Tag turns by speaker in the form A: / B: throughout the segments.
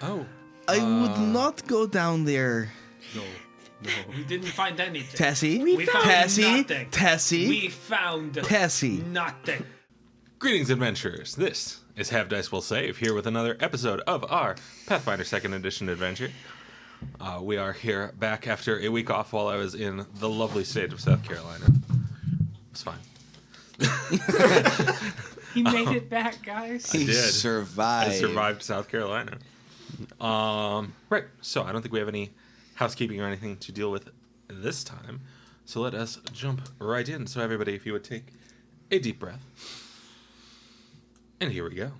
A: Oh.
B: I would not go down there.
A: No.
C: We didn't find anything.
B: Tessie?
C: We found nothing.
B: Tessie?
C: We found
B: Tessie.
C: nothing.
A: Greetings, adventurers. This is Have Dice Will Save, here with another episode of our Pathfinder 2nd Edition adventure. We are here back after a week off while I was in the lovely state of South Carolina. It's fine.
C: He made it back, guys.
A: I did.
B: Survived.
A: I survived South Carolina. Right, so I don't think we have any housekeeping or anything to deal with this time. So let us jump right in. So everybody, if you would take a deep breath. And here we go.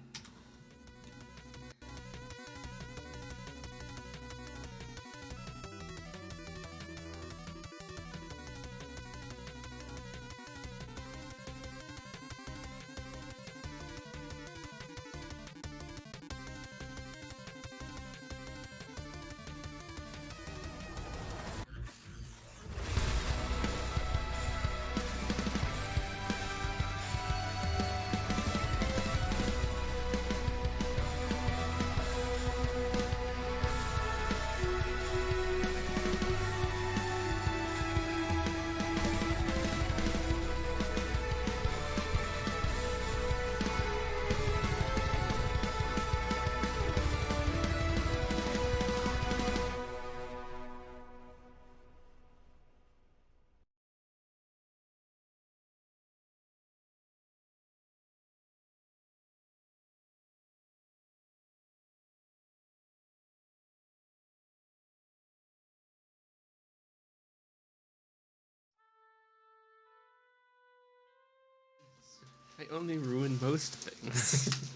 D: I only ruin most things.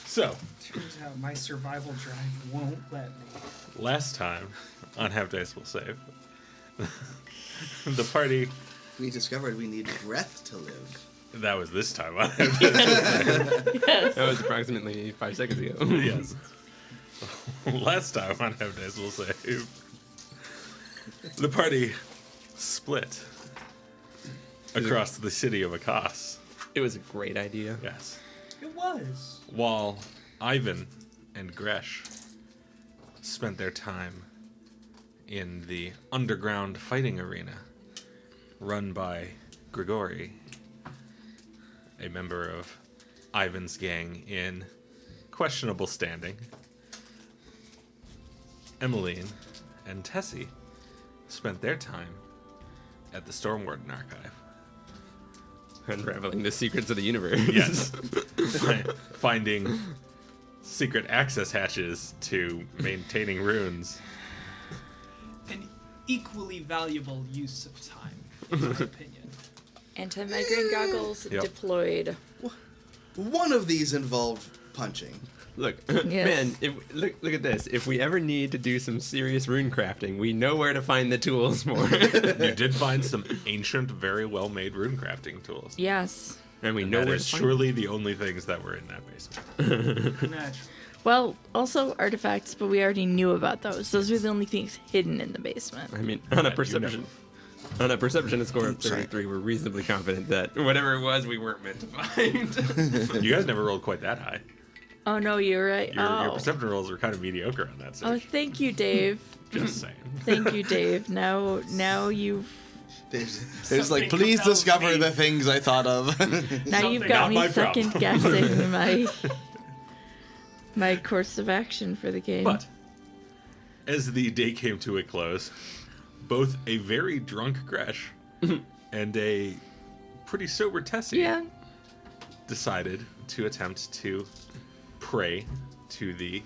A: So,
C: Turns out my survival drive won't let me.
A: last time on Have Dice Will Save, the party...
B: We discovered we need breath to live.
A: That was this time on Have Dice Will Save.
D: That was approximately 5 seconds ago.
A: Yes. Last time on Have Dice Will Save, the party split across the city of Akas.
D: It was a great idea.
A: Yes.
C: It was.
A: While Ivan and Gresh spent their time in the underground fighting arena run by Grigori, a member of Ivan's gang in questionable standing, Emmeline and Tessie spent their time at the Stormwarden Archive.
D: Unraveling the secrets of the universe.
A: Yes. Finding secret access hatches to maintaining runes.
C: An equally valuable use of time, in my opinion.
E: Anti-migraine goggles deployed.
B: One of these involved punching.
D: Look,
E: Yes.
D: man, look at this. If we ever need to do some serious rune crafting, we know where to find the tools for it.
A: You did find some ancient, very well-made rune crafting tools.
E: Yes.
D: And we
A: And
D: know
A: that
D: where
A: is
D: to find
A: surely the only things that were in that basement.
C: Natural.
E: Well, also artifacts, but we already knew about those. Those were the only things hidden in the basement.
D: I mean, on a
A: You
D: perception score of 33, we're reasonably confident that whatever it was, we weren't meant to find.
A: You guys never rolled quite that high.
E: Oh no, you're right.
A: Your perception rolls are kind of mediocre on that
E: Oh,
A: stage.
E: thank you, Dave.
A: Just saying.
E: Thank you, Dave. Now you've
B: There's
C: Something
B: like, please
C: compels
B: discover
C: me.
B: the things I thought of.
E: now you've
A: Something
E: got
A: not
E: me
A: my problem.
E: second guessing my course of action for the game.
A: But as the day came to a close, both a very drunk Gresh and a pretty sober Tessie
E: yeah,
A: decided to attempt to pray to the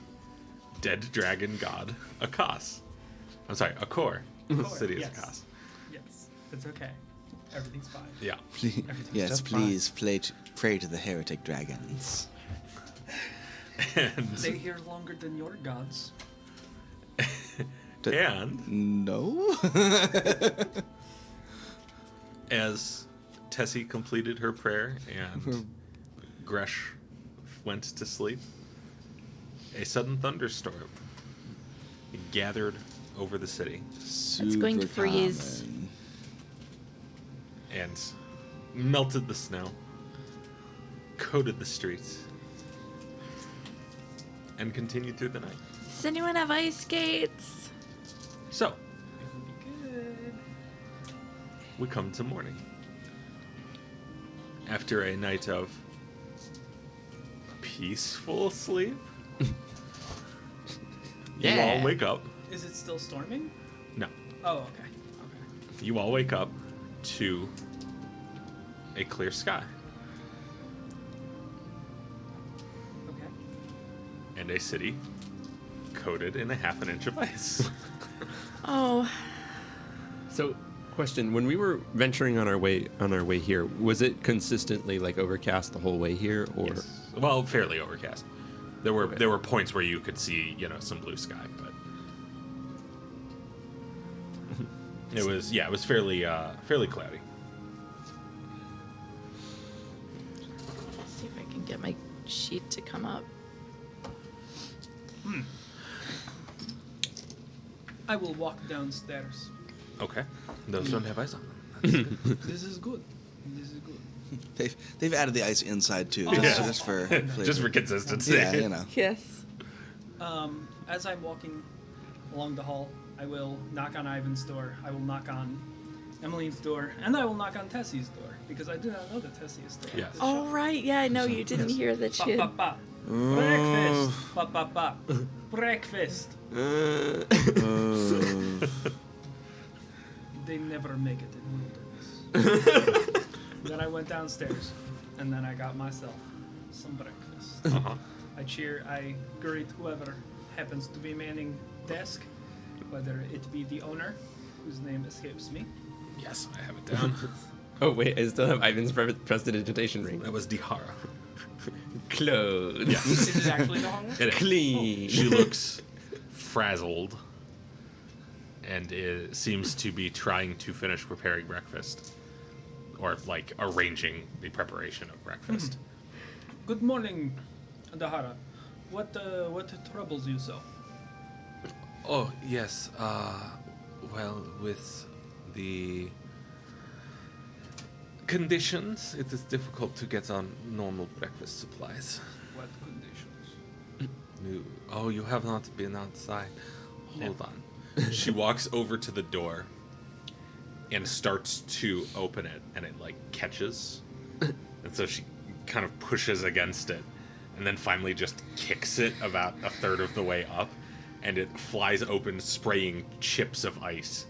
A: dead dragon god Akas. I'm sorry, Akor. The city is
C: yes.
A: Akas.
C: Yes, it's okay. Everything's fine.
A: Yeah.
C: Everything's
B: Yes,
C: just
B: please pray to the heretic dragons.
A: And
C: fine. Stay here longer than your gods.
A: and
B: No?
A: as Tessie completed her prayer and Gresh went to sleep, a sudden thunderstorm gathered over the city
E: It's going to
B: Super
E: freeze.
B: common.
A: and melted the snow, coated the streets, and continued through the night.
E: Does anyone have ice skates?
A: So,
C: It would be good.
A: we come to morning. After a night of peaceful sleep, you all wake up.
C: Is it still storming?
A: No.
C: Oh, okay. Okay.
A: You all wake up to a clear sky
C: Okay.
A: and a city coated in a half an inch of ice.
E: Oh,
D: So, question: when we were venturing on our way here, was it consistently like overcast the whole way here, or
A: Yes. Well, fairly overcast. There were
D: Okay.
A: there were points where you could see, some blue sky, but it was fairly cloudy.
E: let's see if I can get my sheet to come up.
C: I will walk downstairs.
A: Okay. Those don't have ice on them. That's good.
C: This is good. This is good.
B: They've added the ice inside too,
C: Oh.
B: just for
A: Just for consistency.
B: yeah, you know.
E: Yes.
C: As I'm walking along the hall, I will knock on Ivan's door. I will knock on Emmeline's door, and I will knock on Tessie's door because I do not know that Tessie is still.
A: Yes.
C: At the
E: Oh,
C: shop.
E: right. Yeah, I know you didn't hear that
C: Bop,
E: shit.
C: bop, bop. Breakfast. Bop, bop, bop. Breakfast. They never make it in wilderness. Then I went downstairs, and then I got myself some breakfast.
A: Uh-huh.
C: I greet whoever happens to be manning desk, whether it be the owner, whose name escapes me.
A: Yes, I have it down.
D: oh wait, I still have Ivan's prestidigitation ring.
A: That was Dihara.
D: Clothes.
C: Is it actually the owner?
A: It is.
D: Clean.
A: She looks frazzled and seems to be trying to finish preparing breakfast. Or, like, arranging the preparation of breakfast.
C: Good morning, Dahara. What troubles you so?
A: Oh, yes. Well, with the conditions, it is difficult to get on normal breakfast supplies.
C: What conditions?
A: Oh, you have not been outside. Hold on. She walks over to the door and starts to open it, and it, like, catches. And so she kind of pushes against it, and then finally just kicks it about a third of the way up, and it flies open, spraying chips of ice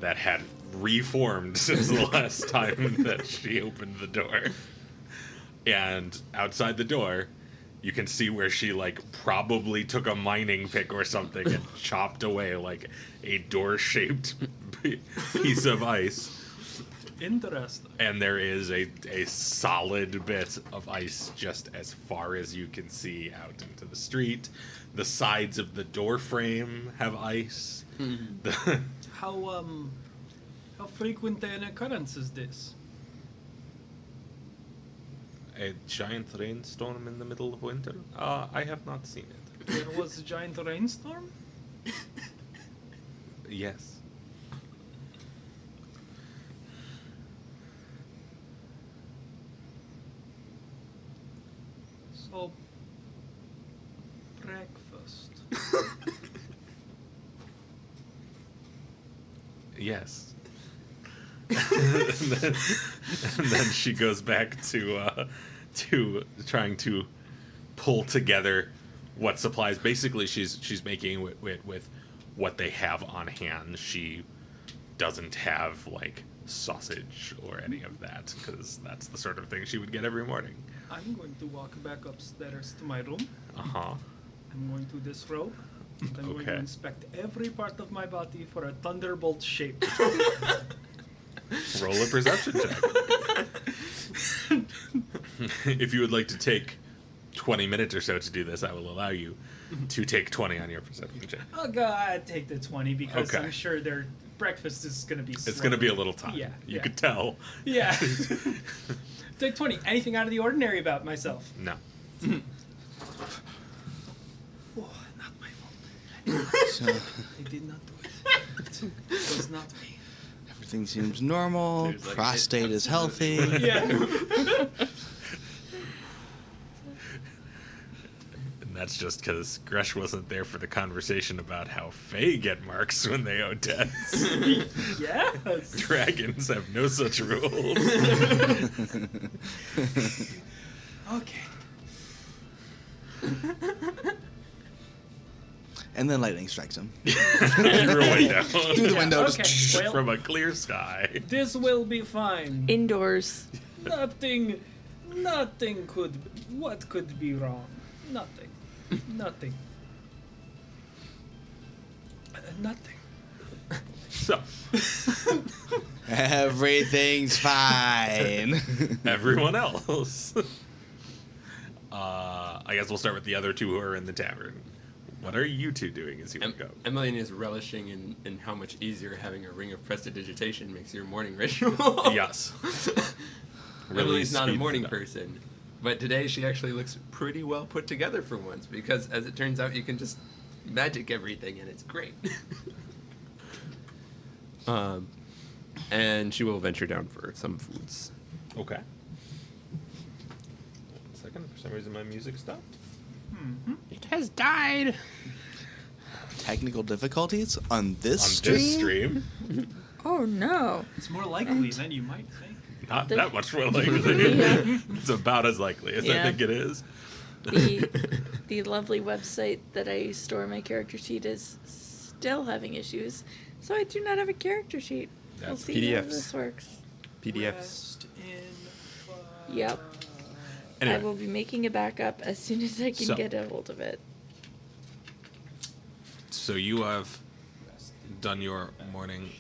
A: that had reformed since the last time that she opened the door. And outside the door, you can see where she, like, probably took a mining pick or something and chopped away, like, a door-shaped piece of ice.
C: Interesting.
A: And there is a solid bit of ice just as far as you can see out into the street. The sides of the door frame have ice.
C: How frequent an occurrence is this?
A: A giant rainstorm in the middle of winter? I have not seen it.
C: There was a giant rainstorm?
A: Yes.
C: So, breakfast.
A: Yes. and then she goes back to trying to pull together what supplies. Basically, she's making it with what they have on hand. She doesn't have, like, sausage or any of that, because that's the sort of thing she would get every morning.
C: I'm going to walk back upstairs to my room.
A: Uh-huh.
C: I'm going to disrobe. And I'm going to
A: Okay.
C: inspect every part of my body for a thunderbolt shape.
A: Roll a perception check. If you would like to take 20 minutes or so to do this, I will allow you to take 20 on your perception check.
C: I'll go ahead take the 20 because
A: Okay.
C: I'm sure their breakfast is going to be
A: It's going to be a little time.
C: Yeah,
A: You
C: yeah.
A: could tell.
C: Yeah. Take 20. Anything out of the ordinary about myself?
A: No.
C: Oh, not my fault.
B: So
C: I did not do it. It was not me.
B: everything seems normal.
D: There's, like,
B: Prostate is healthy.
C: Yeah.
A: And That's just because Gresh wasn't there for the conversation about how Fae get marks when they owe debts.
C: Yes.
A: Dragons have no such rules.
C: Okay.
B: And then lightning strikes him.
A: Through a window.
B: Through the window.
C: Okay.
B: Just
C: Well,
A: From a clear sky.
C: this will be fine.
E: Indoors.
C: Nothing could. What could be wrong? Nothing. Nothing. Nothing.
A: So,
B: Everything's fine.
A: everyone else. I guess we'll start with the other two who are in the tavern. What are you two doing as you go?
D: Emmeline is relishing in how much easier having a ring of prestidigitation makes your morning ritual.
A: Yes.
D: Emily's not a
A: speeds
D: morning
A: it up.
D: person, but today she actually looks pretty well put together for once because, as it turns out, you can just magic everything and it's great. And she will venture down for some foods.
A: Okay. 1 second. For some reason, my music stopped.
D: It has died.
B: Technical difficulties on this
A: On
B: stream?
A: this stream,
E: Oh no.
C: It's more likely than you might think.
A: not
E: The-
A: that much more likely.
E: Yeah.
A: It's about as likely as I
E: Yeah.
A: think it is.
E: The lovely website that I store my character sheet is still having issues, so I do not have a character sheet. We'll
A: That's
E: see how
D: PDFs.
E: this works.
D: PDFs.
C: Rest in
E: Yep.
A: Anyway,
E: I will be making a backup as soon as I can
A: So-
E: get a hold of it.
A: so you have done your morning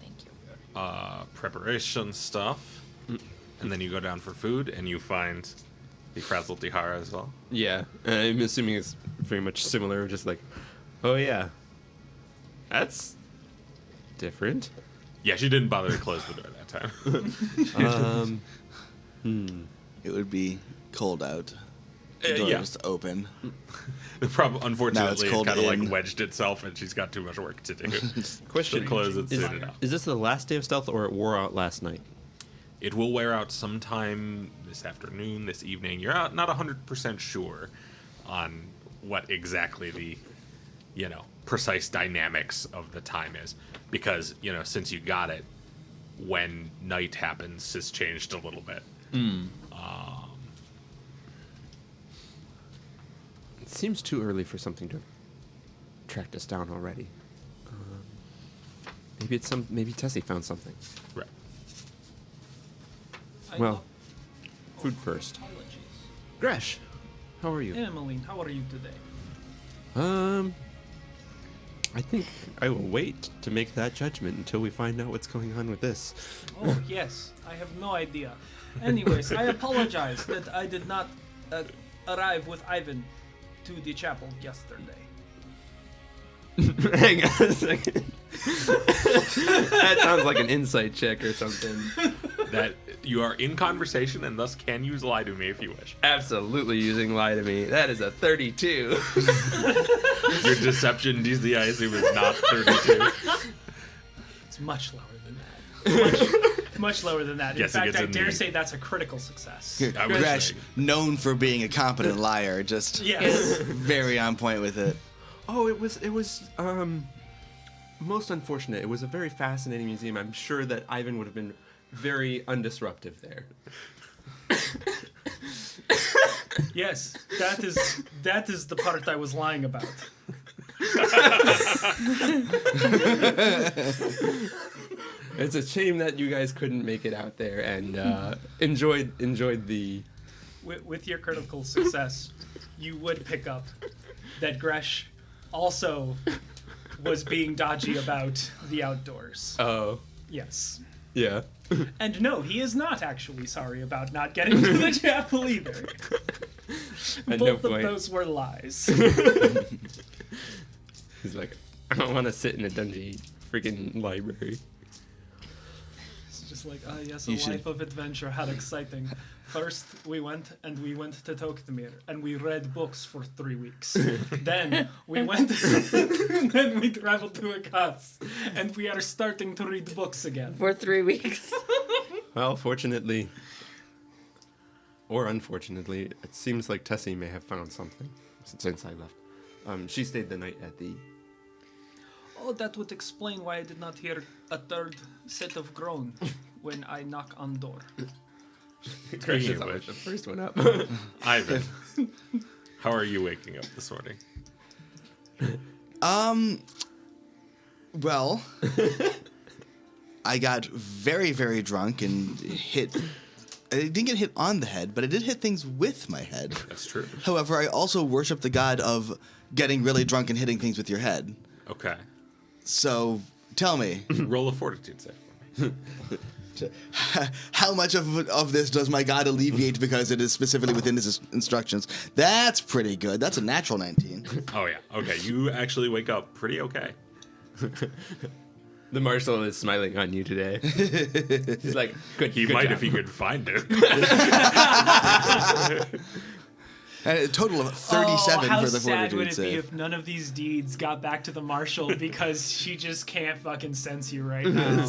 E: Thank you.
A: preparation stuff, and then you go down for food, and you find the frazzled Tihara as well.
D: Yeah, I'm assuming it's very much similar. Just like, oh yeah, that's different.
A: Yeah, she didn't bother to close the door that time.
B: It would be cold out. The door
A: yeah.
B: is open.
A: The problem, unfortunately, it
B: cold
A: kind of like
B: in.
A: wedged itself, and she's got too much work to do.
D: Question:
A: To close it
D: is,
A: soon enough.
D: is this the last day of stealth, or it wore out last night?
A: It will wear out sometime this afternoon, this evening. You're not 100% sure on what exactly the, precise dynamics of the time is. Because, since you got it, when night happens has changed a little bit.
D: It seems too early for something to have tracked us down already. Maybe Tessie found something.
A: Right.
D: Well, food first.
C: Apologies.
D: Gresh, how are you?
C: Emmeline, how are you today?
D: I think I will wait to make that judgment until we find out what's going on with this.
C: Oh, yes. I have no idea. Anyways, I apologize that I did not arrive with Ivan to the chapel yesterday.
D: Hang on a second. That sounds like an insight check or something.
A: That you are in conversation and thus can use lie to me if you wish.
D: Absolutely using lie to me. That is a 32.
A: Your deception DC, I assume, is not 32.
C: It's much lower than that. Much lower than that. In
A: Yes, it
C: fact,
A: gets
C: I
A: in
C: dare
A: the-
C: say that's a critical success.
A: I was
B: Gresh,
A: saying.
B: known for being a competent liar, just
C: Yes.
B: very on point with it.
D: Oh, it was most unfortunate. It was a very fascinating museum. I'm sure that Ivan would have been very undisruptive there.
C: Yes, that is the part I was lying about.
D: It's a shame that you guys couldn't make it out there and enjoyed the.
C: With your critical success, you would pick up that Gresh also was being dodgy about the outdoors.
D: Oh,
C: Yes.
D: yeah.
C: And no, he is not actually sorry about not getting to the chapel either.
D: At
C: Both
D: no
C: of
D: point.
C: those were lies.
D: He's like, I don't want to sit in a dungeon freaking library.
C: It's just like, ah, yes, a
B: You should-
C: life of adventure, how exciting. First, we went to Toktamir, and we read books for 3 weeks. Then, we went, then we traveled to Akas, and we are starting to read books again.
E: For 3 weeks.
D: Well, fortunately, or unfortunately, it seems like Tessie may have found something. since I left. She stayed the night at the.
C: Oh, that would explain why I did not hear a third set of groan when I knock on door.
D: Crash
A: Speaking
D: is
A: of
D: always
A: which,
D: the first one up.
A: Ivan, how are you waking up this morning?
B: Well, I got very, very drunk and hit. I didn't get hit on the head, but I did hit things with my head.
A: That's true.
B: However, I also worship the god of getting really drunk and hitting things with your head.
A: Okay.
B: So, tell me,
A: Roll a fortitude save for me.
B: how much of this does my god alleviate because it is specifically within his instructions? That's pretty good. That's a natural 19.
A: Oh, yeah. Okay. You actually wake up pretty okay.
D: The marshal is smiling on you today. He's like, good.
A: He
D: good
A: might
D: job.
A: if he could find it.
B: And a total of 37
C: how
B: for the
C: sad
B: fortitude
C: would it be
B: save.
C: if none of these deeds got back to the marshal because she just can't fucking sense you right now?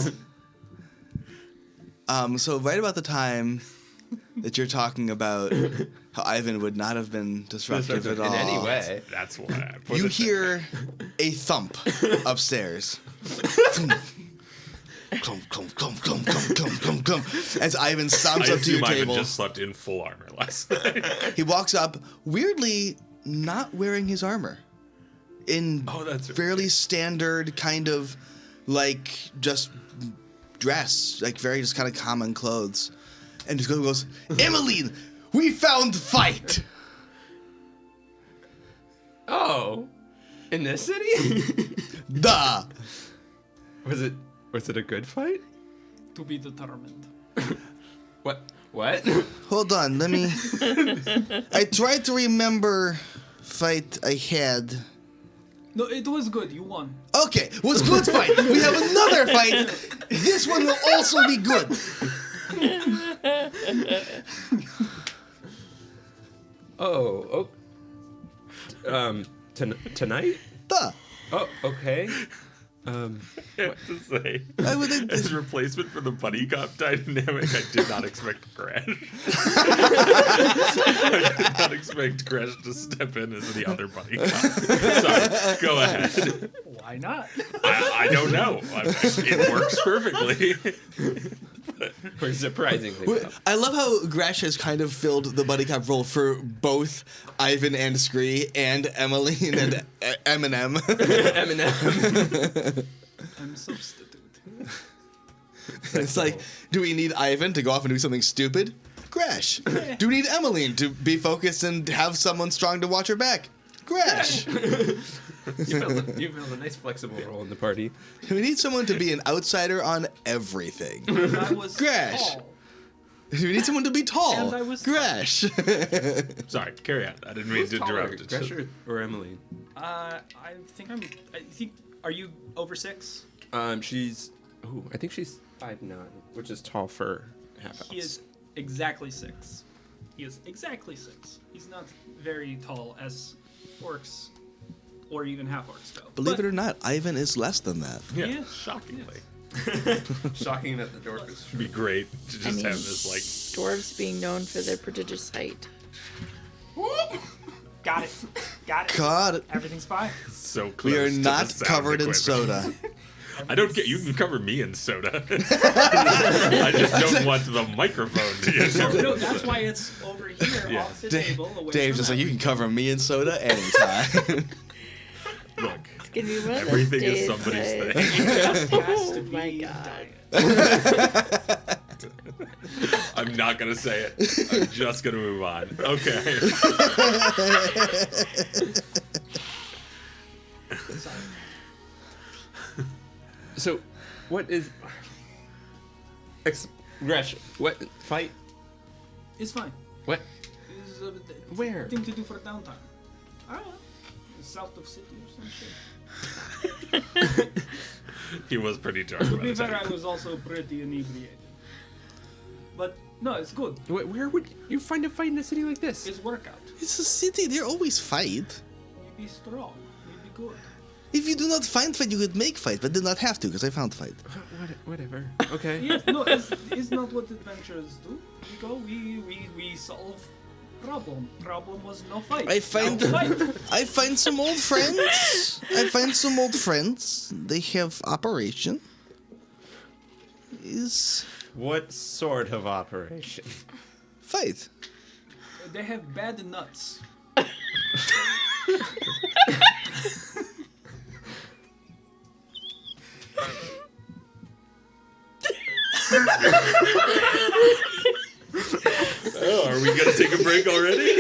B: So right about the time that you're talking about how Ivan would not have been disruptive at all,
D: in any way.
A: That's why I put
B: you
A: it
B: hear a thump upstairs. Clump, clump, clump, clump, clump, clump, clump, clump, as Ivan
A: I
B: stomps up to your
A: assume Ivan
B: table.
A: just slept in full armor last night.
B: He walks up, weirdly not wearing his armor. In
A: Oh, that's
B: fairly standard kind of like just dress, like very just kind of common clothes. And just goes, Emmeline, we found fight!
D: Oh, in this city?
B: Duh!
D: Was it a good fight?
C: To be determined.
D: What? What?
B: Hold on, let me... I tried to remember fight I had.
C: No, it was good. You won.
B: Okay, was good fight. We have another fight. This one will also be good.
D: Tonight?
B: Duh.
D: Oh, okay.
A: I have to say,
B: I would think
A: as replacement for the buddy cop dynamic, I did not expect Crash. I did not expect Crash to step in as the other buddy cop. Sorry, go ahead.
C: Why not?
A: I don't know. It works perfectly.
D: Or surprisingly well.
B: I love how Gresh has kind of filled the buddy cop role for both Ivan and Scree and Emmeline and Eminem.
D: Eminem.
C: I'm substitute.
B: It's like, do we need Ivan to go off and do something stupid? Gresh. Do we need Emmeline to be focused and have someone strong to watch her back? Gresh.
D: You filled a nice flexible role in the party.
B: We need someone to be an outsider on everything.
C: I was
B: Gresh.
C: tall.
B: We need someone to be tall.
C: And I was
B: Gresh.
A: Sorry, carry on. I didn't mean to interrupt.
D: Gresh or Emily?
C: I think. Are you over 6?
D: She's. Oh, I think she's 5'9", which is tall for half elves.
C: He is exactly 6. He is exactly 6. He's not very tall as orcs or even half orcs go.
B: Believe it or not, Ivan is less than that.
A: Yeah,
C: Yeah.
A: shockingly.
D: Shocking that the dwarf is.
A: It'd be great to just have this, like...
E: Dwarves being known for their prodigious height.
C: Got it. Got it.
B: God,
C: Everything's fine.
A: So close
B: we are
A: to the
B: not
A: sound
B: covered in
A: equipment.
B: soda.
A: I don't get. You can cover me in soda. I just don't want the microphone to get
C: No,
A: covered.
C: that's why it's over here
A: Yeah.
C: off the table. Away
B: Dave's
C: from
B: just like, you can cover me in soda anytime.
A: Look,
E: It's gonna be one of those
A: everything is
E: days
A: somebody's
E: that
A: thing.
C: Has to
E: Oh
C: be
E: my god.
C: diet.
A: I'm not gonna say it. I'm just gonna move on. Okay.
D: So, what is. Gresh, what fight?
C: It's fine.
D: What?
C: It's
D: Where?
C: thing to do for downtime. I don't know. South of city or some shit.
A: He was pretty dark.
C: To
A: by
C: be
A: the
C: fair,
A: time.
C: I was also pretty inebriated. But no, it's good.
D: Where would you find a fight in a city like this?
C: It's workout.
B: It's a city, they always fight.
C: We be strong. We be good.
B: If you do not find fight, you could make fight, but did not have to, because I found fight.
D: Whatever. Okay.
C: Yes, no, it's not what adventurers do. We go, we solve Problem was no fight.
B: I find
C: No fight.
B: I find some old friends. They have operation. Is
D: What sort of operation?
B: fight.
C: They have bad nuts.
A: Oh, are we gonna take a break already?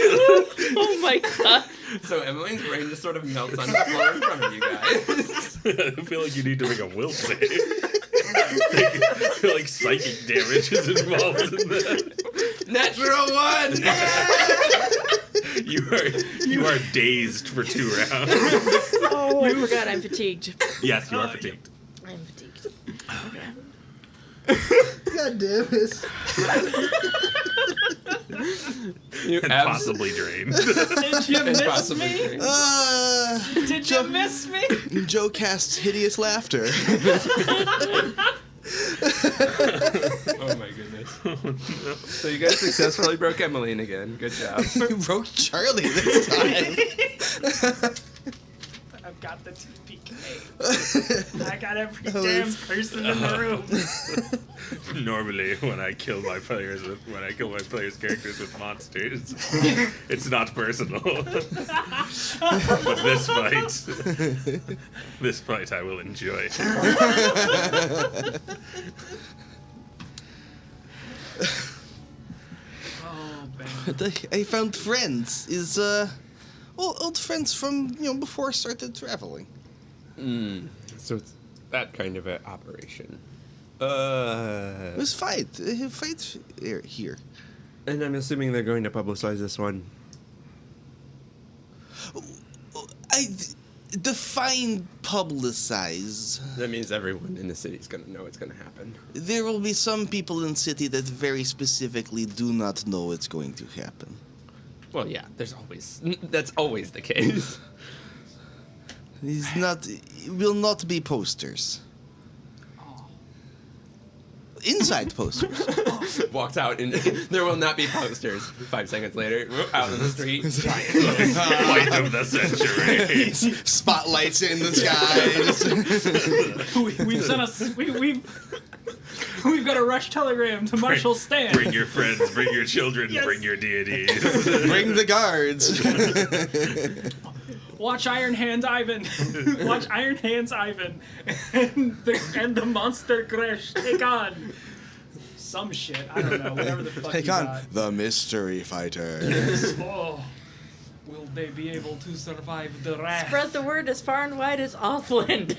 E: Oh my god.
D: So Emmeline's brain just sort of melts onto the floor in front of you guys.
A: I feel like you need to make a will save. I feel like psychic damage is involved in that.
D: Natural one!
A: You are dazed for 2 rounds.
E: Oh, I forgot I'm fatigued.
A: Yes, you are fatigued.
E: I'm fatigued. Okay.
B: God damn it.
D: You
A: And possibly drained.
C: Did you miss me? Did you miss me?
B: Joe casts hideous laughter.
D: Oh my goodness. So you guys successfully broke Emmeline again. Good job.
B: You broke Charlie this time.
C: I've got the TPK. I got every damn person in the room.
A: Normally, when I kill my players' characters with monsters, it's not personal. But this fight, I will enjoy.
C: Oh, man.
B: I found friends. Old friends from before I started traveling.
D: So it's that kind of an operation.
B: It was fight. Fight here.
D: And I'm assuming they're going to publicize this one.
B: I define publicize.
D: That means everyone in the city is going to know it's going to happen.
B: There will be some people in city that very specifically do not know it's going to happen.
D: Well, yeah, that's always the case.
B: It will not be posters. Inside posters.
D: Walks out and there will not be posters. 5 seconds later, out in the street.
A: Fight of the century.
B: Spotlights in the sky.
C: We've sent us. We've got a rush telegram to Marshal Stan.
A: Bring your friends, bring your children,
C: Yes.
A: bring your deities.
B: Bring the guards.
C: Watch Iron Hands Ivan. Watch Iron Hands Ivan. And the monster crash take on some shit. I don't know. Whatever the fuck
B: Take
C: you
B: on
C: got.
B: the mystery fighter.
C: Oh, will they be able to survive the wrath?
E: Spread the word as far and wide as Offland.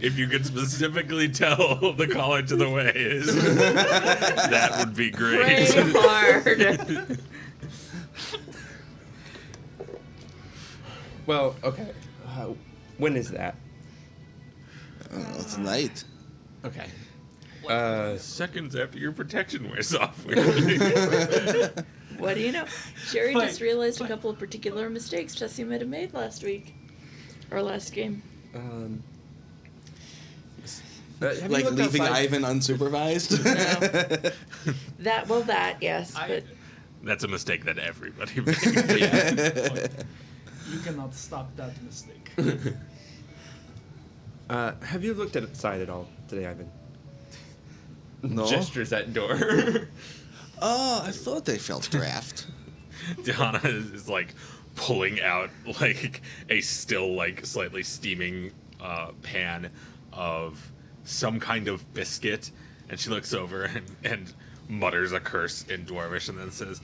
A: If you could specifically tell the college of the ways, that would be
E: Pray
A: great.
E: hard.
D: Well, okay. When is that?
B: I don't know, tonight.
D: Okay.
A: Seconds after your protection wears off.
E: What do you know? Sherry
C: Fight.
E: just realized a couple of particular mistakes Jesse might have made last week. Or last game.
D: Have you
B: Like
D: looked
B: leaving
D: outside?
B: Ivan unsupervised.
E: That, yes. But
A: That's a mistake that everybody makes.
D: Yeah.
C: You cannot stop that mistake.
D: Have you looked outside at all today, Ivan?
B: No.
D: Gestures at door.
B: Oh, I thought they felt draft.
A: Donna is like pulling out like a still like slightly steaming pan of some kind of biscuit, and she looks over and mutters a curse in Dwarvish and then says,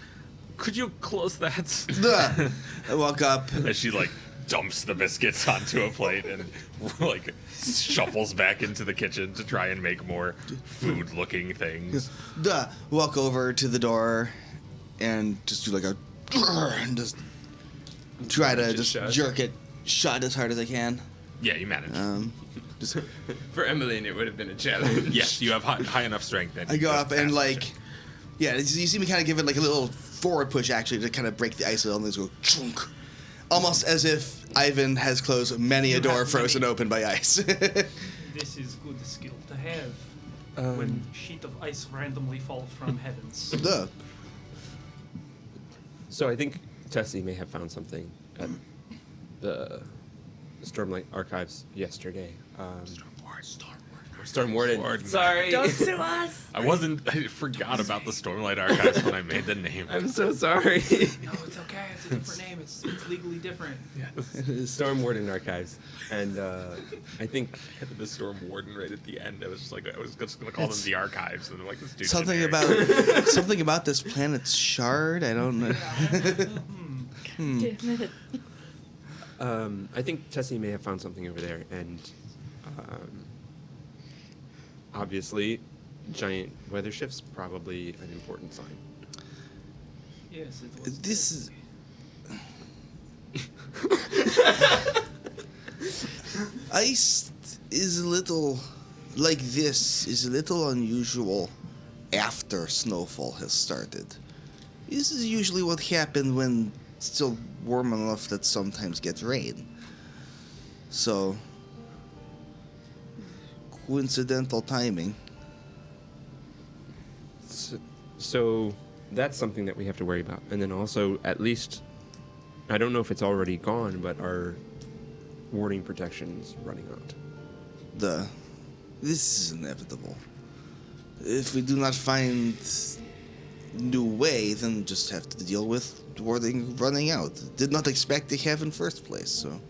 A: "Could you close that?"
B: Duh. I walk up.
A: As she like dumps the biscuits onto a plate and like shuffles back into the kitchen to try and make more food-looking things.
B: Duh. Walk over to the door and just do like a and just try to just
D: shut.
B: jerk it shut as hard as I can.
A: Yeah, you manage.
B: Just
D: For Emmeline, it would have been a challenge.
A: Yes, you have high enough strength that
B: I
A: you
B: go
A: just
B: up and
A: pass the
B: like,
A: check.
B: yeah, you see me kind of give it like a little forward push actually to kind of break the ice a little and just go chunk. Almost as if Ivan has closed many a door frozen open by ice.
C: This is good skill to have when sheet of ice randomly fall from heavens.
B: Duh.
D: So I think Tessie may have found something at the Stormlight Archives yesterday. Storm Warden.
A: Warden.
D: Sorry.
E: Don't sue us.
A: I forgot about the Stormlight Archives when I made the name.
D: I'm so sorry.
C: No, it's okay. It's a different name. It's legally different.
D: Storm Warden Archives. And I think
A: The Storm Warden right at the end. I was just like, I was just gonna call them the Archives, and I'm like, this dude's
B: Something about this planet's shard. I don't know.
E: Damn it.
D: I think Tessie may have found something over there, and obviously, giant weather shifts probably an important sign.
C: Yes, it was.
B: This is. Ice is a little like this is a little unusual after snowfall has started. This is usually what happens when it's still warm enough that sometimes gets rain. So coincidental timing.
D: So that's something that we have to worry about. And then also, at least, I don't know if it's already gone, but our warding protection's running out.
B: This is inevitable. If we do not find new way, then just have to deal with warding running out. Did not expect to have in first place, so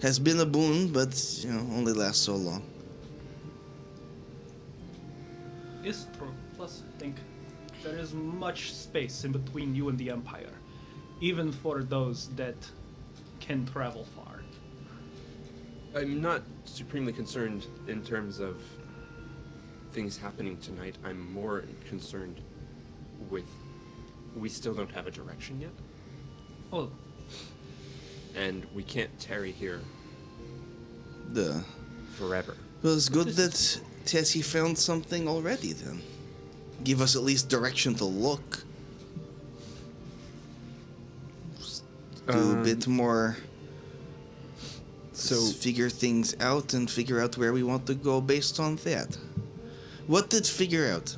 B: has been a boon, but only lasts so long.
C: It's true. Plus, I think there is much space in between you and the Empire, even for those that can travel far.
D: I'm not supremely concerned in terms of things happening tonight. I'm more concerned with we still don't have a direction yet,
C: Oh,
D: and we can't tarry here
B: Well,
D: forever.
B: it's good that Tessie found something already then. Give us at least direction to look. Just do a bit more.
D: So
B: Figure things out and figure out where we want to go based on that. What did figure out?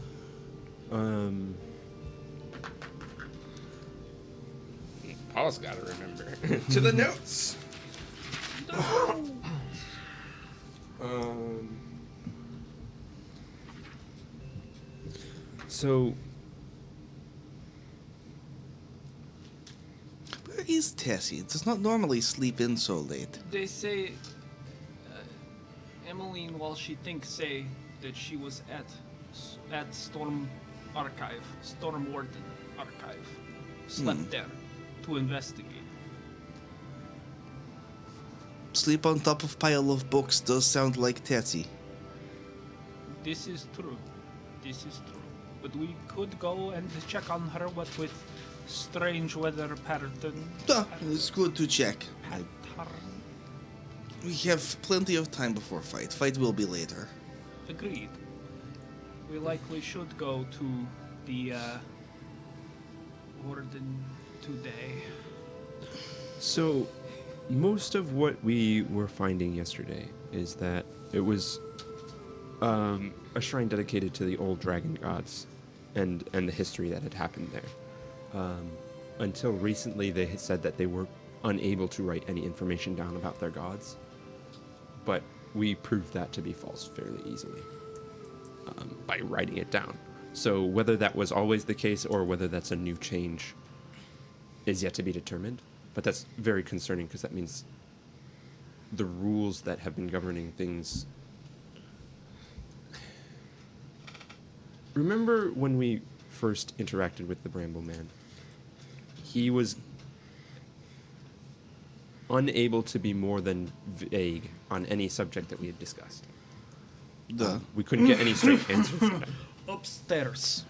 A: Paul's got to remember. To the notes.
D: So
B: Where is Tessie? It does not normally sleep in so late.
C: they say Emmeline, while she thinks, say that she was at Storm Warden Archive, slept there to investigate.
B: Sleep on top of pile of books does sound like Tessie.
C: This is true. But we could go and check on her, what with strange weather pattern.
B: It's good to check.
C: Pattern.
B: We have plenty of time before fight. Fight will be later.
C: Agreed. We likely should go to the Warden today.
D: So, most of what we were finding yesterday is that it was a shrine dedicated to the old dragon gods and the history that had happened there. Until recently, they had said that they were unable to write any information down about their gods, but we proved that to be false fairly easily by writing it down. So whether that was always the case or whether that's a new change is yet to be determined. But that's very concerning because that means the rules that have been governing things. Remember when we first interacted with the Bramble Man? He was unable to be more than vague on any subject that we had discussed. We couldn't get any straight answers from him.
C: Upstairs.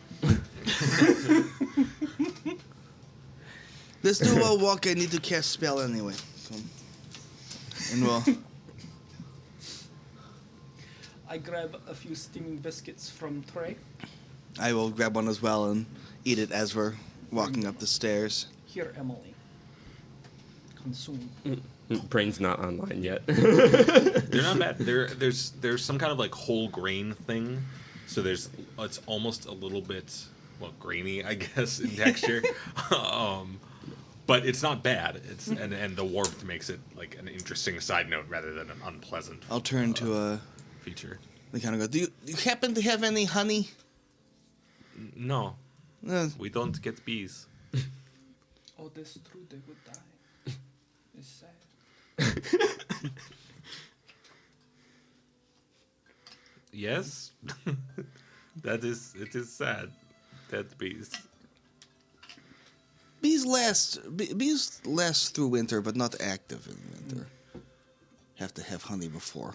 B: Let's do a walk. I need to cast spell anyway. So. And we'll.
C: I grab a few steaming biscuits from Trey.
B: I will grab one as well and eat it as we're walking up the stairs.
C: Here, Emily. Consume.
D: Brain's not online yet.
A: They're not bad. There's some kind of like whole grain thing, so it's almost a little bit grainy, I guess, in texture. But it's not bad. It's and the warmth makes it like an interesting side note rather than an unpleasant.
B: I'll turn to
A: feature.
B: They kind of go. Do you happen to have any honey?
A: No, we don't get bees.
C: Oh, that's true. They would die. It's sad.
A: Yes, it is sad. Dead bees.
B: Bees last through winter, but not active in winter. Have to have honey before.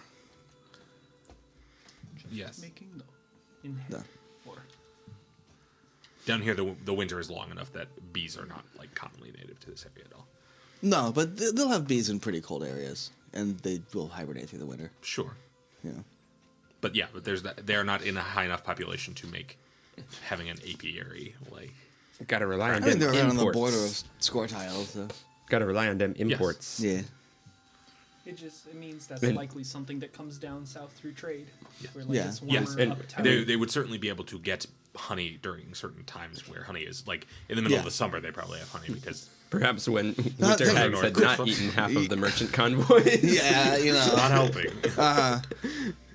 A: Yes.
C: Making no. In
B: No.
C: for.
A: Down here, the winter is long enough that bees are not like commonly native to this area at all.
B: No, but they'll have bees in pretty cold areas, and they will hibernate through the winter.
A: Sure.
B: Yeah.
A: But yeah, but they're not in a high enough population to make having an apiary like.
D: Gotta rely on
B: I mean,
D: them
B: they're right on the
D: imports.
B: border of score tiles. So.
D: Gotta rely on them imports.
B: Yeah.
C: It means that's
D: And-
C: likely something that comes down south through trade.
A: Yeah.
C: Where, like,
B: Yeah.
C: it's warmer
A: Yes,
D: and
C: uptown.
A: they would certainly be able to get honey during certain times where honey is like in the middle of
B: Yeah.
A: the summer. They probably have honey because
D: Perhaps when
B: Not-
D: winter hags
A: North
D: had not
A: Coast.
D: eaten half of the merchant convoys.
B: Yeah, you
A: it's
B: know.
A: not helping.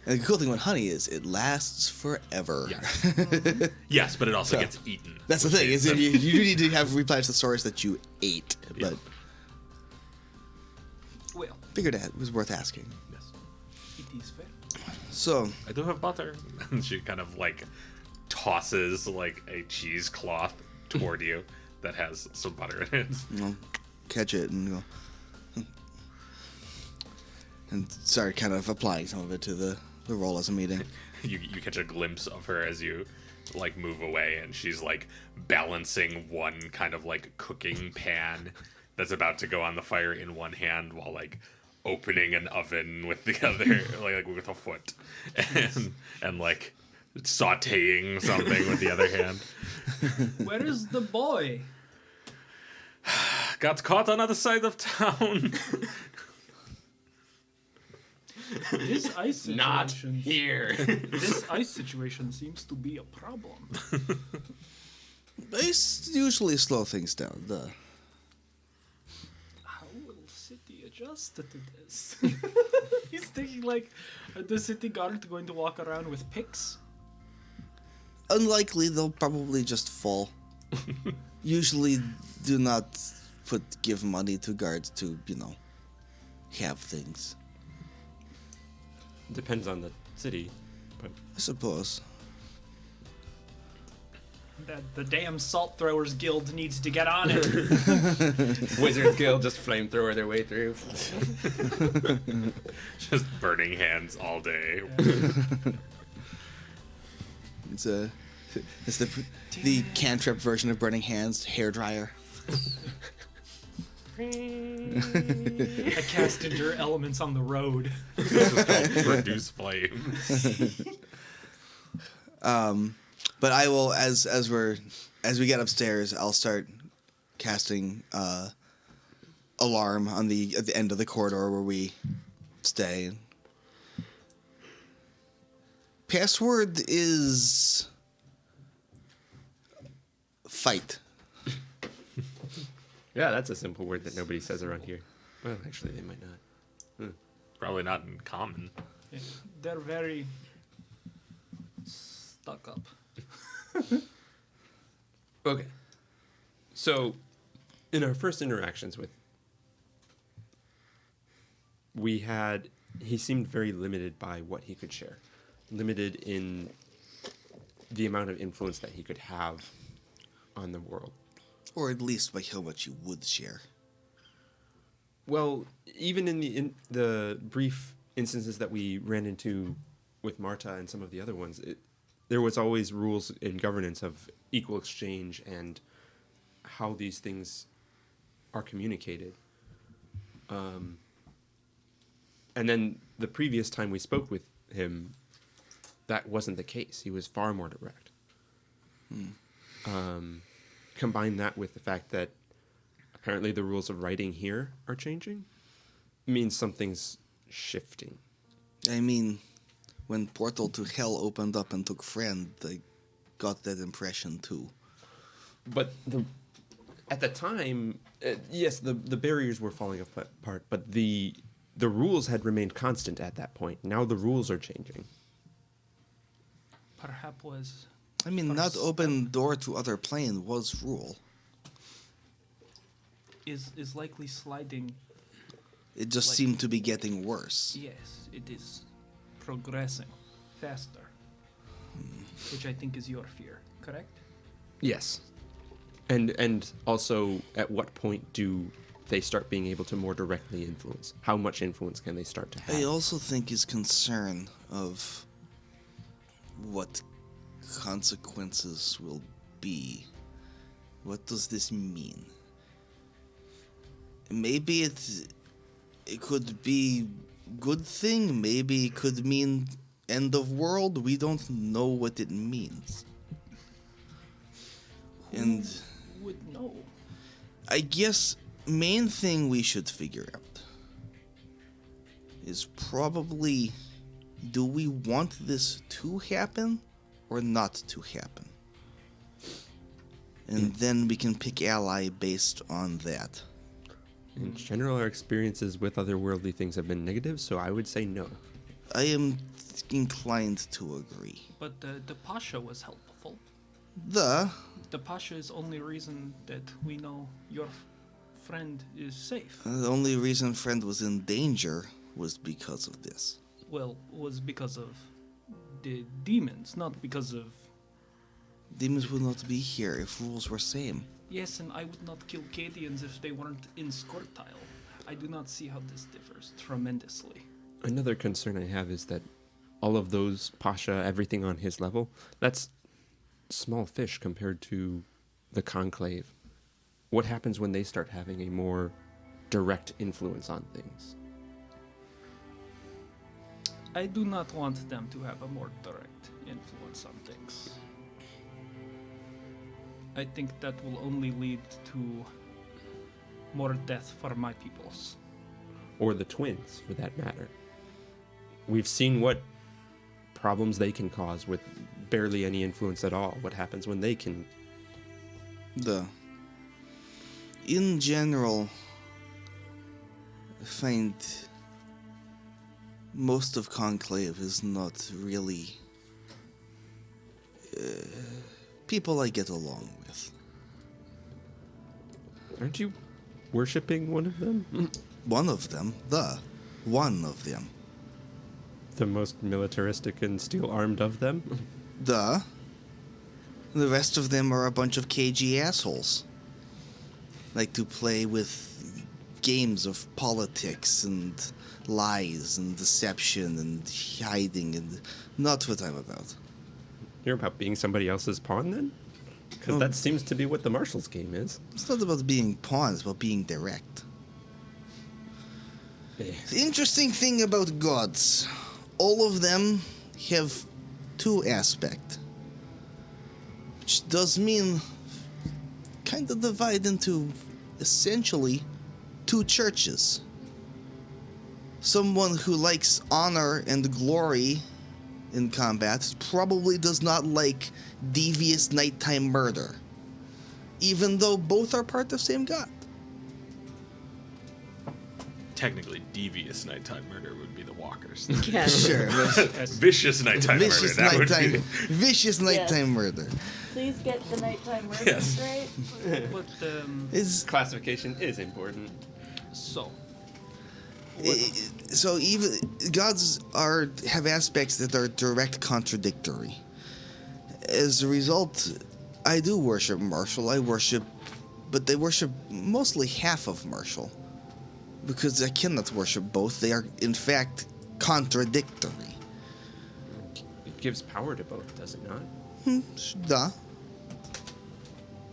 B: And the cool thing with honey is it lasts forever.
A: Yes. Yes, but it also
B: So,
A: gets eaten.
B: That's the
A: which
B: thing.
A: is
B: Is you do need to have replenish the source that you ate,
A: Yeah.
B: but
C: Well,
B: figured it was worth asking.
A: Yes.
C: it is fair.
B: So
A: I do have butter. And she kind of like tosses like a cheesecloth toward you that has some butter in it.
B: I'll catch it and go. And start kind of applying some of it to the roll as I'm eating.
A: You catch a glimpse of her as you like move away, and she's like balancing one kind of like cooking pan that's about to go on the fire in one hand while like opening an oven with the other, like with a foot, and like sautéing something with the other hand.
C: Where is the boy?
A: Got caught on other side of town.
C: This ice
D: Not
C: situation.
D: here.
C: This ice situation seems to be a problem.
B: They usually slow things down.
C: How will city adjust to this? He's thinking like, are the city guard going to walk around with picks?
B: Unlikely, they'll probably just fall. Usually do not give money to guards to, have things.
D: Depends on the city, but
B: I suppose.
C: That the damn Salt Throwers Guild needs to get on it.
D: Wizards Guild just flamethrower their way through.
A: Just burning hands all day.
B: It's the cantrip version of burning hands, hair dryer.
C: I cast endure elements on the road.
A: This is called produce flame.
B: But I will, as we get upstairs, I'll start casting alarm at the end of the corridor where we stay. Password is fight.
D: Yeah, that's a simple word that nobody says around here. Well, actually, they might not.
A: Probably not in common.
C: Yeah, they're very stuck up.
D: Okay. So, in our first interactions with, he seemed very limited by what he could share, limited in the amount of influence that he could have on the world.
B: Or at least by how much you would share.
D: Well, even in the brief instances that we ran into with Marta and some of the other ones, there was always rules in governance of equal exchange and how these things are communicated. And then the previous time we spoke with him, that wasn't the case. He was far more direct. Combine that with the fact that apparently the rules of writing here are changing, means something's shifting.
B: I mean, when Portal to Hell opened up and took Friend, I got that impression too.
D: But at the time, yes, the barriers were falling apart, but the rules had remained constant at that point. Now the rules are changing.
C: Perhaps was.
B: I mean, not open door to other plane was rule.
C: Is likely sliding.
B: It just
C: Like-
B: seemed to be getting worse.
C: Yes, it is progressing faster, which I think is your fear. Correct?
D: Yes. And also, at what point do they start being able to more directly influence? How much influence can they start to have?
B: I also think his concern of what consequences will be. What does this mean? Maybe it could be good thing, maybe it could mean end of world. We don't know what it means. And
C: Who would know?
B: I guess main thing we should figure out is probably, do we want this to happen or not to happen? And then we can pick ally based on that.
D: In general, our experiences with otherworldly things have been negative, so I would say no.
B: I am inclined to agree.
C: But the Pasha was helpful.
B: The
C: Pasha is only reason that we know your friend is safe.
B: only reason friend was in danger was because of this.
C: Well, was because of the demons, not because of.
B: Demons would not be here if rules were same.
C: Yes, and I would not kill Cadians if they weren't in Scortile. I do not see how this differs tremendously.
D: Another concern I have is that all of those Pasha, everything on his level, that's small fish compared to the Conclave. What happens when they start having a more direct influence on things?
C: I do not want them to have a more direct influence on things. I think that will only lead to more death for my peoples.
D: Or the twins, for that matter. We've seen what problems they can cause with barely any influence at all. What happens when they can...
B: In general, I find most of Conclave is not really people I get along with.
D: Aren't you worshipping one of them?
B: One of them.
D: The most militaristic and steel-armed of them?
B: The rest of them are a bunch of cagey assholes. Like to play with games of politics and lies and deception and hiding, and not what I'm about.
D: You're about being somebody else's pawn, then? Because that seems to be what the Marshal's game is.
B: It's not about being pawns, it's about being direct. The interesting thing about gods, all of them have two aspects. Which does mean kind of divide into essentially two churches. Someone who likes honor and glory in combat probably does not like devious nighttime murder, even though both are part of the same god.
A: Technically, devious nighttime murder would be the walkers.
E: Yeah.
B: Sure.
A: Vicious nighttime
B: Vicious
A: murder. That would
B: nighttime,
A: be.
B: vicious nighttime
E: Yes.
B: murder.
E: Please get the nighttime murder
A: Yes.
E: straight.
C: But,
B: Is
D: Classification is important.
C: so.
B: so even gods have aspects that are direct contradictory. As a result, I do worship Marshall. But they worship mostly half of Marshall, because I cannot worship both. They are in fact contradictory.
D: It gives power to both, does it not?
B: Duh.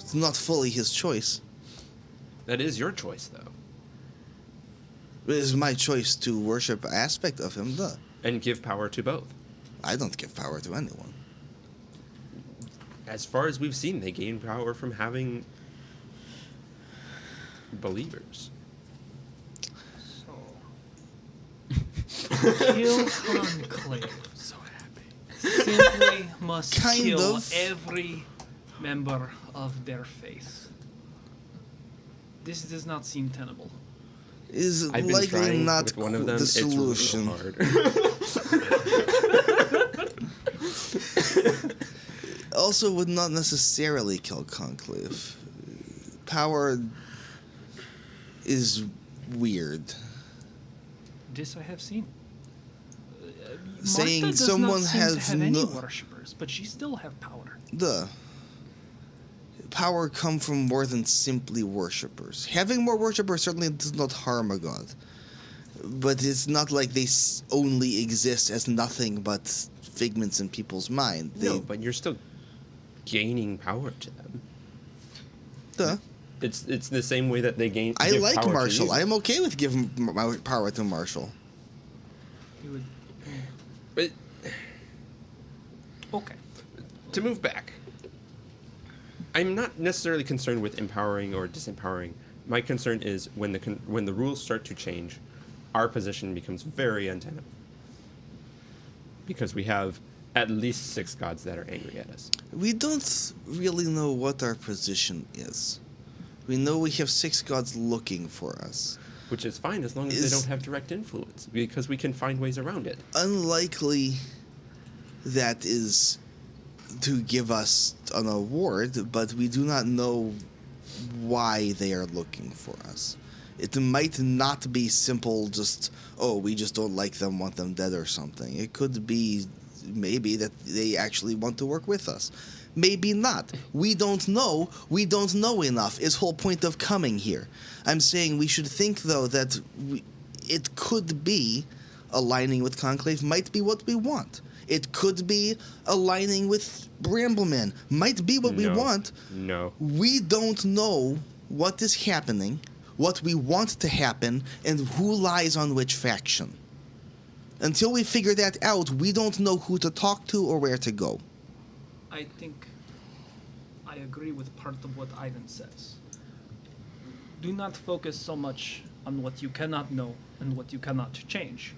B: It's not fully his choice.
D: That is your choice, though.
B: It is my choice to worship an aspect of him. Duh.
D: And give power to both.
B: I don't give power to anyone.
D: As far as we've seen, they gain power from having believers.
C: Kill Conclave. So happy. Simply must
B: Kind
C: kill
B: of.
C: every member of their faith. This does not seem tenable.
B: Is
D: I've been
B: likely
D: trying
B: not
D: with one of them.
B: the
D: It's really
B: solution.
D: hard.
B: Also, would not necessarily kill Conclave. Power is weird.
C: This I have seen.
B: Saying
C: Martha does
B: someone
C: not seem
B: has
C: to have any
B: no-
C: worshippers, but she still have power.
B: The power come from more than simply worshippers. Having more worshippers certainly does not harm a god. But it's not like they only exist as nothing but figments in people's mind.
D: No, but you're still gaining power to them.
B: Duh.
D: It's the same way that they gain.
B: I
D: give
B: like
D: power to
B: Marshall.
D: you.
B: I'm okay with giving my power to Marshall.
C: You would.
D: But
C: Okay.
D: to move back, I'm not necessarily concerned with empowering or disempowering. My concern is when the rules start to change, our position becomes very untenable. Because we have at least 6 gods that are angry at us.
B: We don't really know what our position is. We know we have 6 gods looking for us.
D: Which is fine as long as they don't have direct influence, because we can find ways around it.
B: Unlikely that is to give us an award, but we do not know why they are looking for us. It might not be simple, just, oh, we just don't like them, want them dead or something. It could be maybe that they actually want to work with us. Maybe not. We don't know. We don't know enough. Is whole point of coming here. I'm saying we should think, though, that it could be aligning with Conclave might be what we want. It could be aligning with Brambleman. Might be what we want.
D: No.
B: We don't know what is happening, what we want to happen, and who lies on which faction. Until we figure that out, we don't know who to talk to or where to go.
C: I think I agree with part of what Ivan says. Do not focus so much on what you cannot know and what you cannot change.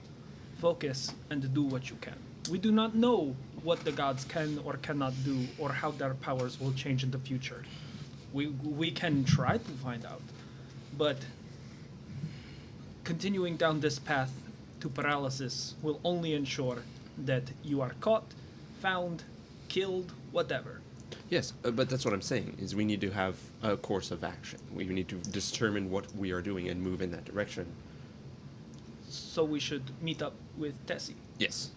C: Focus and do what you can. We do not know what the gods can or cannot do or how their powers will change in the future. We can try to find out, but continuing down this path to paralysis will only ensure that you are caught, found, killed, whatever.
D: Yes, but that's what I'm saying, is we need to have a course of action. We need to determine what we are doing and move in that direction.
C: So we should meet up with Tessie.
D: Yes.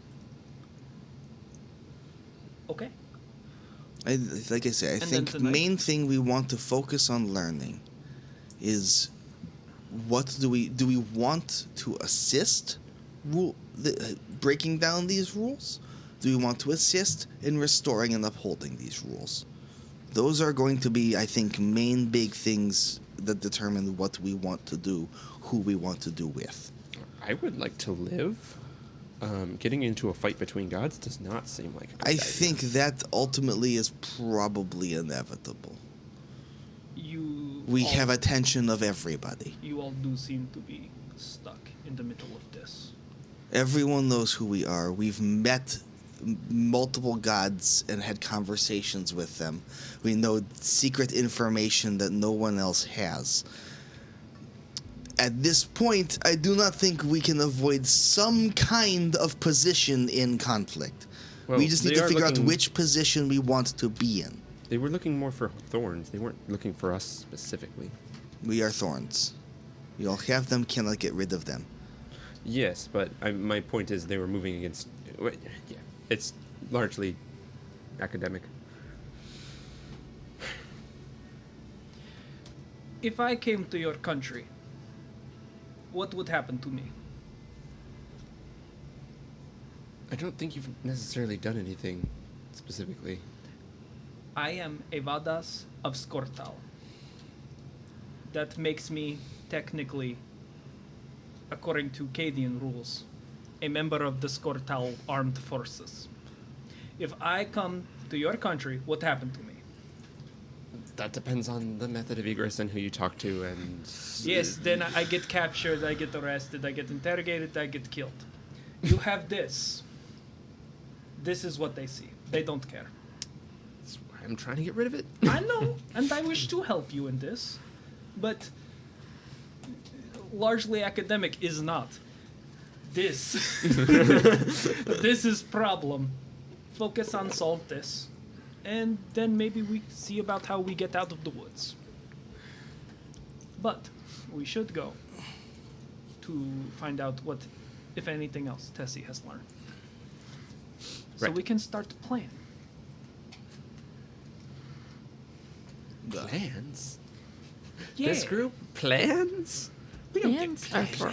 C: Okay.
B: Like I say, I
C: then
B: think the
C: tonight-
B: main thing we want to focus on learning is what do we want to assist breaking down these rules? Do we want to assist in restoring and upholding these rules? Those are going to be, I think, main big things that determine what we want to do, who we want to do with.
D: I would like to live. Getting into a fight between gods does not seem like a good
B: I
D: idea.
B: think that ultimately is probably inevitable. We have attention of everybody.
C: You all do seem to be stuck in the middle of this.
B: Everyone knows who we are. We've met multiple gods and had conversations with them. We know secret information that no one else has. At this point, I do not think we can avoid some kind of position in conflict.
D: Well,
B: we just need
D: they
B: to
D: are
B: figure out
D: looking-
B: which position we want to be in.
D: They were looking more for thorns. They weren't looking for us specifically.
B: We are thorns. We all have them, cannot get rid of them.
D: Yes, but my point is they were moving against... Yeah, it's largely academic.
C: If I came to your country, what would happen to me?
D: I don't think you've necessarily done anything specifically.
C: I am Evadas of Skortal. That makes me, technically, according to Cadian rules, a member of the Skortal armed forces. If I come to your country, what happened to me?
D: That depends on the method of egress and who you talk to and...
C: Yes, then I get captured, I get arrested, I get interrogated, I get killed. You have this. This is what they see. They don't care.
D: I'm trying to get rid of it.
C: I know, and I wish to help you in this, but largely academic is not. This. This is problem. Focus on solve this. And then maybe we see about how we get out of the woods. But we should go to find out what, if anything else, Tessie has learned. So
D: Right.
C: we can start to plan.
D: Plans?
C: Yeah.
D: This group? Plans?
E: Plans are for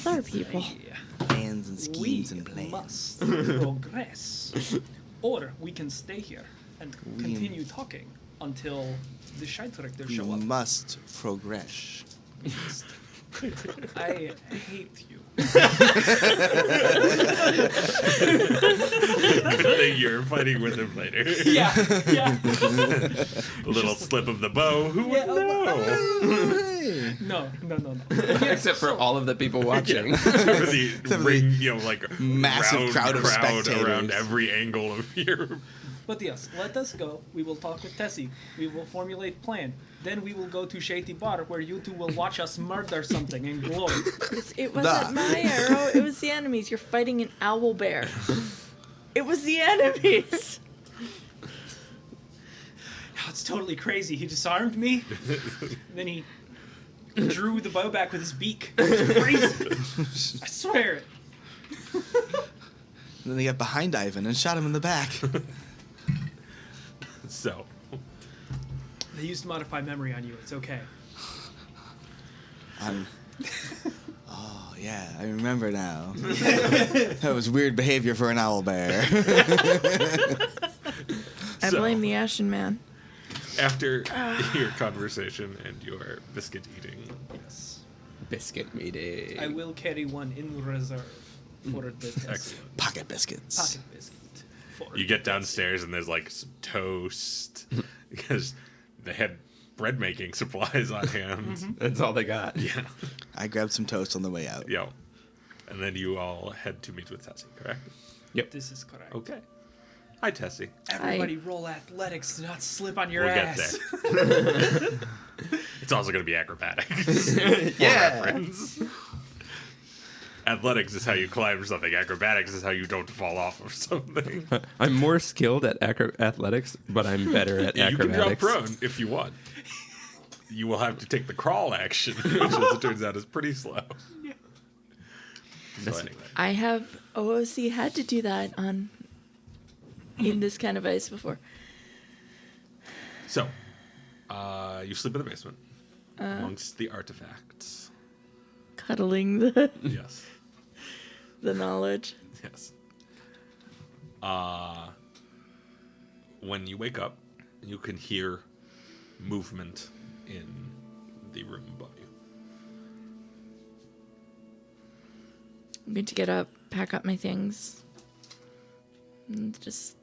E: other people.
C: Yeah.
B: Plans and schemes
C: We
B: and plans.
C: must progress. Or we can stay here and
B: We-
C: continue talking until the Scheidrichter
B: We
C: show up.
B: must progress.
C: I hate you.
A: Good thing you're fighting with him later.
C: Yeah, yeah.
A: A little slip of the bow. Who would
C: Yeah,
A: know?
B: Hey.
C: No.
D: Except for all of the people watching.
A: Except for the
B: for
A: ring,
B: the
A: like
B: massive
A: round
B: crowd of spectators.
A: around every angle of your.
C: But yes, let us go. We will talk with Tessie. We will formulate plan. Then we will go to Shady Bar where you two will watch us murder something in glory.
E: It wasn't my arrow. It was the enemies. You're fighting an owl bear. It was the enemies.
C: Oh, it's totally crazy. He disarmed me. Then he drew the bow back with his beak. It's crazy. I swear it.
B: Then they got behind Ivan and shot him in the back.
A: So,
C: They used modified memory on you. It's okay.
B: Oh, yeah, I remember now. That was weird behavior for an owl bear.
E: I
A: So-
E: blame the Ashen Man.
A: after your conversation and your biscuit eating,
C: Yes.
D: Biscuit meeting.
C: I will carry one in reserve for the test.
A: excellent.
B: Pocket biscuits.
C: Pocket biscuit. For
A: You get downstairs and there's like some toast because they had bread making supplies on hand.
D: That's all they got.
A: Yeah.
B: I grabbed some toast on the way out.
A: Yo. And then you all head to meet with Tessie, correct?
C: This is correct.
A: Okay. Hi, Tessie.
C: Everybody roll athletics to not slip on your
A: We'll get
C: ass.
A: there. It's also going to be acrobatics. For reference. Athletics is how you climb something. Acrobatics is how you don't fall off of something.
D: I'm more skilled at athletics, but I'm better at
A: You can
D: acrobatics.
A: drop prone if you want. You will have to take the crawl action, which, as it turns out, is pretty slow. So anyway,
E: I have OOC had to do that on in this kind of ice before.
A: so you sleep in the basement amongst the artifacts.
E: Cuddling the
A: Yes,
E: knowledge.
A: yes. When you wake up, you can hear movement in the room above you.
E: I'm going to get up, pack up my things, and just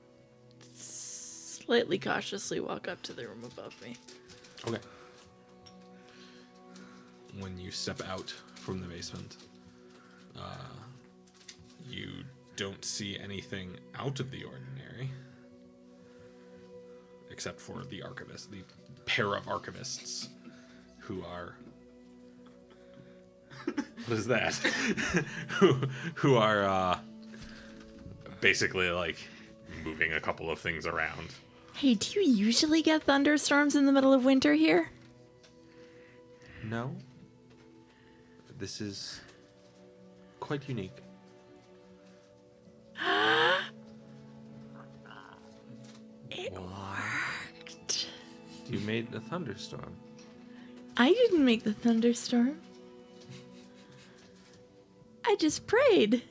E: slightly cautiously walk up to the room above me.
A: Okay. When you step out from the basement, you don't see anything out of the ordinary, except for the archivist, the pair of archivists, who are. What is that? who are basically like moving a couple of things around.
E: Hey, do you usually get thunderstorms in the middle of winter here?
A: No. This is quite unique.
E: It worked.
A: You made a thunderstorm.
E: I didn't make the thunderstorm. I just prayed.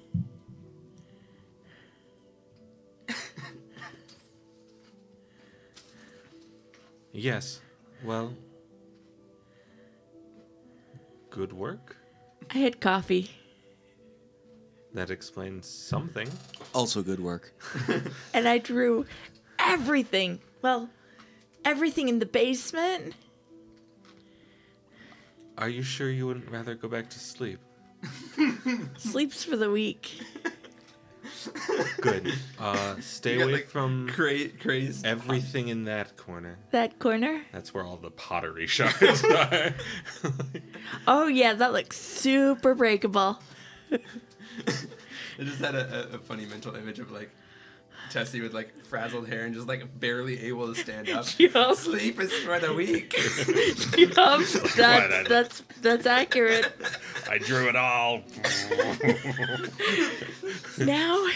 A: Yes. Well, good work.
E: I had coffee.
A: That explains something.
B: Also good work.
E: And I drew everything. Well, everything in the basement.
A: Are you sure you wouldn't rather go back to sleep?
E: Sleeps for the weak.
A: Good. Stay
D: You got,
A: away
D: like,
A: from
D: crazed.
A: everything in that corner.
E: That corner?
A: That's where all the pottery shards are.
E: Oh, yeah, that looks super breakable.
D: I just had a funny mental image of like Tessie with like frazzled hair and just like barely able to stand up.
E: Yup.
D: Sleep is for the weak.
E: Yup, that's accurate.
A: I drew it all.
E: Now,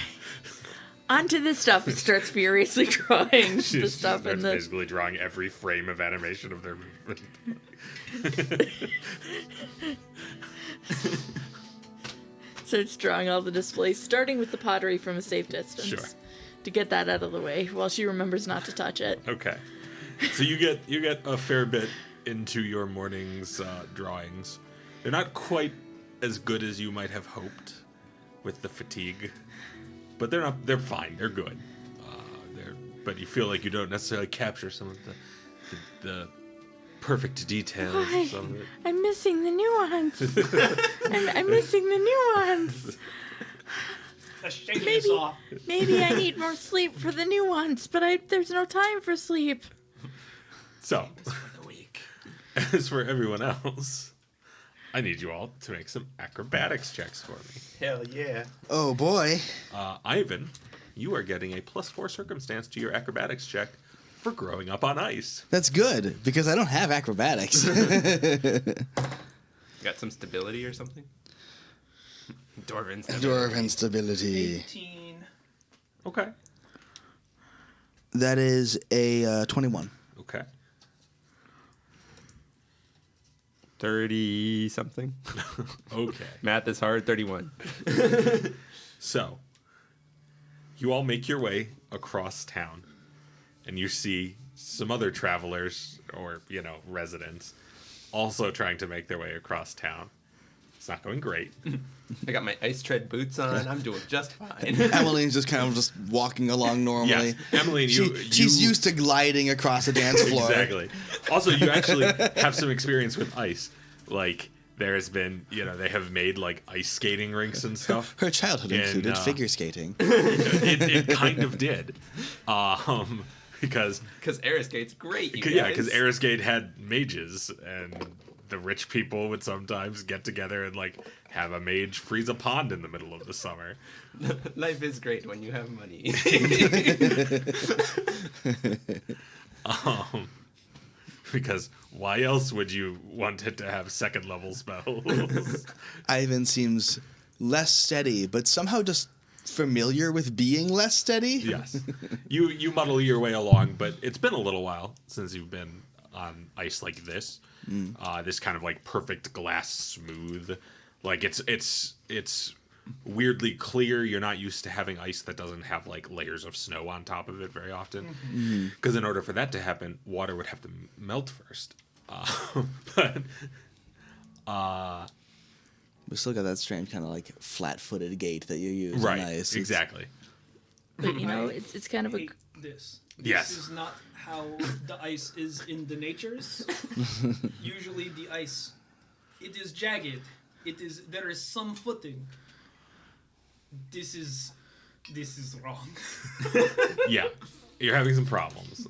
E: onto the stuff. It starts furiously drawing the stuff in the...
A: basically drawing every frame of animation of their movement.
E: Starts drawing all the displays, starting with the pottery from a safe distance.
A: Sure.
E: To get that out of the way while she remembers not to touch it.
A: Okay. So you get a fair bit into your morning's drawings. They're not quite as good as you might have hoped with the fatigue, but they're fine. They're good. But you feel like you don't necessarily capture some of the perfect details
E: Why?
A: of it.
E: I'm missing the nuance. I'm missing the nuance.
C: The shading is off.
E: Maybe I need more sleep for the nuance, but there's no time for sleep.
A: So,
D: For the weak.
A: as for everyone else, I need you all to make some acrobatics checks for me.
D: Hell yeah.
B: Oh boy.
A: Ivan, you are getting a +4 circumstance to your acrobatics check for growing up on ice.
B: That's good, because I don't have acrobatics.
D: Got some stability or something? Dwarven stability.
B: Dwarven stability.
C: 18.
A: Okay.
B: That is a 21.
A: Okay.
D: 30 something.
A: Okay.
D: Math is hard. 31.
A: So, you all make your way across town, and you see some other travelers, or, residents, also trying to make their way across town. It's not going great.
D: I got my ice tread boots on. I'm doing just fine.
B: Emmeline's just kind of just walking along normally.
A: Yes, Emily,
B: She's used to gliding across the dance floor.
A: Exactly. Also, you actually have some experience with ice. Like, there has been, they have made, like, ice skating rinks and stuff.
B: Her childhood
A: And,
B: included figure skating.
A: It kind of did. Because
D: Aeroskate's great, you guys.
A: Yeah, because Aeroskate had mages, and the rich people would sometimes get together and like have a mage freeze a pond in the middle of the summer.
D: Life is great when you have money.
A: Because why else would you want it to have second level spells?
B: Ivan seems less steady, but somehow just familiar with being less steady.
A: Yes. You muddle your way along, but it's been a little while since you've been on ice like this. This kind of like perfect glass smooth. Like it's weirdly clear. You're not used to having ice that doesn't have like layers of snow on top of it very often. Because in order for that to happen, water would have to melt first. But
B: We still got that strange kind of like flat-footed gait that you use
A: right,
B: on ice.
A: exactly.
E: But it's kind of a...
C: Hate this.
A: Yes.
C: This is not how the ice is in the natures. Usually the ice, it is jagged. There is some footing. This is wrong.
A: Yeah, you're having some problems.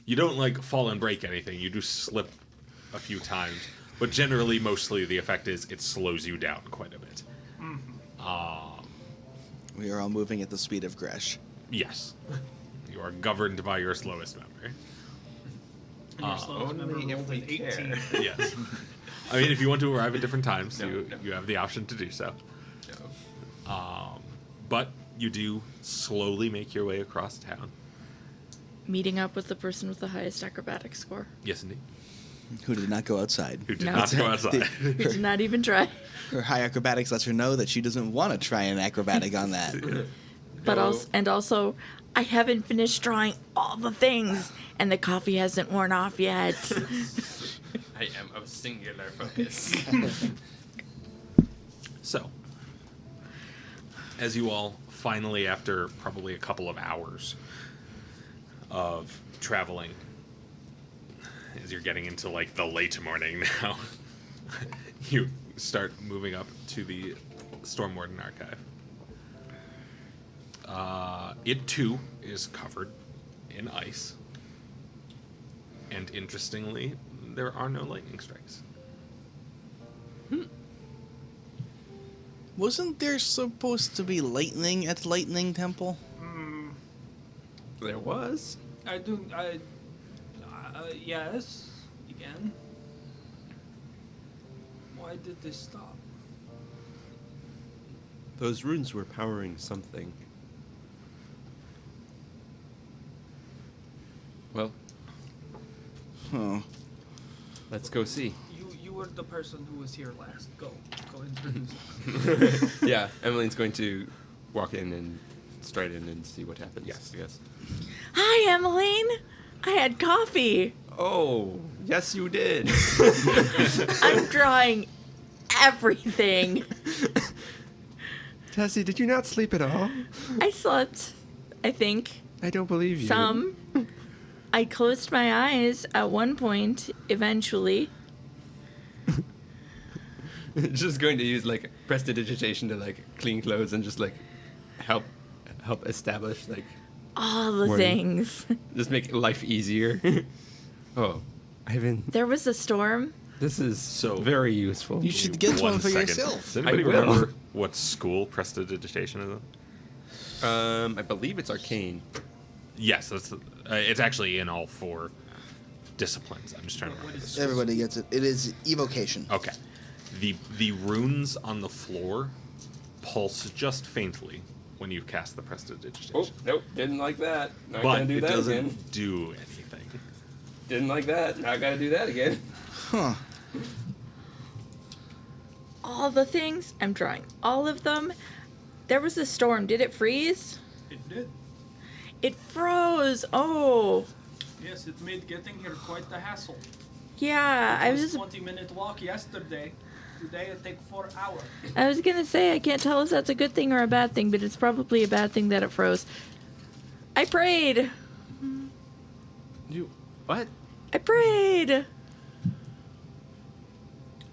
A: You don't like fall and break anything. You do slip a few times, but generally, mostly the effect is it slows you down quite a bit.
B: We are all moving at the speed of Gresh.
A: Yes, you are governed by your slowest memory.
C: And your slowest member
D: only if
C: rolled
D: we
C: an 18.
D: care.
A: Yes, I mean if you want to arrive at different times,
D: No.
A: you have the option to do so.
D: No.
A: But you do slowly make your way across town.
E: meeting up with the person with the highest acrobatic score.
A: Yes, indeed.
B: Who did not go outside.
A: Who did
E: No.
A: not go outside.
E: He did not even try.
B: Her high acrobatics lets her know that she doesn't want to try an acrobatic on that.
E: But
D: No.
E: also, I haven't finished drawing all the things, and the coffee hasn't worn off yet.
D: I am of singular focus.
A: So, as you all finally, after probably a couple of hours of traveling, as you're getting into like the late morning now, you start moving up to the Storm Warden Archive. It too is covered in ice. And interestingly, there are no lightning strikes.
B: Wasn't there supposed to be lightning at Lightning Temple?
D: There was.
C: Yes, again. Why did this stop?
D: Those runes were powering something. Well,
B: Huh.
D: let's go see.
C: You were the person who was here last. Go introduce us.
D: Yeah, Emmeline's going to walk in and stride in and see what happens.
A: Yes.
D: I guess.
E: Hi, Emmeline. I had coffee.
D: Oh, yes, you did.
E: I'm drawing everything.
D: Tessie, did you not sleep at all?
E: I slept, I think,
D: I don't believe you.
E: some. I closed my eyes at one point, eventually.
D: Just going to use like prestidigitation to like clean clothes and just like help establish like
E: All the
D: Morning.
E: things.
D: just make life easier. Oh, Ivan,
E: There was a storm.
D: this is
A: So-
D: very useful.
B: You should get one for
A: second.
B: yourself.
A: Does anybody
D: I will.
A: remember what school prestidigitation is in?
D: I believe it's arcane.
A: Yes, that's it's actually in all 4 disciplines. I'm just trying to
C: What
A: remember.
C: is
B: Everybody gets it. It is evocation.
A: Okay. The runes on the floor pulse just faintly when you cast the prestidigitation.
D: Oh, nope, didn't like that. Not
A: but
D: gonna do
A: it
D: that
A: doesn't
D: again.
A: do anything.
D: Didn't like that. Not gonna do that again.
B: Huh.
E: All the things. I'm drawing all of them. There was a storm. Did it freeze?
C: It did.
E: It froze. Oh,
C: Yes, it made getting here quite the hassle.
E: yeah.
C: It was a 20-minute walk yesterday. Today it take 4 hours.
E: I was gonna say I can't tell if that's a good thing or a bad thing, but it's probably a bad thing that it froze. I prayed.
D: You what?
E: I prayed.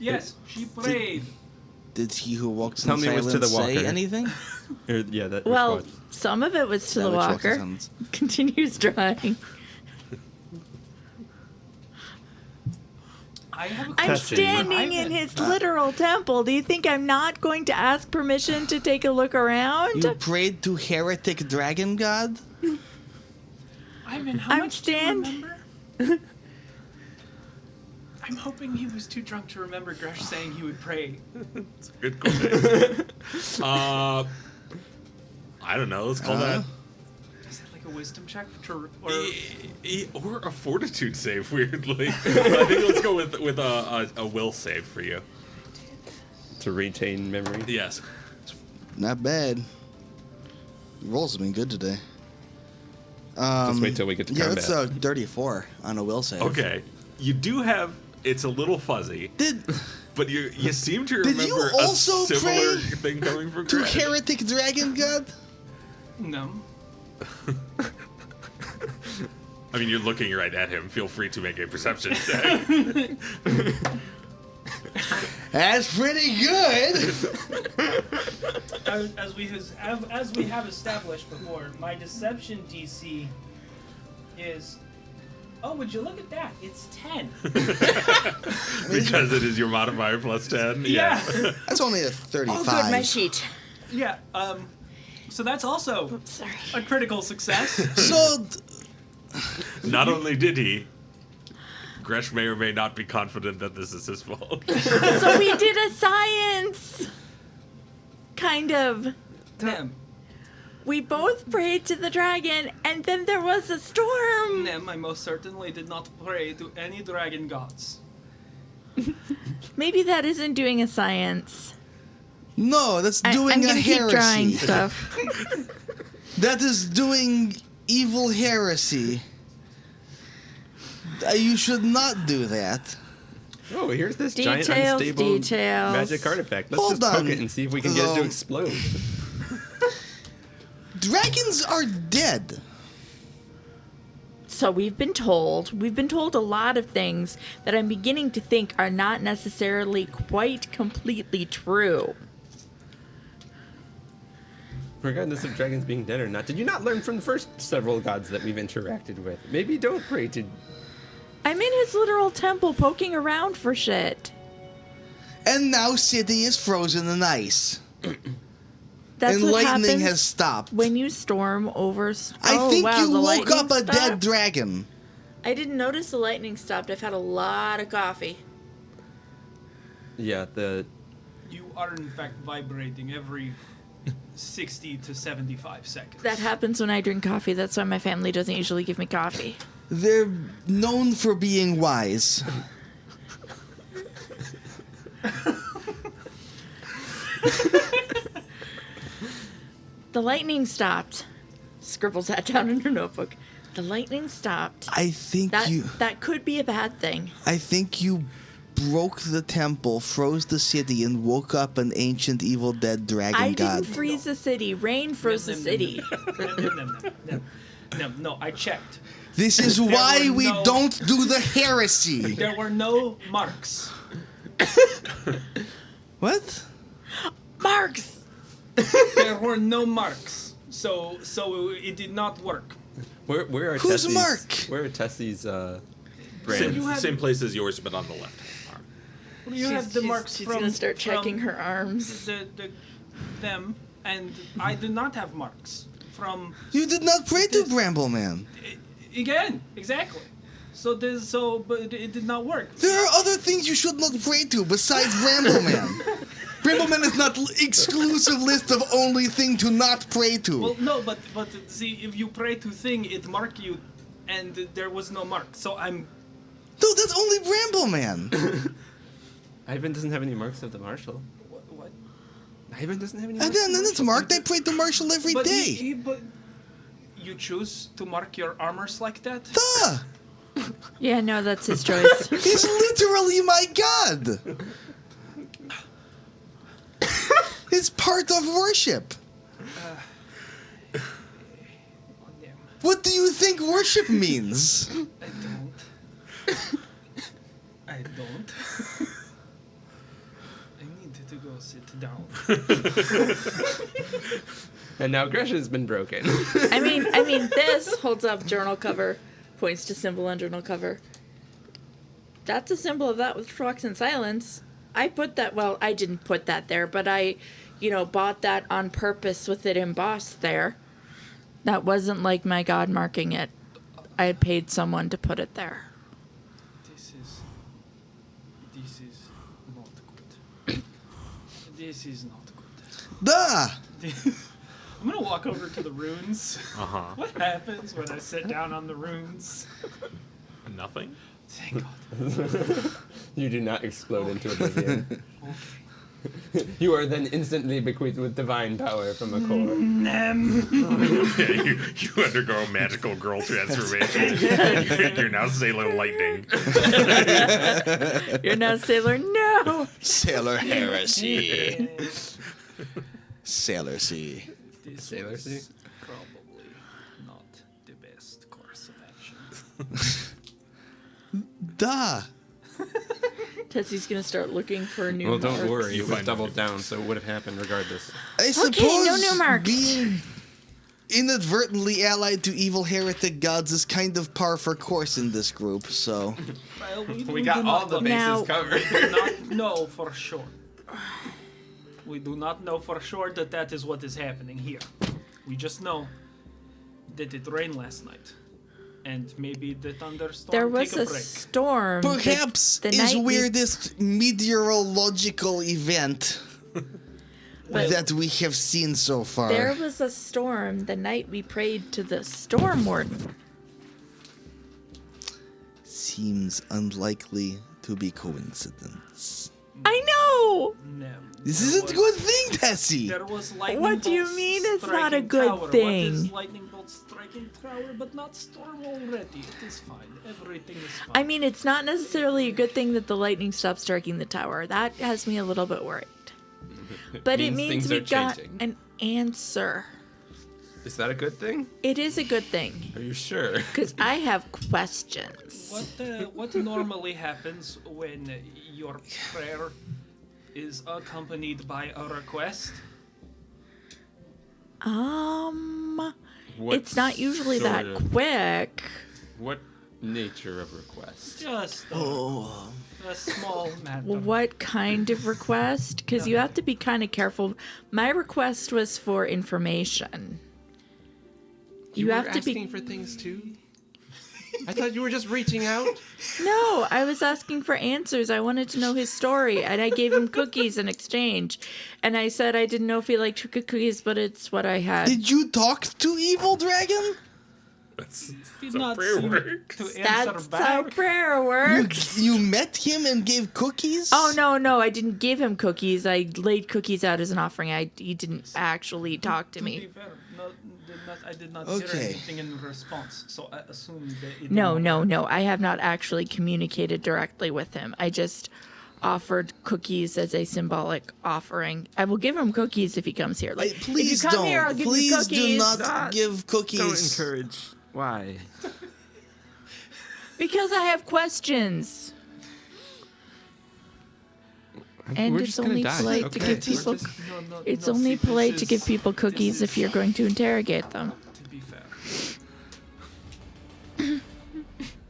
C: Yes, she prayed.
B: Did he who walks
D: Tell
B: in
D: me it was
B: silence
D: to the
B: say
D: walker.
B: anything?
D: Yeah, that.
E: Well,
D: response.
E: some of it was to the
B: Savage walks in
E: walker.
B: silence.
E: Continues drawing.
C: I have a
E: I'm
C: question.
E: standing in his literal temple. Do you think I'm not going to ask permission to take a look around?
B: You prayed to heretic dragon god?
C: Ivan, how
E: I'm
C: much do you
E: stand-
C: remember? I'm hoping he was too drunk to remember Gresh saying he would pray.
A: It's a good question. I don't know. Let's call that
C: Is that like a wisdom check
A: or a fortitude save. Weirdly, I think let's go with a will save for you.
D: To retain memory.
A: Yes.
B: Not bad. Your rolls have been good today.
D: Just wait till we get to
B: Yeah,
D: combat.
B: that's a dirty 4 on a will save.
A: Okay. You do have. It's a little fuzzy,
B: Did
A: but you seem to
B: Did you
A: remember
B: also
A: a similar
B: pray
A: thing coming from
B: to
A: Greg.
B: heretic dragon god?
C: No.
A: I mean, you're looking right at him. Feel free to make a perception check.
B: That's pretty good.
C: As we have established before, my deception DC is. Oh, would you look at that? It's 10.
A: Because it is your modifier plus 10.
C: Yeah.
B: That's only a 35.
E: Oh, good, my sheet.
C: Yeah. So that's also
E: Sorry.
C: a critical success.
B: So,
A: Not only did he, Gresh may or may not be confident that this is his fault.
E: So we did a science. Kind of.
C: Nem,
E: We both prayed to the dragon, and then there was a storm.
C: Nem, I most certainly did not pray to any dragon gods.
E: Maybe that isn't doing a science.
B: no, that's
E: I'm
B: doing a
E: gonna keep drawing
B: heresy.
E: stuff.
B: That is doing evil heresy. You should not do that.
D: Oh, here's this giant
E: Details,
D: unstable
E: details.
D: magic artifact. Let's
B: Hold
D: just poke
B: on.
D: it and see if we can get it to
B: Um,
D: explode.
B: Dragons are dead.
E: So we've been told a lot of things that I'm beginning to think are not necessarily quite completely true.
D: Regardless of dragons being dead or not, did you not learn from the first several gods that we've interacted with? Maybe don't pray to...
E: I'm in his literal temple poking around for shit.
B: And now city is frozen in ice.
E: That's
B: and
E: what
B: lightning
E: happens
B: has stopped.
E: when you storm over...
B: I think
E: wow,
B: you
E: the
B: woke up
E: lightning
B: a dead
E: stopped?
B: dragon.
E: I didn't notice the lightning stopped. I've had a lot of coffee.
D: Yeah,
C: You are in fact vibrating every 60 to 75 seconds.
E: That happens when I drink coffee. That's why my family doesn't usually give me coffee.
B: They're known for being wise.
E: The lightning stopped. Scribbles that down in her notebook. The lightning stopped.
B: I think
E: That could be a bad thing.
B: I think you broke the temple, froze the city, and woke up an ancient evil dead dragon
E: I
B: god.
E: didn't freeze the city. Rain froze the city.
C: No, I checked.
B: This is
C: There
B: why
C: were
B: we
C: no-
B: don't do the heresy.
C: There were no marks.
B: What?
E: Marks!
C: There were no marks. So it did not work.
D: where are
B: Who's
D: Tessie's...
B: Mark?
D: Where are Tessie's,
C: So
D: brands?
C: you have-
A: Same place as yours, but on the left arm.
C: You have the marks
E: she's
C: from
E: gonna start checking
C: from
E: her arms.
C: them, and I did not have marks from
B: You did not pray to Brambleman.
C: again exactly. But it did not work.
B: There are other things you should not pray to besides Brambleman. Brambleman is not exclusive list of only thing to not pray to.
C: Well, no, but see, if you pray to thing, it mark you, and there was no mark. So I'm.
B: No, that's only Brambleman.
D: Ivan doesn't have any marks of the marshal.
C: What?
D: Ivan doesn't have any
B: And
D: marks
B: then it's marked. I pray to Marshall every
C: But
B: day.
C: but you choose to mark your armors like that?
B: Duh!
E: Yeah, no, that's his choice.
B: He's literally my god. It's part of worship.
C: Oh, damn.
B: What do you think worship means?
C: I don't. I don't. I need to go sit down.
D: And now Gresha's been broken.
E: I mean, this holds up journal cover, points to symbol on journal cover. That's a symbol of that which walks in silence. I put that, well, I didn't put that there, but I, bought that on purpose with it embossed there. That wasn't like my god marking it. I had paid someone to put it there.
C: This is not good. This is not good.
B: Duh!
C: I'm gonna walk over to the runes.
A: Uh-huh.
C: What happens when I sit down on the runes?
A: Nothing?
C: Thank God.
D: You do not explode into oblivion. You are then instantly bequeathed with divine power from a core.
A: Yeah, you undergo magical girl transformation. You're now Sailor Lightning.
E: You're now Sailor, no!
B: Sailor heresy. Sailor C.
C: This
D: Sailor
C: was
D: Sea?
C: probably not the best course of action.
B: Duh.
E: Tessie's gonna start looking for new
D: Well, don't
E: marks.
D: worry. You
A: find
D: have doubled down, so it would have happened regardless.
B: I suppose
E: no new marks.
B: being inadvertently allied to evil heretic gods is kind of par for course in this group, so...
C: Well,
D: We got
C: do
D: all
C: not
D: the
C: know.
D: bases
E: Now-
D: covered.
C: We do not know for sure. We do not know for sure that that is what is happening here. We just know that it rained last night. And maybe the thunderstorm
E: There was
C: take a
E: a
C: break.
E: storm.
B: Perhaps
E: the
B: is
E: night we-
B: weirdest meteorological event
E: But-
B: that we have seen so far.
E: There was a storm the night we prayed to the storm warden.
B: Seems unlikely to be coincidence.
E: I know!
C: No,
B: This
C: there
B: isn't a
C: was-
B: good thing, Tessie.
C: There was lightning
E: What do you
C: bolts
E: mean it's not a
C: striking
E: good
C: tower.
E: thing?
C: What is lightning bolts striking tower but not storm already? It is fine. Everything is fine.
E: I mean, it's not necessarily a good thing that the lightning stopped striking the tower. That has me a little bit worried. But it means
D: things
E: we
D: are
E: got
D: changing.
E: an answer.
D: Is that a good thing?
E: It is a good thing,
D: Are you sure?
E: because I have questions.
C: What normally happens when your prayer is accompanied by a request?
D: What
E: It's not usually that
D: sort of-
E: quick.
D: What nature of request?
C: Just
B: Oh,
C: a small matter.
E: What kind of request? Because you have to be kind of careful. My request was for information. You
D: were
E: have to
D: asking
E: be.
D: for things too. I thought you were just reaching out.
E: No, I was asking for answers. I wanted to know his story, and I gave him cookies in exchange. And I said I didn't know if he liked cookies, but it's what I had.
B: did you talk to Evil Dragon?
A: That's
C: Did
A: how
C: not
A: prayer
C: seem
A: works.
C: to answer
E: That's
C: back.
E: how prayer works.
B: You met him and gave cookies?
E: Oh no, I didn't give him cookies. I laid cookies out as an offering. He didn't actually talk to
C: To be
E: me.
C: fair, I did not hear
B: Okay.
C: anything in response, so I assumed that it
E: No. I have not actually communicated directly with him. I just offered cookies as a symbolic offering. I will give him cookies if he comes here. Like,
B: Please
E: if you come
B: don't.
E: here, I'll give
B: Please
E: you cookies.
B: do not give cookies.
D: Don't encourage. Why?
E: Because I have questions. And
D: We're
E: it's
D: just gonna
E: only
D: die.
E: polite to
D: Okay.
E: give people.
C: No,
E: It's
C: no,
E: only
C: see,
E: polite
C: this
E: to give
C: is-
E: people cookies
C: this
E: if you're going to interrogate them.
C: To be fair,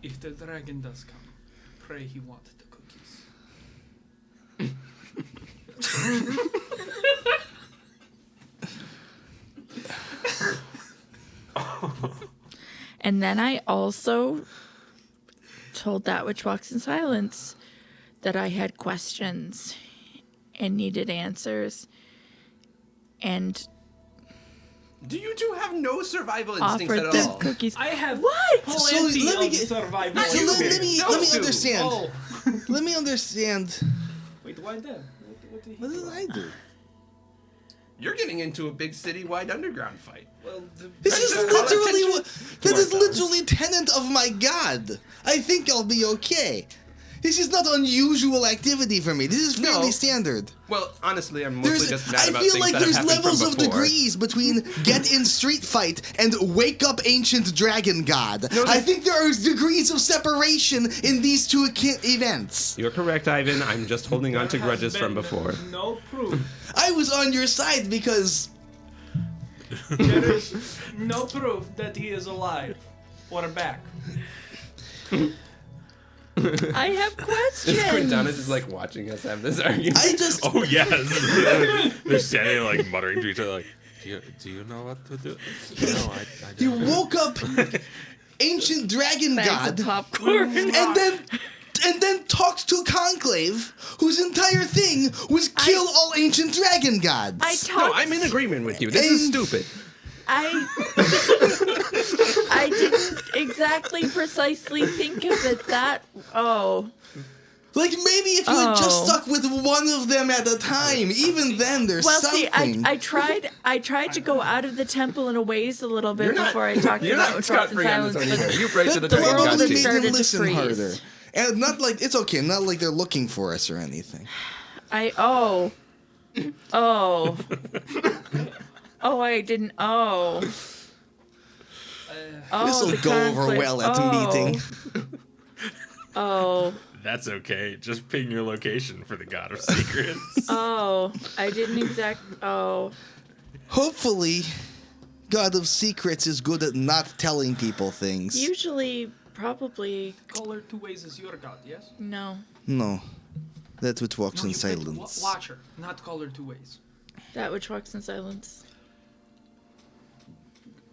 C: if the dragon does come, pray he want the cookies.
E: And then I also told that which walks in silence that I had questions and needed answers and
D: Do you two have no survival instincts
E: offered
D: at
E: them
D: all?
E: cookies.
C: I have
E: What?
C: plenty
B: So let me
C: of
B: get-
C: survival.
B: So let me
D: Those two.
B: understand.
C: Oh,
B: Let me understand.
C: wait, why then? What did he
B: What
C: do?
B: did I do?
D: You're getting into a big city-wide underground fight.
C: Well,
B: This is
D: Just call
B: literally
D: attention
B: what.
D: to
B: That is
D: ourselves.
B: literally tenet of my god. I think I'll be okay. This is not unusual activity for me. This is fairly
D: No.
B: standard.
D: Well, honestly, I'm mostly just mad
B: I
D: about
B: feel
D: things
B: like
D: that have
B: there's
D: happened
B: levels
D: from
B: of
D: before.
B: degrees between get in street fight and wake up ancient dragon god.
D: No,
B: I think there are degrees of separation in these two events.
D: You're correct, Ivan. I'm just holding on to
C: there has
D: grudges from
C: been
D: before.
C: No proof.
B: I was on your side because
C: There is no proof that he is alive or back.
E: I have questions.
D: Is Quintana just like watching us have this argument?
B: I just
A: Oh yes, they're standing like muttering to each other like, "Do you know what to do?" No, I
B: you
A: don't.
B: woke up ancient dragon
E: Bags of
B: god
E: popcorn.
B: and then talked to Conclave, whose entire thing was kill all ancient dragon gods.
E: I
D: No,
E: talked.
D: I'm in agreement with you. This is
B: And-
D: stupid.
E: I didn't exactly precisely think of it that. Oh.
B: Like maybe if you had just
E: Oh.
B: stuck with one of them at a time, even then there's
E: Well,
B: something.
E: see, I tried to go out of the temple and a ways a little bit
D: You're not-
E: before I talked
D: You're
E: about
D: not
E: which walks in
D: scot-free on this
E: silence.
D: one
E: But
D: either. You pray to the
B: that
D: dragon
B: probably
D: god
B: made
D: too.
E: started
B: them
E: to
B: listen
E: freeze.
B: harder. And not like it's okay, not like they're looking for us or anything.
E: oh, I didn't.
B: This will
E: the
B: go over
E: conflict.
B: well at the meeting.
E: Oh,
A: That's okay. Just ping your location for the God of Secrets.
E: I didn't
B: Hopefully, God of Secrets is good at not telling people things.
E: Usually, probably
C: Caller two ways is your god, yes?
E: no.
B: No, that which walks
C: No,
B: in
C: you said
B: silence.
C: Watcher, not caller two ways.
E: That which walks in silence.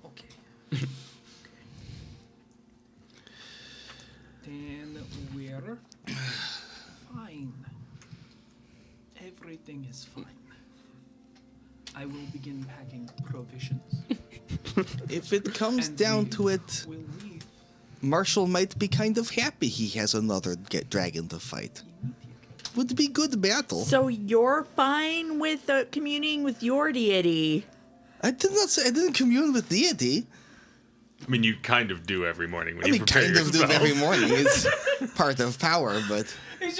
C: Okay. Then we're fine. Everything is fine. I will begin packing provisions.
B: If it comes
C: And
B: down
C: we
B: to it,
C: We'll leave
B: Marshall might be kind of happy he has another dragon to fight.
C: immediately.
B: Would be good battle.
E: So you're fine with communing with your deity?
B: I did not say I didn't commune with deity.
A: I mean, you kind of do every morning when
B: I
A: you
B: mean,
A: prepare
B: kind of do
A: yourself.
B: every morning. It's part of power, but
C: He's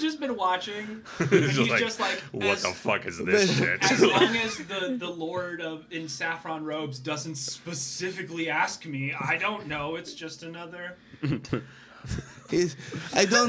C: just been watching. And
A: He's
C: he's
A: just
C: just like,
A: what
C: as,
A: the fuck is this shit?
C: as long as the Lord in saffron robes doesn't specifically ask me, I don't know. It's just another.
B: I do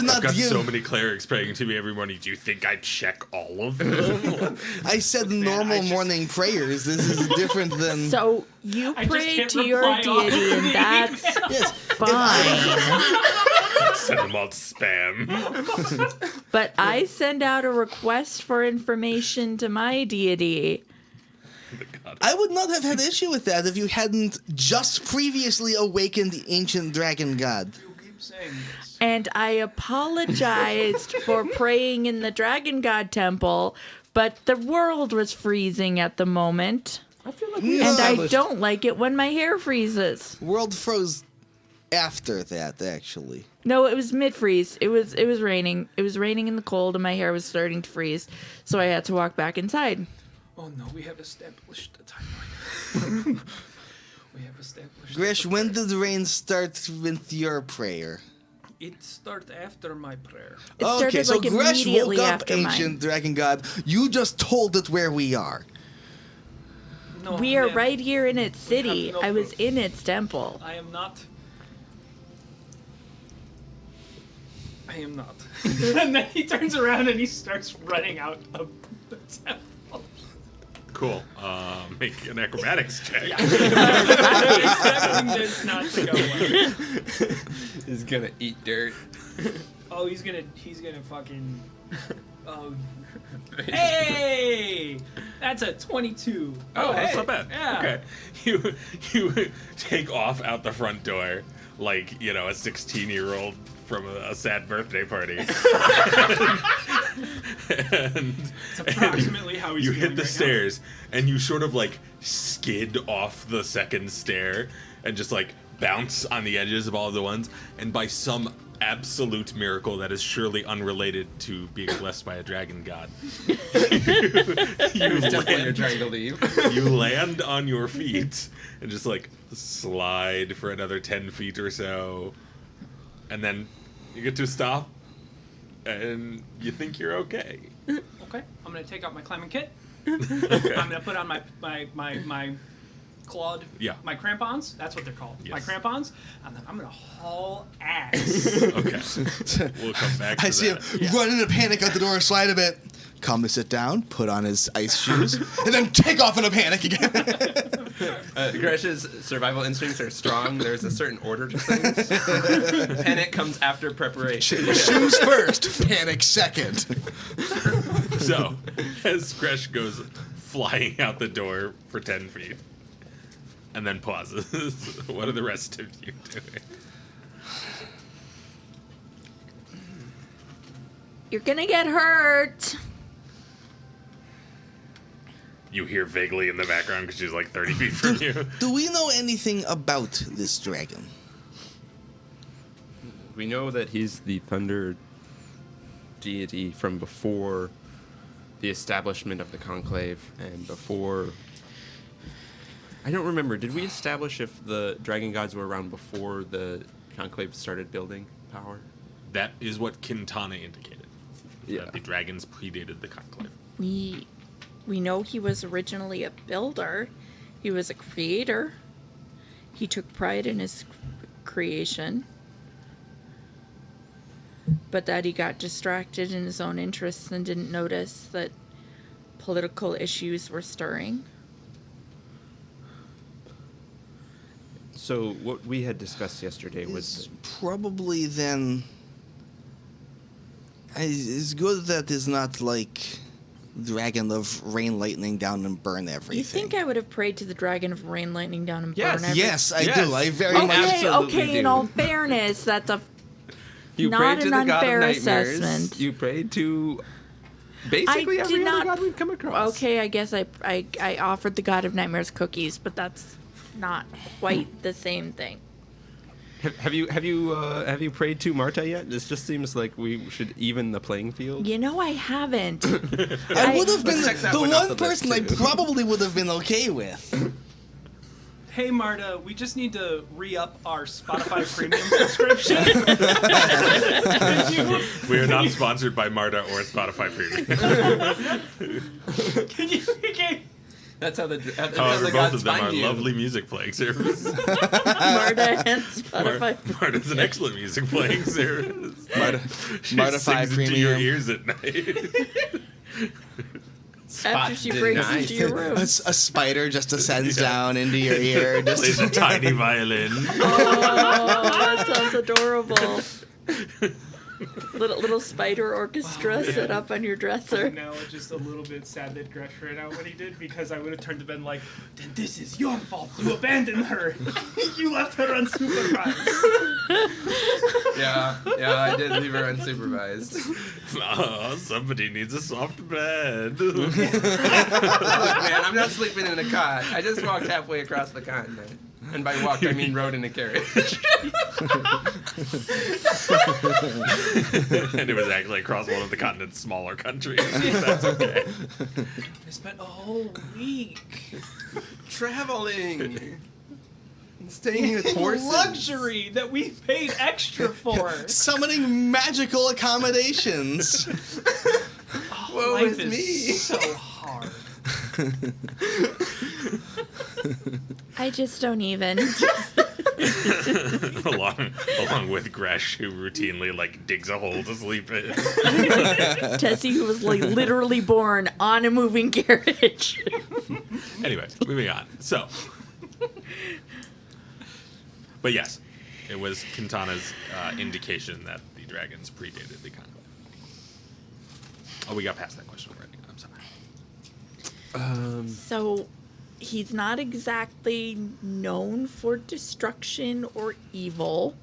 B: not
A: I've got
B: give.
A: so many clerics praying to me every morning. Do you think I'd check all of them?
B: I said normal morning prayers. This is different than.
E: So you
C: I just
E: pray
C: hit
E: to your
C: reply all
E: deity,
C: of
E: and
C: the
E: that's
B: Yes.
E: fine.
A: Send them all to spam.
E: But I send out a request for information to my deity.
B: I would not have had issue with that if you hadn't just previously awakened the ancient dragon god.
C: You keep saying this.
E: And I apologized for praying in the Dragon God Temple, but the world was freezing at the moment.
D: I feel like
E: And I don't like it when my hair freezes.
B: World froze after that, actually.
E: No, it was mid-freeze. It was raining. It was raining in the cold, and my hair was starting to freeze, so I had to walk back inside.
C: Oh no, we have established a timeline. We have established.
B: Gresh,
C: a
B: when
C: prayer.
B: did the rain start with your prayer?
C: It started after my prayer?
E: It started
B: Okay, so
E: like
B: Gresh
E: immediately
B: woke up,
E: after
B: ancient
E: mine.
B: dragon god. You just told it where we are.
C: No,
E: We are
C: ma'am,
E: right here in its city.
C: no
E: I was
C: proof.
E: in its temple.
C: I am not. I am not. And then he turns around and he starts running out of the temple.
A: Cool. Make an acrobatics check.
C: Yeah. Expecting this not to go well.
D: He's gonna eat dirt.
C: Oh, he's gonna fucking. Oh. Hey! That's a 22.
A: Oh, that's
C: hey.
A: not bad.
C: Yeah.
A: Okay. You take off out the front door like, you know, a 16-year-old from a sad birthday party. and
C: It's approximately how he's
A: you
C: feeling
A: hit the
C: right now.
A: stairs and you sort of like skid off the second stair and just like bounce on the edges of all of the ones, and by some absolute miracle that is surely unrelated to being blessed by a dragon god, you
D: Definitely you're
A: land,
D: trying to leave.
A: you land on your feet and just like slide for another 10 feet or so, and then you get to a stop and you think you're okay.
C: Okay, I'm gonna take out my climbing kit.
A: Okay.
C: I'm gonna put on my clawed,
A: Yeah.
C: my crampons. That's what they're called. My
A: Yes.
C: crampons, and then I'm gonna haul ass.
A: Okay. We'll come back to
B: I see
A: that.
B: him run in a panic out the door, slide a bit, come to sit down, put on his ice shoes, and then take off in a panic again.
D: Gresh's survival instincts are strong. There's a certain order to things. Panic comes after preparation.
B: Shoes first, panic second.
A: So, as Gresh goes flying out the door for 10 feet, and then pauses, what are the rest of you doing?
E: You're gonna get hurt.
A: You hear vaguely in the background because she's like 30 feet from you.
B: Do we know anything about this dragon?
D: We know that he's the thunder deity from before the establishment of the conclave and before. I don't remember. Did we establish if the dragon gods were around before the conclave started building power?
A: That is what Quintana indicated.
D: Yeah.
A: That the dragons predated the conclave.
E: We know he was originally a builder. He was a creator. He took pride in his creation. But that he got distracted in his own interests and didn't notice that political issues were stirring.
D: So what we had discussed yesterday was
B: It's probably then. It's good that it's not like dragon of rain, lightning down and burn everything.
E: You think I would have prayed to the dragon of rain, lightning down, and
D: Yes,
E: burn everything?
B: Yes, I
D: Yes.
B: do. I very
D: Okay.
B: much.
D: Absolutely
E: Okay, in
D: do.
E: all fairness, that's a
D: you
E: not
D: prayed to
E: an
D: the god of
E: unfair
D: nightmares.
E: assessment.
D: You prayed to basically
E: I
D: every
E: did
D: other
E: not-
D: god we've come across.
E: Okay, I guess I offered the god of nightmares cookies, but that's not quite the same thing.
D: Have you prayed to Marta yet? This just seems like we should even the playing field.
E: You know, I haven't.
B: I would have been
D: Let's check that
B: the
D: one off
B: one
D: the list,
B: person I
D: too.
B: probably would have been okay with.
C: Hey Marta, we just need to re-up our Spotify premium subscription.
A: We are not sponsored by Marta or Spotify Premium.
C: Can you
D: That's how the
A: However, both
D: gods
A: of them
D: find
A: are
D: you.
A: lovely music playing service.
E: Marta and Spotify.
A: Marta's an excellent music playing service. She
B: Martify
A: sings into your
B: Premium.
A: ears at night.
E: After she brings
D: denied.
E: into your room.
B: A spider just descends down into your ear.
A: Plays a tiny violin.
E: Oh, that sounds adorable. Little spider orchestra set up on your dresser.
C: Now it's just a little bit sad that Gresh ran out what he did, because I would have turned to Ben like, then this is your fault. You abandoned her. You left her unsupervised.
D: Yeah, I did leave her unsupervised.
A: Oh, somebody needs a soft bed.
D: Look, man, I'm not sleeping in a cot. I just walked halfway across the continent. And by walked, I mean rode in a carriage.
A: And it was actually across one of the continent's smaller countries. That's okay.
C: I spent a whole week.
D: Traveling. Staying with horses.
C: Luxury that we paid extra for.
B: Summoning magical accommodations.
D: Woe
C: Life
D: is me.
C: so hard.
E: I just don't even.
A: along with Gresh, who routinely digs a hole to sleep in.
E: Tessie, who was literally born on a moving carriage.
A: Anyway, moving on. So, but yes, it was Quintana's indication that the dragons predated the conclave. Oh, we got past that question already. I'm sorry.
E: So, he's not exactly known for destruction or evil.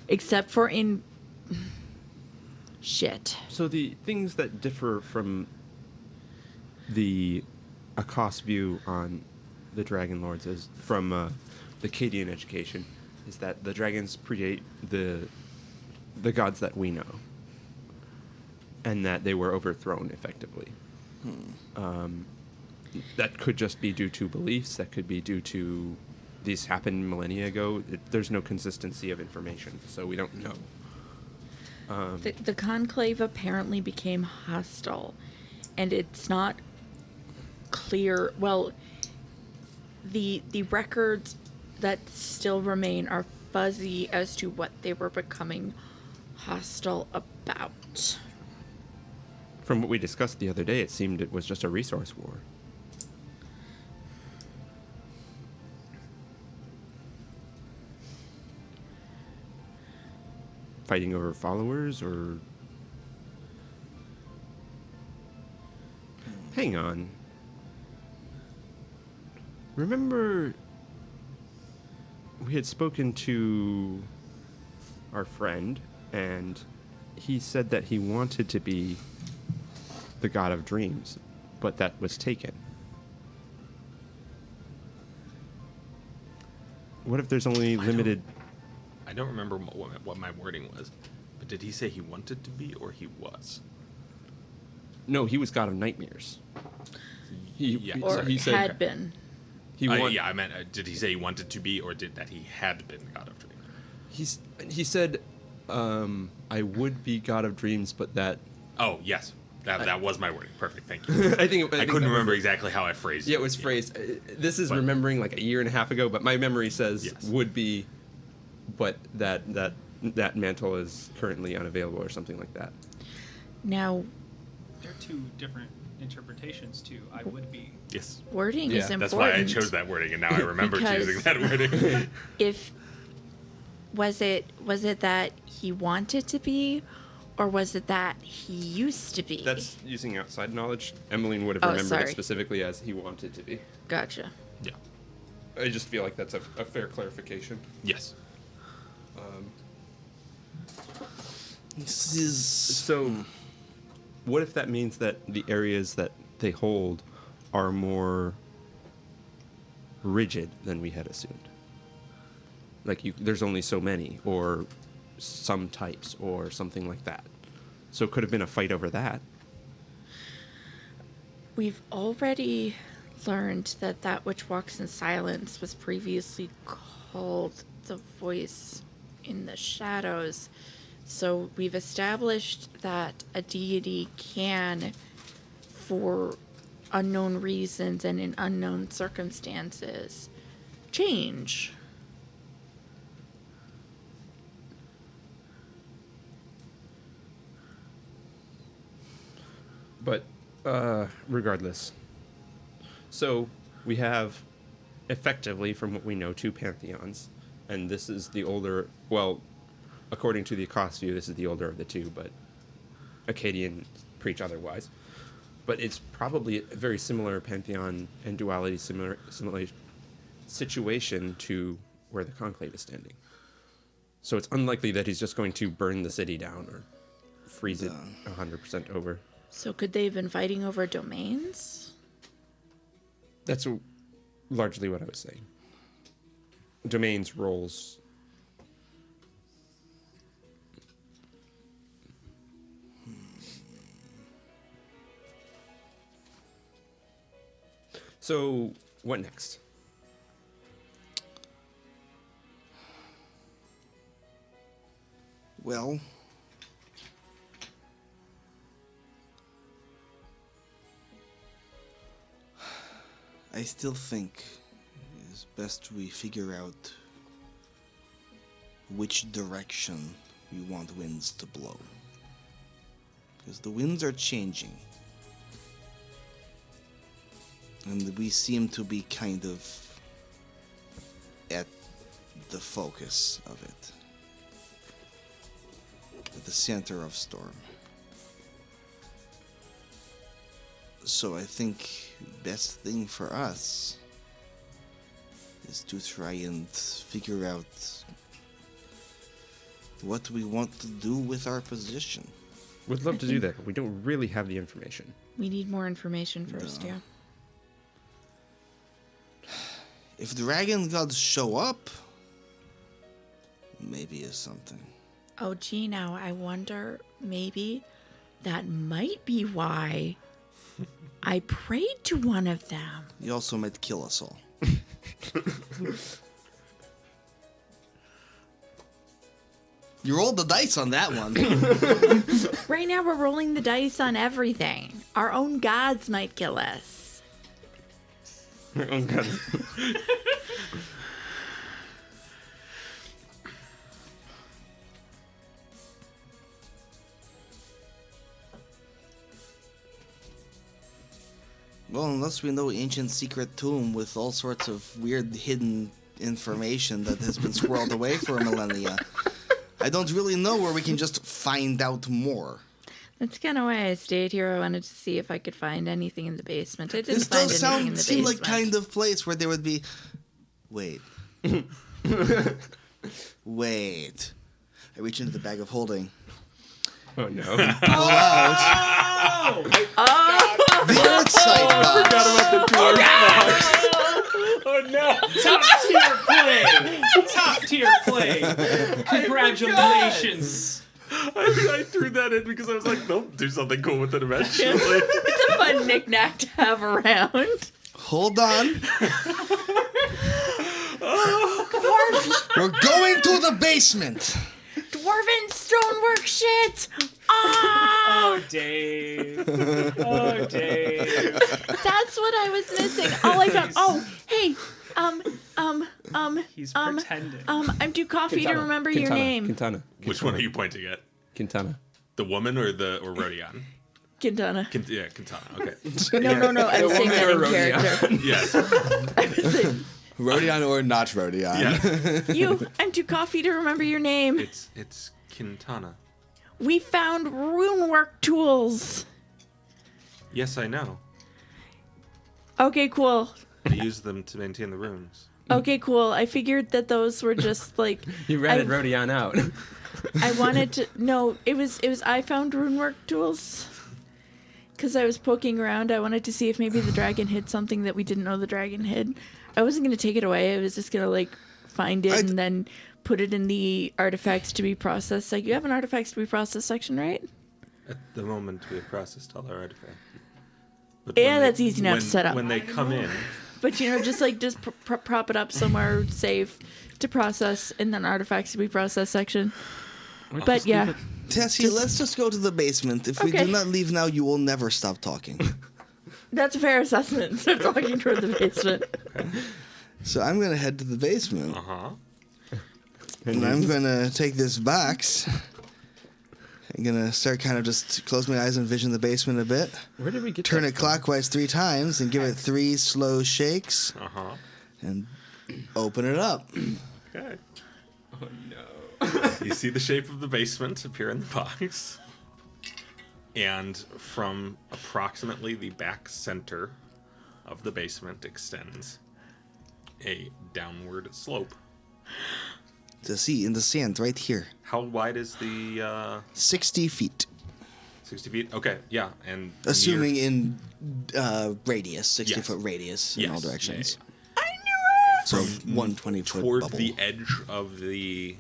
E: Except for in... Shit.
D: So the things that differ from the Akos view on the Dragon Lords is from the Cadian education is that the dragons predate the gods that we know, and that they were overthrown effectively. That could just be due to beliefs. That could be due to these happened millennia ago. There's no consistency of information, so we don't know.
E: The conclave apparently became hostile, and it's not clear. Well, the records that still remain are fuzzy as to what they were becoming hostile about.
D: From what we discussed the other day, it seemed it was just a resource war. Fighting over followers, or... Hang on. Remember we had spoken to our friend, and he said that he wanted to be the god of dreams, but that was taken. What if there's only limited...
A: I don't remember what my wording was, but did he say he wanted to be or he was?
D: No, he was god of nightmares.
A: Yeah.
E: Or
D: he said
E: had been.
D: He want,
A: yeah, I meant, did he say he wanted to be, or did that he had been god of dreams?
D: He said, I would be god of dreams, but that...
A: Oh, yes. That was my wording. Perfect, thank you.
D: I think
A: I couldn't remember exactly how I phrased it.
D: Yeah, it was phrased. This is remembering like a year and a half ago, but my memory says
A: Yes.
D: would be, but that mantle is currently unavailable or something like that.
E: Now,
C: There are two different interpretations to I would be.
A: Yes.
E: wording
D: Yeah,
E: is important.
A: That's why I chose that wording, and now I remember
E: Because-
A: choosing that wording.
E: If was it that he wanted to be, or was it that he used to be?
D: That's using outside knowledge. Emmeline would have
E: Oh,
D: remembered
E: sorry.
D: it specifically as he wanted to be.
E: Gotcha.
A: Yeah.
D: I just feel like that's a fair clarification.
A: Yes.
B: This is
D: So, what if that means that the areas that they hold are more rigid than we had assumed? Like, there's only so many, or some types, or something like that. So it could have been a fight over that.
E: We've already learned that which walks in silence was previously called the voice in the shadows. So we've established that a deity can, for unknown reasons and in unknown circumstances, change.
D: But regardless, so we have effectively, from what we know, 2 pantheons, and this is the older. Well, according to the Acost view, this is the older of the 2, but Akkadians preach otherwise. But it's probably a very similar pantheon and duality, similar situation to where the Conclave is standing. So it's unlikely that he's just going to burn the city down or freeze it 100% over.
E: So could they have been fighting over domains?
D: That's largely what I was saying. Domains, roles. So, what next?
B: Well, I still think it's best we figure out which direction we want winds to blow. Because the winds are changing. And we seem to be kind of at the focus of it. At the center of storm. So I think best thing for us is to try and figure out what we want to do with our position.
D: We'd love to do that, but we don't really have the information.
E: We need more information first,
B: No.
E: yeah.
B: If dragon gods show up, maybe it's something.
E: Oh, gee, now I wonder, maybe that might be why I prayed to one of them.
B: He also might kill us all. You rolled the dice on that one.
E: Right now we're rolling the dice on everything. Our own gods might kill us.
D: Oh, God.
B: Well, unless we know ancient secret tomb with all sorts of weird hidden information that has been squirreled away for millennia, I don't really know where we can just find out more.
E: That's kind of why I stayed here. I wanted to see if I could find anything in the basement. I didn't
B: This
E: find
B: does
E: anything in the
B: seem
E: basement.
B: like kind of place where there would be... Wait. Wait. I reach into the bag of holding.
D: Oh, no.
B: Pull out the Earthsight box.
C: Oh no! Top tier play! Congratulations!
A: I threw that in because I was like, they'll do something cool with it eventually.
E: It's a fun knick-knack to have around.
B: Hold on. We're going to the basement.
E: Dwarven stonework shit!
C: Oh, Dave. Oh, Dave.
E: That's what I was missing. Oh, I got. Oh, hey.
C: He's pretending.
E: I'm too coffee to remember your name.
D: Quintana.
A: Which one are you pointing at?
D: Quintana.
A: The woman or Rodion?
E: Quintana.
A: Yeah, Quintana. Okay.
E: No. I was saying that in character.
A: Yes.
E: I was saying,
F: Rodion or not Rodion?
A: Yes.
E: you. I'm too coffee to remember your name.
A: It's Quintana.
E: We found runework tools.
A: Yes, I know.
E: Okay, cool.
A: I use them to maintain the runes.
E: Okay, cool. I figured that those were just like
D: You ratted Rodion out.
E: I wanted to. No, it was. I found runework tools. Because I was poking around, I wanted to see if maybe the dragon hid something that we didn't know the dragon hid. I wasn't going to take it away. I was just going to, like, find it and then put it in the artifacts to be processed. Like, you have an artifacts to be processed section, right?
A: At the moment, we have processed all our artifacts. But
E: Yeah,
A: when
E: that's easy enough to set up.
A: When they come in,
E: But, you know, just prop it up somewhere safe to process in an artifacts to be processed section. But, yeah.
B: Tessie, let's just go to the basement. If we
E: Okay.
B: do not leave now, you will never stop talking.
E: That's a fair assessment. Starts walking toward the basement.
B: So I'm gonna head to the basement,
A: Uh-huh.
B: and I'm gonna take this box. I'm gonna start kind of just close my eyes and envision the basement a bit.
D: Where did we get
B: Turn
D: that
B: it
D: from?
B: clockwise 3 times and give it 3 slow shakes
A: Uh-huh.
B: and open it up.
A: Okay.
D: Oh no.
A: You see the shape of the basement appear in the box. And from approximately the back center of the basement extends a downward slope.
B: To see in the sand right here.
A: How wide is the
B: 60 feet.
A: 60 feet? Okay, yeah. And
B: Assuming in radius, 60
A: Yes.
B: foot radius in
A: Yes,
B: all directions.
A: yeah,
E: I knew it!
B: So 120 foot
A: toward
B: bubble.
A: the edge of the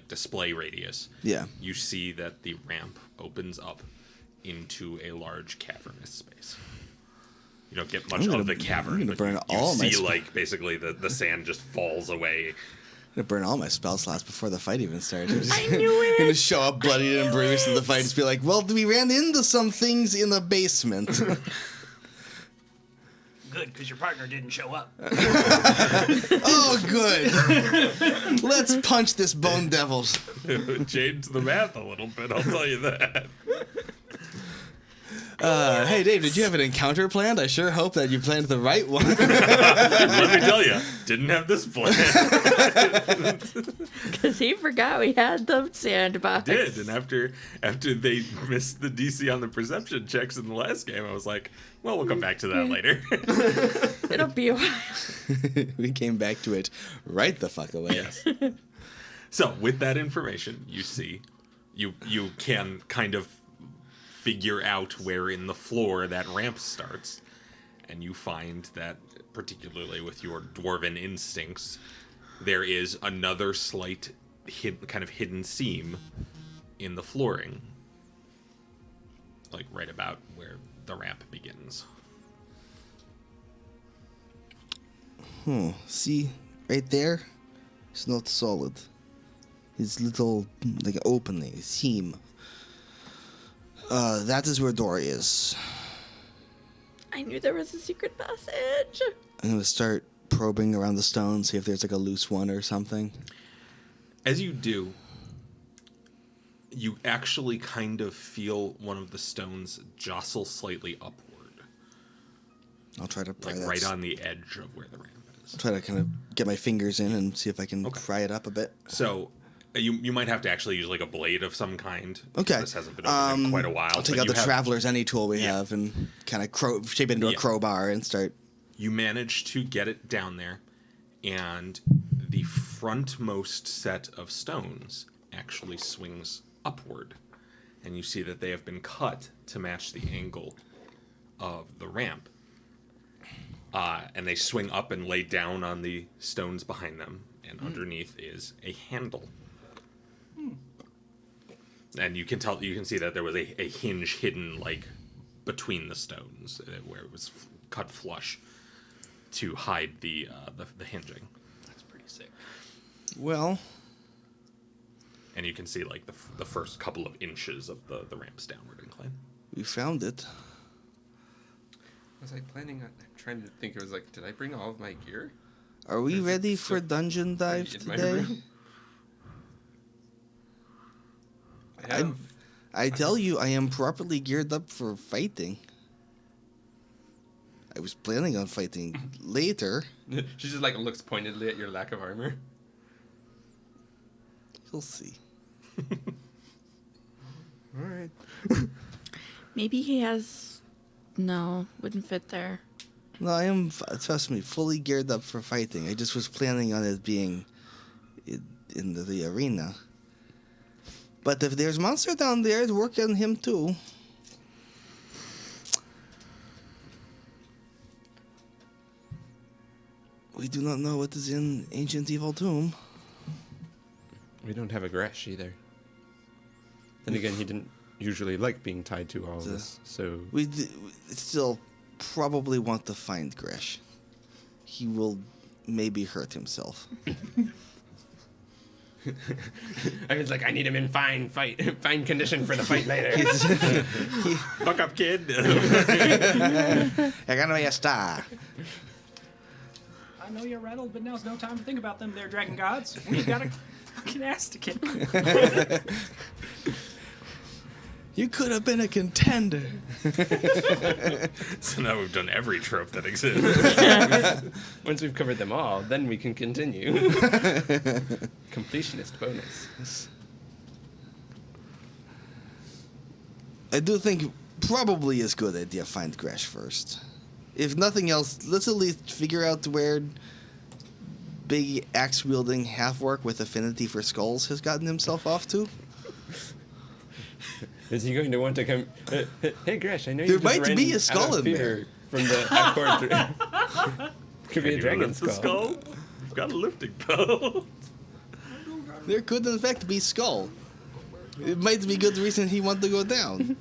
A: display radius,
B: Yeah.
A: you see that the ramp opens up into a large cavernous space. You don't get much
B: I'm gonna-
A: of the cavern,
B: I'm gonna
A: but
B: burn
A: you
B: all my
A: see
B: sp-
A: like basically the sand just falls away.
B: I'm gonna burn all my spell slots before the fight even starts.
E: I knew it!
B: Gonna show up bloodied and bruised in the fight. Just be like, well, we ran into some things in the basement.
C: Good, because your partner didn't show up.
B: Oh, good. Let's punch this bone devil.
A: Change the math a little bit, I'll tell you that.
B: Hey, Dave, did you have an encounter planned? I sure hope that you planned the right one.
A: Let me tell you, didn't have this plan.
E: Because he forgot we had the sandbox.
A: Did, and after they missed the DC on the perception checks in the last game, I was like, well, we'll come back to that later.
E: It'll be a while.
B: We came back to it right the fuck away.
A: Yes. So with that information, you see, you can kind of figure out where in the floor that ramp starts, and you find that, particularly with your dwarven instincts, there is another slight kind of hidden seam in the flooring, like right about where the ramp begins.
B: See, right there, it's not solid. It's little, like, opening, seam. That is where door is.
E: I knew there was a secret passage.
B: I'm gonna start probing around the stone, see if there's like a loose one or something.
A: As you do, you actually kind of feel one of the stones jostle slightly upward,
B: I'll try to pry
A: like
B: that.
A: right on the edge of where the ramp is.
B: I'll try to kind of get my fingers in and see if I can
A: Okay.
B: pry it up a bit.
A: So you might have to actually use like a blade of some kind.
B: Okay.
A: This hasn't been open in quite a while.
B: I'll take
A: but
B: out
A: you
B: the
A: have-
B: Traveler's Any tool we
A: Yeah.
B: have and kind of shape it into a
A: Yeah.
B: crowbar and start.
A: You manage to get it down there, and the frontmost set of stones actually swings upward, and you see that they have been cut to match the angle of the ramp. And they swing up and lay down on the stones behind them, and underneath is a handle. And you can see that there was a hinge hidden like between the stones, where it was cut flush to hide the hinging.
C: That's pretty sick.
B: Well,
A: And you can see like the first couple of inches of the ramp's downward incline.
B: we found it.
D: Was I planning on? I'm trying to think. It was like, did I bring all of my gear?
B: Are we
D: Is it
B: ready
D: still-
B: for dungeon dive
D: in my
B: today?
D: room? I have.
B: I tell you, I am properly geared up for fighting. I was planning on fighting later.
D: She just like looks pointedly at your lack of armor.
B: You'll see.
D: All right.
E: Maybe he has. No, wouldn't fit there.
B: No, I am, trust me, fully geared up for fighting. I just was planning on it being in the arena. But if there's monster down there, I'd work on him too. We do not know what is in Ancient Evil Tomb.
D: We don't have a Gresh either. Then again, he didn't usually like being tied to all of this, so
B: We still probably want to find Gresh. He will maybe hurt himself.
D: I was like, I need him in fine condition for the fight later.
A: Buck up, kid.
B: I gotta be a star.
C: I know you're rattled, but now's no time to think about them. They're dragon gods. We got a fucking ass to kick.
B: You could have been a contender.
A: So now we've done every trope that exists.
D: Once we've covered them all, then we can continue. Completionist bonus.
B: I do think probably is good idea find Gresh first. If nothing else, let's at least figure out where big axe-wielding half-orc with affinity for skulls has gotten himself off to.
D: Is he going to want to come? Hey, Gresh, I know
B: There
D: you just
B: might
D: ran
B: be a
D: out
B: skull
D: of
B: in
D: fear from the Accord. Could be a
A: Can you
D: dragon
A: lift the
D: skull.
A: We've got a lifting belt.
B: There could in fact be skull. It might be good reason he wanted to go down.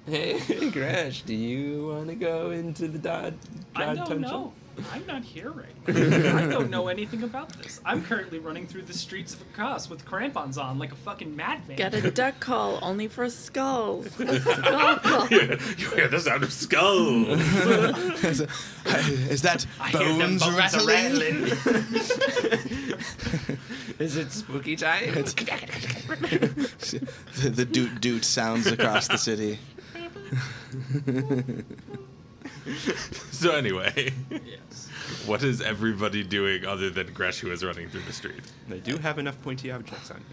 D: Hey, Gresh, do you want to go into the God
C: I don't
D: Dungeon?
C: know. I'm not here right now. I don't know anything about this. I'm currently running through the streets of Akos with crampons on like a fucking madman.
E: Got a duck call only for skulls. A skull call.
A: You hear the sound of skulls.
B: Is that
C: I hear them
B: bones rattling?
D: Is it spooky time?
B: The doot sounds across the city.
A: So anyway,
C: Yes.
A: what is everybody doing other than Gresh, who is running through the street?
D: They do have enough pointy objects on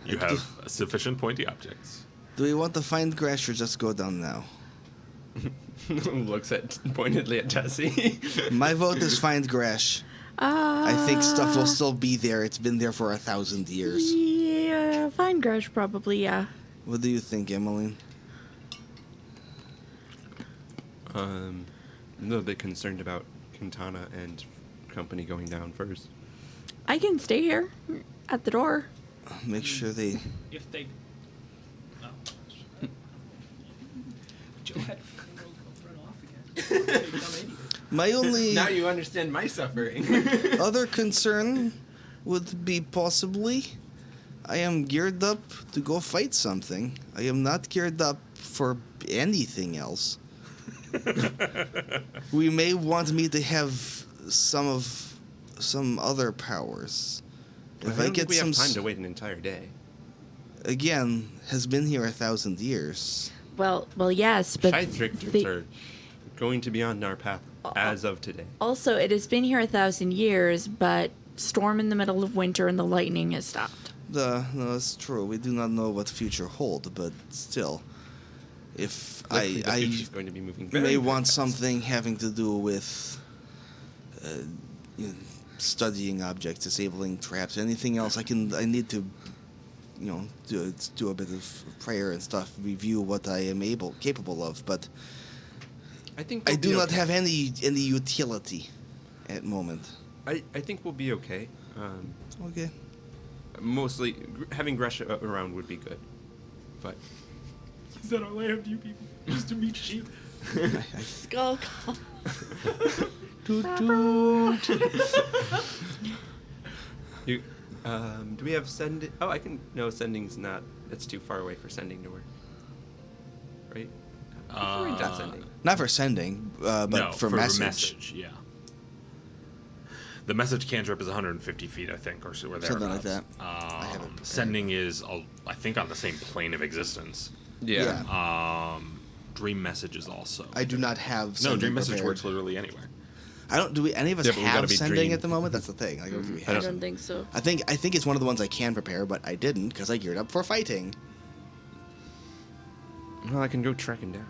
A: You have sufficient pointy objects.
B: Do we want to find Gresh or just go down now?
D: you. Looks pointedly at Tessie.
B: My vote is find Gresh. I think stuff will still be there. It's been there for 1,000 years.
E: Yeah, fine Gresh probably, yeah.
B: What do you think, Emmeline?
D: I'm a little bit concerned about Quintana and company going down first.
E: I can stay here at the door.
B: Make sure they...
C: If they. Oh. Joe had to fucking go run off again. Big dumb idiot.
B: My only
D: Now you understand my suffering.
B: other concern would be possibly I am geared up to go fight something. I am not geared up for anything else. We may want me to have some other powers. If I
D: don't
B: get
D: think we
B: some
D: have time to wait an entire day.
B: again, has been here 1,000 years.
E: Well, yes, but
D: Shite are going to be on our path as of today.
E: also it has been here 1,000 years, but storm in the middle of winter and the lightning has stopped.
B: No, that's true. We do not know what future hold, but still, if
D: Luckily, the
B: I
D: future's going to be moving very,
B: may
D: very
B: want
D: fast.
B: something having to do with you know, studying objects, disabling traps, anything else. I need to, do a bit of prayer and stuff, review what I am capable of. But
D: I think
B: I
D: we'll
B: do
D: be
B: not
D: okay.
B: have any utility at moment.
D: I think we'll be okay.
B: Okay.
D: Mostly, having Gresh around would be good. But
C: He said, I have you people used to meet sheep.
E: Skull call.
B: Toot toot.
D: you, do we have send? Oh, I can. No, sending's not. That's too far away for sending to work. Right? Not sending.
B: Not for sending, but
A: No,
B: for message.
A: Yeah. The message cantrip is 150 feet, I think, or so, or
B: Something like
A: thereabouts.
B: that. I have it prepared.
A: Sending is, I think, on the same plane of existence.
B: Yeah.
A: Dream message is also.
B: I do not have
A: No,
B: sending
A: dream message
B: prepared.
A: works literally anywhere.
B: I don't. Do we? Any of us
D: Yeah, but we gotta
B: have
D: be
B: sending
D: dream.
B: at the moment? That's the thing. Like, do we
E: I
B: have
E: don't think so.
B: I think it's one of the ones I can prepare, but I didn't because I geared up for fighting.
D: Well, I can go track him down.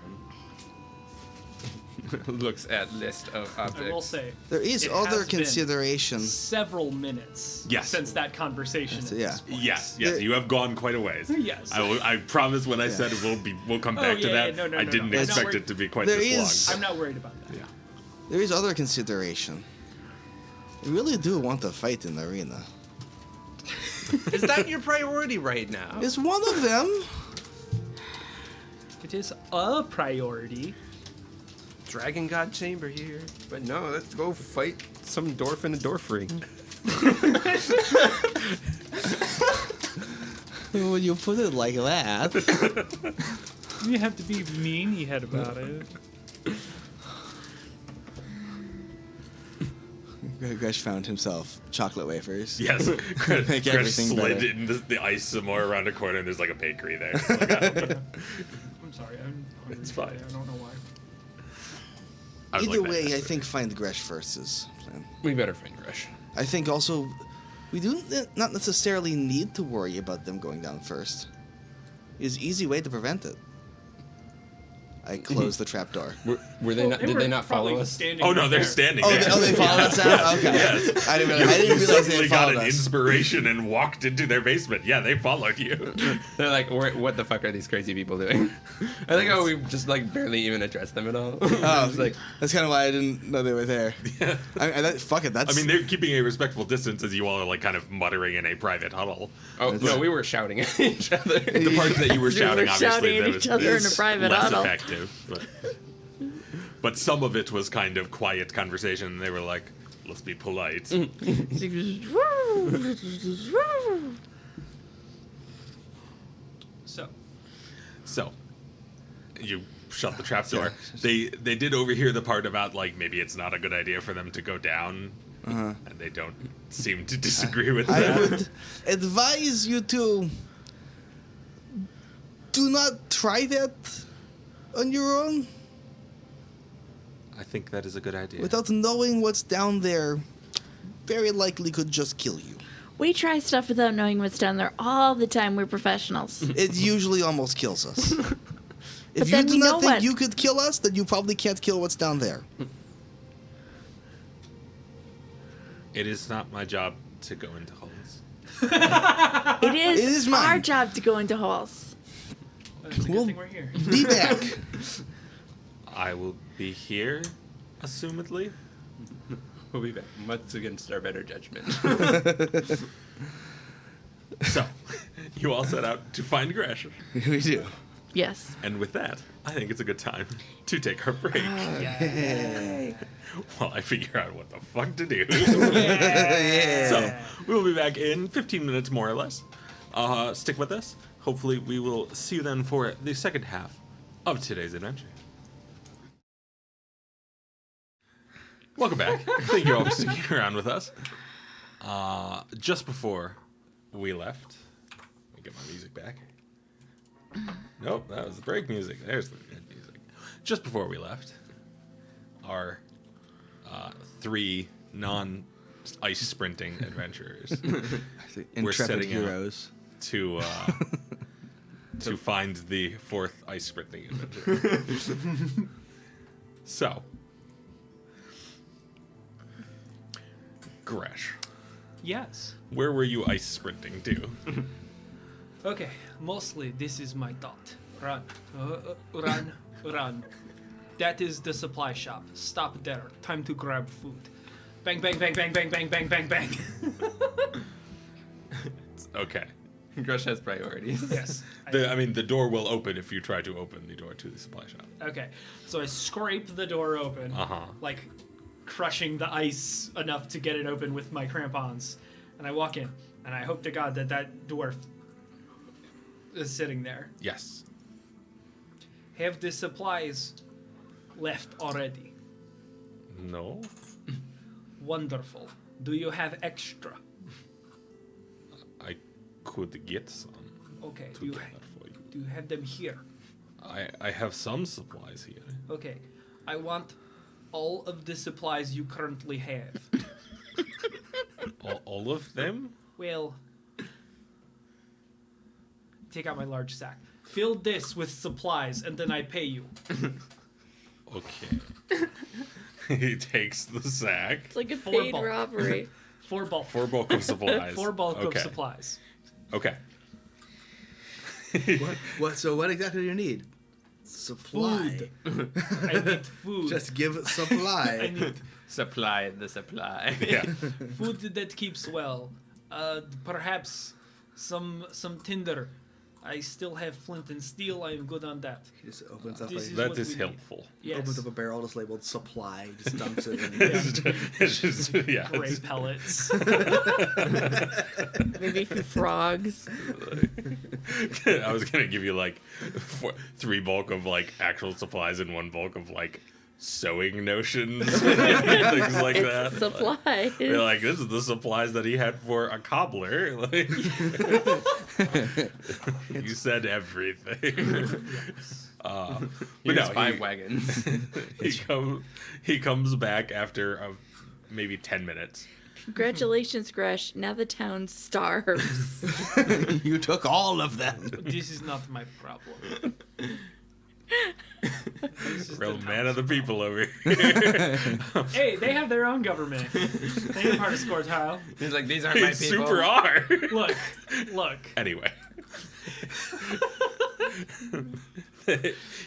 D: Looks at list of objects.
C: I will say,
B: There is
C: It
B: other
C: has been
B: consideration.
C: several minutes
A: Yes.
C: since that conversation. at
B: Yeah.
C: this point.
A: Yes,
B: There-
A: you have gone quite a ways.
C: Yes.
A: I promise when I
B: Yeah.
A: said we'll come back to
C: yeah,
A: that.
C: no,
A: I
C: no,
A: didn't
C: no. I'm not
A: expect
C: worried.
A: it to be quite
B: There
A: this
B: is-
A: long.
C: I'm not worried about that.
A: Yeah.
B: There is other consideration. I really do want to fight in the arena.
D: Is that your priority right now?
B: It's one of them.
C: It is a priority.
D: Dragon God Chamber here. But no, let's go fight some dwarf and a dwarf ring.
B: When you put it like that.
C: You have to be meanie-head about it.
B: Gresh found himself chocolate wafers.
A: Yes, Greg
B: Make everything
A: slid
B: better.
A: in the ice some more around a corner, and there's like a bakery there. It's like, oh.
C: I'm sorry. I'm
A: It's fine.
C: I don't know why.
A: I would
B: Either
A: like that
B: way, I
A: yesterday.
B: think find Gresh first is plan.
D: We better find Gresh.
B: I think also we do not necessarily need to worry about them going down first. It's an easy way to prevent it. I closed the trapdoor.
D: Were they not? Did they not follow us?
C: Standing
A: Oh no,
C: right
A: they're
C: there.
A: standing
B: Oh,
A: there.
B: they followed us out? Okay.
A: Yes.
B: I didn't
A: You
B: realize they
A: suddenly got
B: followed
A: an
B: us.
A: inspiration and walked into their basement. Yeah, they followed you.
D: They're like, what the fuck are these crazy people doing? I think how we just like barely even addressed them at all.
B: Oh,
D: It's like,
B: that's kind of why I didn't know they were there.
A: Yeah.
B: Fuck it, that's...
A: I mean, they're keeping a respectful distance as you all are like kind of muttering in a private huddle.
D: oh no, we were shouting at each other.
A: The parts that you were shouting,
E: were
A: obviously,
E: shouting at
A: that
E: each
A: was
E: other in a private
A: less
E: huddle.
A: effective. But some of it was kind of quiet conversation. They were like, "Let's be polite." So, you shut the trapdoor. They did overhear the part about like maybe it's not a good idea for them to go down, and they don't seem to disagree with
B: I
A: that.
B: would advise you to do not try that on your own
A: I think that is a good idea.
B: without knowing what's down there. Very likely could just kill you.
E: We try stuff without knowing what's down there all the time. We're professionals.
B: It usually almost kills us.
E: But
B: If you
E: then
B: do
E: we know
B: not think
E: what-
B: you could kill us, then you probably can't kill what's down there.
A: It is not my job to go into holes.
E: It is
B: mine.
E: our job to go into halls.
C: It's a good
B: Well-
C: thing we're here.
B: Be back.
A: I will be here, assumedly.
D: We'll be back. Much against our better judgment.
A: So, you all set out to find Gresh.
B: We do.
E: Yes.
A: And with that, I think it's a good time to take our break while I figure out what the fuck to do. So, we'll be back in 15 minutes, more or less. Stick with us. Hopefully, we will see you then for the second half of today's adventure. Welcome back. Thank you all for sticking around with us. Just before we left, let me get my music back. Nope, that was the break music. There's the good music. Just before we left, our 3 non-ice sprinting adventurers
F: Intrepid
A: setting out.
F: heroes.
A: to find the 4th ice sprinting adventure. So, Gresh,
C: Yes.
A: where were you ice sprinting to?
C: Okay, mostly this is my thought. Run. Run. Run. That is the supply shop. Stop there. Time to grab food. Bang, bang, bang, bang, bang, bang, bang, bang, bang.
A: Okay.
D: Grush has priorities.
C: Yes.
A: The door will open if you try to open the door to the supply shop.
C: Okay, so I scrape the door open, like crushing the ice enough to get it open with my crampons, and I walk in, and I hope to God that that dwarf is sitting there.
A: Yes.
C: Have the supplies left already?
A: No?
C: Wonderful. Do you have extra?
A: I could get some
C: Okay.
A: to
C: Do you,
A: get that for you.
C: do you have them here?
A: I have some supplies here.
C: Okay. I want all of the supplies you currently have.
A: All of them?
C: Well, take out my large sack. Fill this with supplies, and then I pay you.
A: Okay. He takes the sack.
E: It's like a
C: Four
E: paid
C: bulk.
E: robbery.
C: For bulk.
A: For bulk of supplies.
C: For bulk
A: Okay.
C: of supplies.
A: Okay.
F: So what exactly do you need? Supply.
C: Food. I need food.
F: Just give it
C: I
F: supply.
C: need
D: Supply the supply.
A: Yeah.
C: food that keeps well. Perhaps some tinder I still have flint and steel. I'm good on that.
F: He just opens up
C: This is
A: That
C: what
A: is
C: we need.
A: helpful.
C: Yes.
F: opens up a barrel just labeled supply, just dumps it in.
A: It's just, yeah.
C: Gray pellets.
E: Maybe a few frogs.
A: I was gonna give you like 3 bulk of like actual supplies and 1 bulk of like sewing notions, things like
E: It's
A: that.
E: supplies.
A: They're like, this is the supplies that he had for a cobbler. Like, you said everything. But
G: Here's
A: no,
G: 5 wagons.
A: he comes back after maybe 10 minutes.
E: Congratulations, Gresh. Now the town starves.
F: You took all of them.
C: This is not my problem. This is
A: Real
C: the
A: man of the
C: town's
A: people over here.
C: problem. Hey, they have their own government. They ain't part of Scortile.
G: He's like, these aren't my
A: They
G: people.
A: super are.
C: Look.
A: Anyway.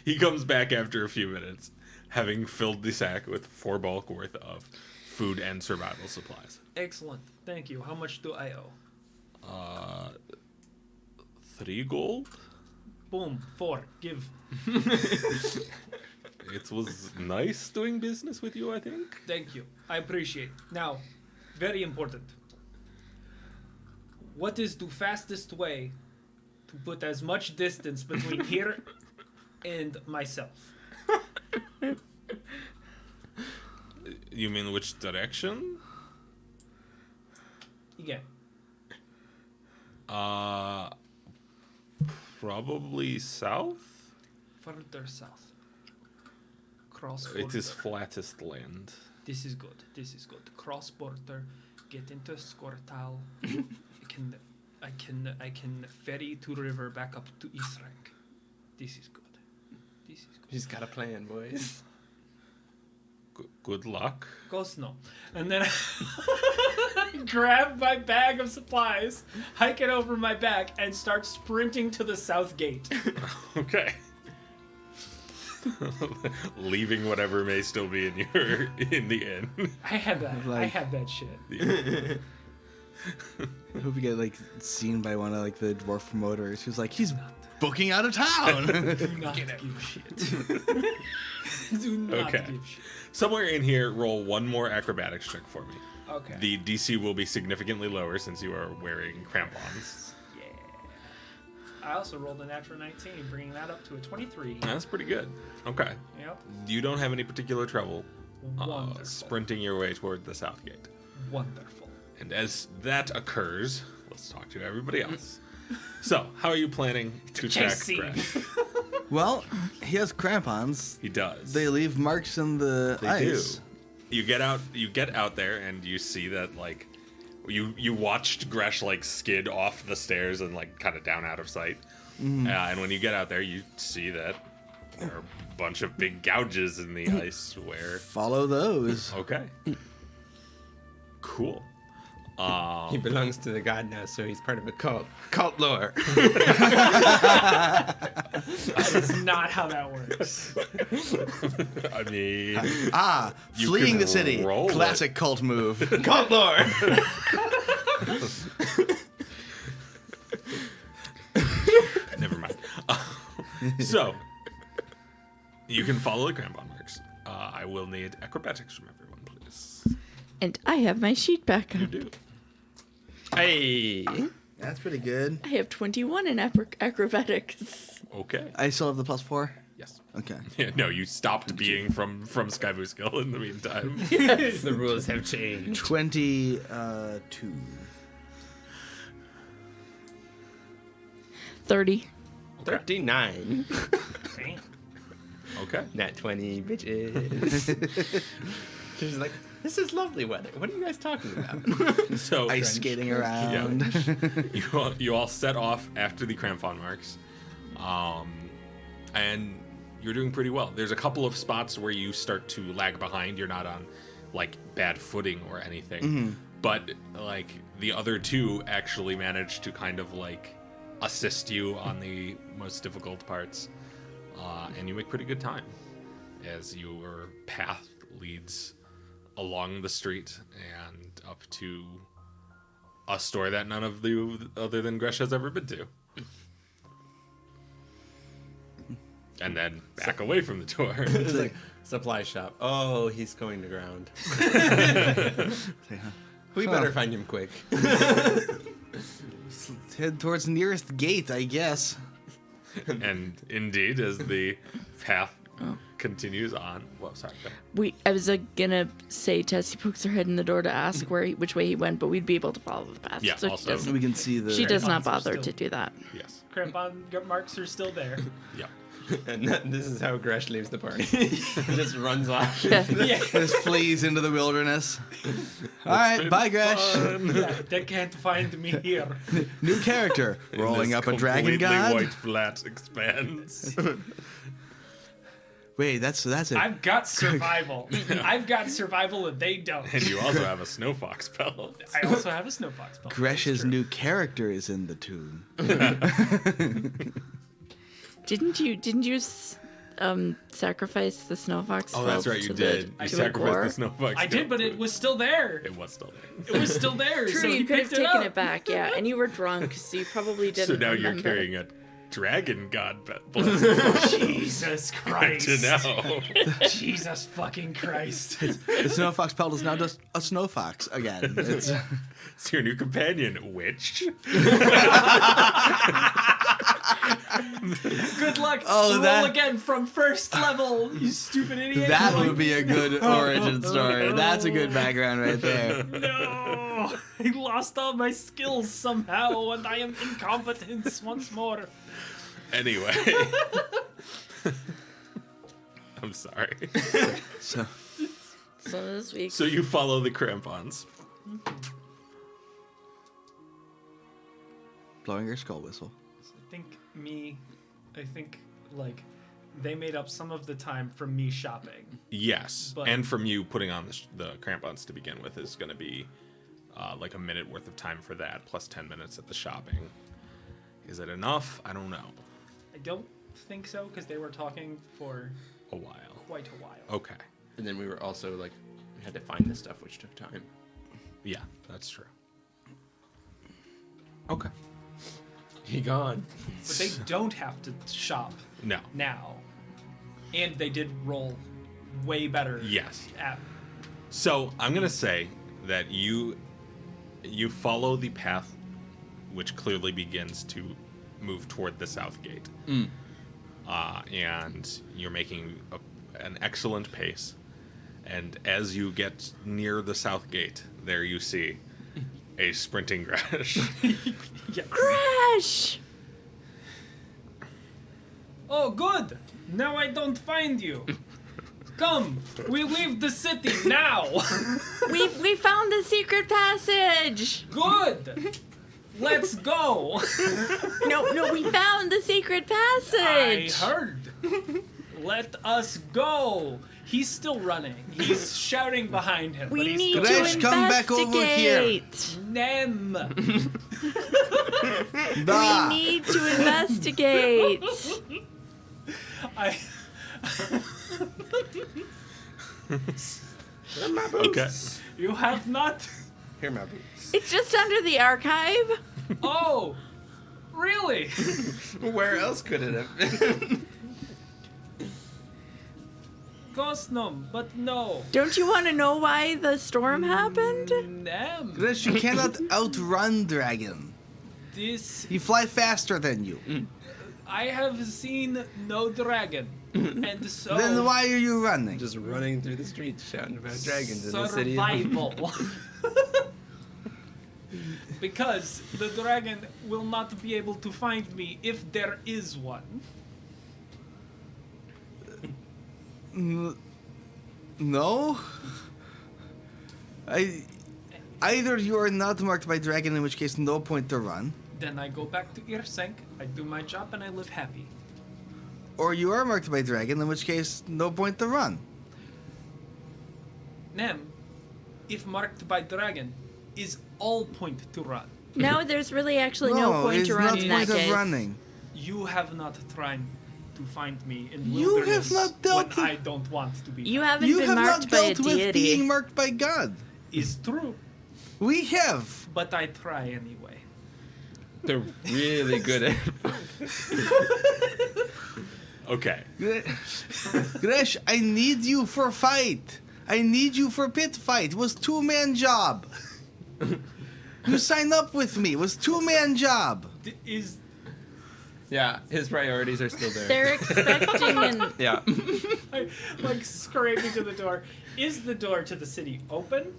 A: He comes back after a few minutes, having filled the sack with 4 bulk worth of food and survival supplies.
C: Excellent. Thank you. How much do I owe?
A: 3 gold?
C: Boom. 4. Give.
A: It was nice doing business with you, I think.
C: Thank you. I appreciate. Now, very important. What is the fastest way to put as much distance between here and myself?
A: You mean which direction?
C: Yeah.
A: Probably south?
C: Further south. Cross border.
A: It is flattest land.
C: This is good. This is good. Cross border. Get into Scortal. I can ferry to river back up to East Rank. This is good. This is good.
G: He's got a plan, boys.
A: Good luck.
C: Go snow. And then I grab my bag of supplies, hike it over my back, and start sprinting to the south gate.
A: Okay. Leaving whatever may still be in your in the inn.
C: I have that. I
F: Like-
C: have that shit.
F: I hope you get like seen by one of like the dwarf promoters who's like, he's booking out of town.
C: Do not give shit. Do not
A: Okay.
C: give shit.
A: Somewhere in here, roll 1 more acrobatics check for me.
C: Okay.
A: The DC will be significantly lower since you are wearing crampons.
C: Yeah. I also rolled a natural 19, bringing that up to a 23.
A: That's pretty good. Okay.
C: Yep.
A: You don't have any particular trouble
C: Wonderful.
A: sprinting your way toward the south gate.
C: Wonderful.
A: And as that occurs, let's talk to everybody else. So, how are you planning to check
C: Chase scene.
A: Gresh?
F: Well, he has crampons.
A: He does.
F: They leave marks in the
A: They
F: ice.
A: do. You get out there and you see that like you watched Gresh like skid off the stairs and like kind of down out of sight. And when you get out there, you see that there are a bunch of big gouges in the ice where
F: Follow those.
A: okay. Cool.
G: He belongs to the god now, so he's part of a cult. Cult lore.
C: That is not how that works.
A: I mean,
F: Ah,
A: You
F: fleeing
A: can
F: the city.
A: roll
F: Classic cult move.
G: Cult lore.
A: never mind. So, you can follow the crampon marks. I will need acrobatics from everyone, please.
E: And I have my sheet back
A: You
E: up.
A: do.
G: Hey.
F: That's pretty good.
E: I have 21 in acrobatics.
A: Okay.
F: I still have the +4.
A: Yes.
F: Okay.
A: Yeah, no, you stopped being from Skyvoo Skill in the meantime.
G: The rules have changed.
F: 22.
E: 30.
G: 39.
C: Damn.
A: Okay.
G: Nat 20, bitches. She's like, this is lovely weather. What are you guys talking about?
A: So
F: Ice skating around.
A: you all set off after the crampon marks, and you're doing pretty well. There's a couple of spots where you start to lag behind. You're not on like bad footing or anything, but like the other 2 actually managed to kind of like assist you on the most difficult parts, and you make pretty good time as your path leads along the street and up to a store that none of you other than Gresh has ever been to. And then back away from the door.
G: It's like supply shop. Oh, he's going to ground. We better find him quick.
F: Let's head towards the nearest gate, I guess.
A: And indeed, as the path continues on. Well, sorry. go ahead.
E: I was gonna say Tessie pokes her head in the door to ask which way he went, but we'd be able to follow the path.
A: Yeah,
E: so
A: also-
F: So we can see the.
E: she does not
C: Crampons are
E: bother
C: still-
E: to do that.
A: Yes.
C: Crampon marks are still there.
A: Yeah.
G: And this is how Gresh leaves the party. He just runs off.
C: Yeah,
F: Just flees into the wilderness. All right, bye, Gresh.
C: yeah, they can't find me here.
F: New character, rolling
A: This
F: up a dragon
A: completely
F: god.
A: white flat expanse.
F: Wait, that's it.
C: I've got survival. I've got survival and they don't.
A: And you also have a snow fox spell.
C: I also have a snowfox spell.
F: Gresh's new character is in the tune.
E: Didn't you sacrifice the snow fox?
A: Oh, that's right, you did. You
E: to
A: sacrificed
E: Gore?
A: the snow fox.
C: I did, but it was still there.
A: It was still there.
C: It was still there.
E: True,
C: so he
E: you could have
C: picked
E: taken
C: up.
E: it back, yeah. And you were drunk, so you probably didn't.
A: So now you're
E: remember.
A: carrying a dragon god blood.
C: Jesus Christ.
A: to know.
C: Jesus fucking Christ.
F: The snow fox pelt is now just a snow fox again. It's
A: It's your new companion, witch.
C: Good luck.
F: Oh,
C: Roll
F: that-
C: again from first level, you stupid idiot.
F: that
C: You're
F: would be a good origin story. That's a good background right there.
C: No, I lost all my skills somehow, and I am incompetent once more.
A: Anyway. I'm sorry.
F: So
E: So this week.
A: So you follow the crampons.
F: blowing your skull whistle.
C: I think like they made up some of the time from me shopping.
A: Yes.
C: But-
A: And from you putting on the crampons to begin with is going to be like a minute worth of time for that, plus 10 minutes at the shopping. Is it enough? I don't know.
C: I don't think so because they were talking for
A: A while.
C: quite a while.
A: Okay.
G: And then we were also like, we had to find this stuff, which took time.
A: Yeah, that's true. Okay.
G: He gone.
C: But they don't have to shop
A: No.
C: now, and they did roll way better.
A: Yes.
C: At
A: So I'm going to say that you follow the path which clearly begins to move toward the south gate. And you're making an excellent pace. And as you get near the south gate, there you see a sprinting Gresh.
C: yeah.
E: Crash!
C: Oh, good. Now I don't find you. Come, we leave the city now.
E: We found the secret passage!
C: Good. Let's go.
E: No, we found the secret
C: I
E: passage!
C: heard. Let us go. He's still running. He's shouting behind him. but
E: We
C: he's
E: need
C: still
E: to
F: Crash, come back over here.
E: investigate!
C: Nem.
F: Bah!
E: We need to investigate!
C: I.
A: Okay.
C: You have not.
G: Here, my boots.
E: It's just under the archive.
C: Oh, really?
G: Where else could it have been?
C: Ghost gnome, but no.
E: Don't you want to know why the storm happened?
C: Nem.
F: Gresh, you cannot outrun dragon.
C: This.
F: He fly faster than you.
C: I have seen no dragon. And so.
F: Then why are you running?
G: Just running through the streets shouting about dragons in the city.
C: Survival. Because the dragon will not be able to find me if there is one.
F: No? Either you are not marked by dragon, in which case no point to run,
C: Then I go back to Earsenk, I do my job, and I live happy.
F: or you are marked by dragon, in which case no point to run.
C: Nem, if marked by dragon, is all point to run.
E: No, there's really actually no point
F: it's
E: to run
F: not
E: in that
F: point of
E: case.
F: running.
C: You have not tried to find me in
F: You have
C: wilderness
F: not dealt
C: when
F: with-
C: I don't want to be.
E: You haven't
F: You
E: been
F: have
E: marked
F: not
E: by a
F: dealt with
E: deity.
F: being marked by God.
C: Is true,
F: We have.
C: but I try anyway.
G: They're really good at
A: Okay.
B: Gresh, I need you for fight. I need you for pit fight. It was 2-man job. You sign up with me. It was 2-man job.
C: Is
G: Yeah, his priorities are still there.
E: They're expecting an.
G: Yeah.
C: like scraping to the door. Is the door to the city open,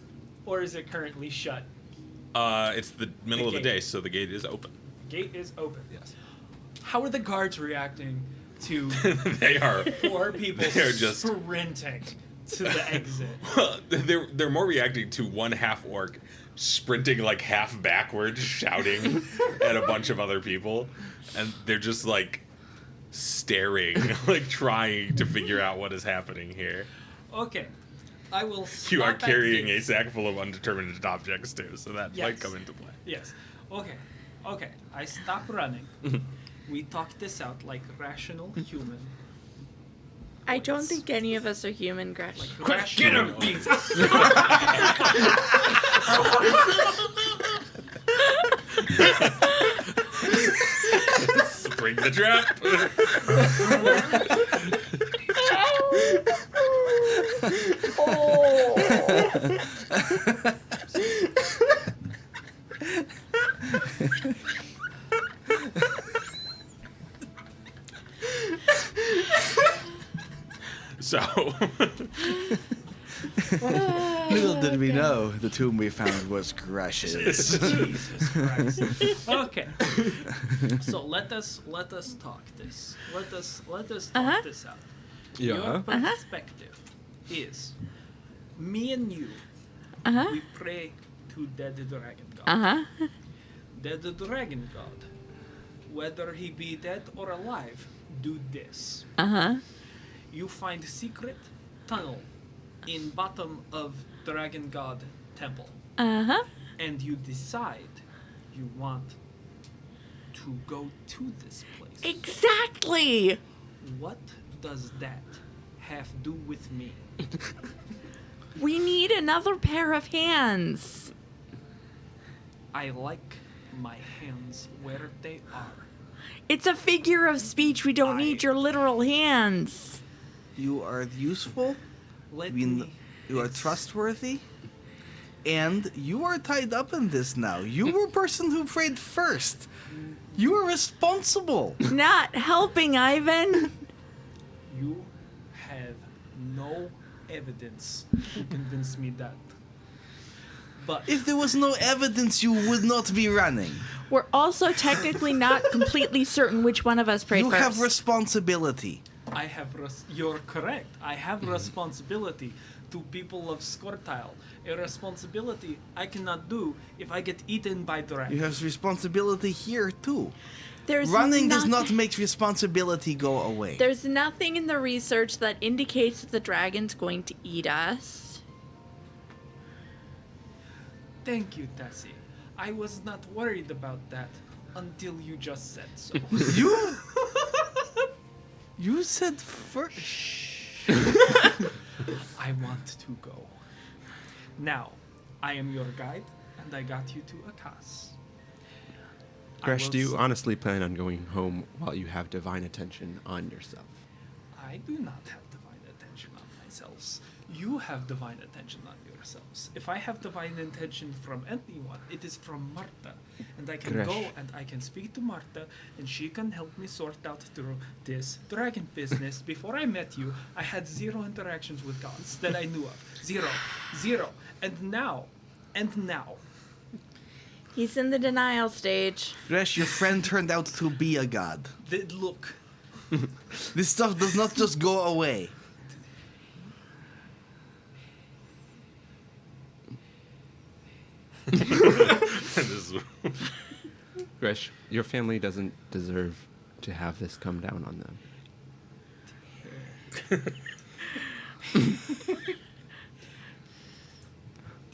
C: or is it currently shut?
A: It's the middle of the
C: gate.
A: day, so the gate is open.
C: Gate is open.
A: Yes.
C: How are the guards reacting to
A: They are.
C: 4 people
A: They're just-
C: sprinting to the exit?
A: They're more reacting to one half orc sprinting like half backwards, shouting at a bunch of other people, and they're just like staring, like trying to figure out what is happening here.
C: Okay, I will.
A: You are
C: stop at
A: carrying a
C: gate.
A: sack full of undetermined objects too, so that might
C: Yes.
A: come into play.
C: Yes. Okay. I stop running. We talk this out like rational human.
E: I don't think any of us are human, Gresh.
C: Like rational beings.
A: Spring the trap. So,
B: Little did we know the tomb we found was Gresh's.
C: Jesus Christ. Okay. So let us talk this. Let us talk this out. Your perspective is me and you. We pray to dead dragon god. Dead dragon god, whether he be dead or alive, do this. You find secret tunnel in bottom of dragon god temple. And you decide you want to go to this place.
E: Exactly.
C: What does that have to do with me?
E: We need another pair of hands.
C: I like my hands where they are.
E: It's a figure of speech. We don't need your literal hands.
B: You are useful.
C: Let
B: You are trustworthy. And you are tied up in this now. You were a person who prayed first. You are responsible.
E: Not helping, Ivan.
C: You have no evidence to convince me that. But
B: If there was no evidence, you would not be running.
E: We're also technically not completely certain which one of us prayed
B: You
E: first.
B: have responsibility.
C: I have you're correct. I have responsibility to people of Scortile. A responsibility I cannot do if I get eaten by dragons.
B: You have responsibility here too.
E: There's
B: Running does
E: nothing-
B: not make responsibility go away.
E: There's nothing in the research that indicates that the dragon's going to eat us.
C: Thank you, Tessie. I was not worried about that until you just said so.
B: You said first.
C: I want to go. Now, I am your guide, and I got you to Akas. I
D: Gresh,
C: will
D: do you
C: s-
D: honestly plan on going home while you have divine attention on yourself?
C: I do not have divine attention on myself. You have divine attention on yourselves. If I have divine attention from anyone, it is from Marta. And I can
D: Gresh.
C: go and I can speak to Marta, and she can help me sort out through this dragon business. Before I met you, I had 0 interactions with gods that I knew of. 0. 0. And now,
E: He's in the denial stage.
B: Gresh, your friend turned out to be a god.
C: look,
B: This stuff does not just go away.
A: This is-
D: Gresh, your family doesn't deserve to have this come down on them.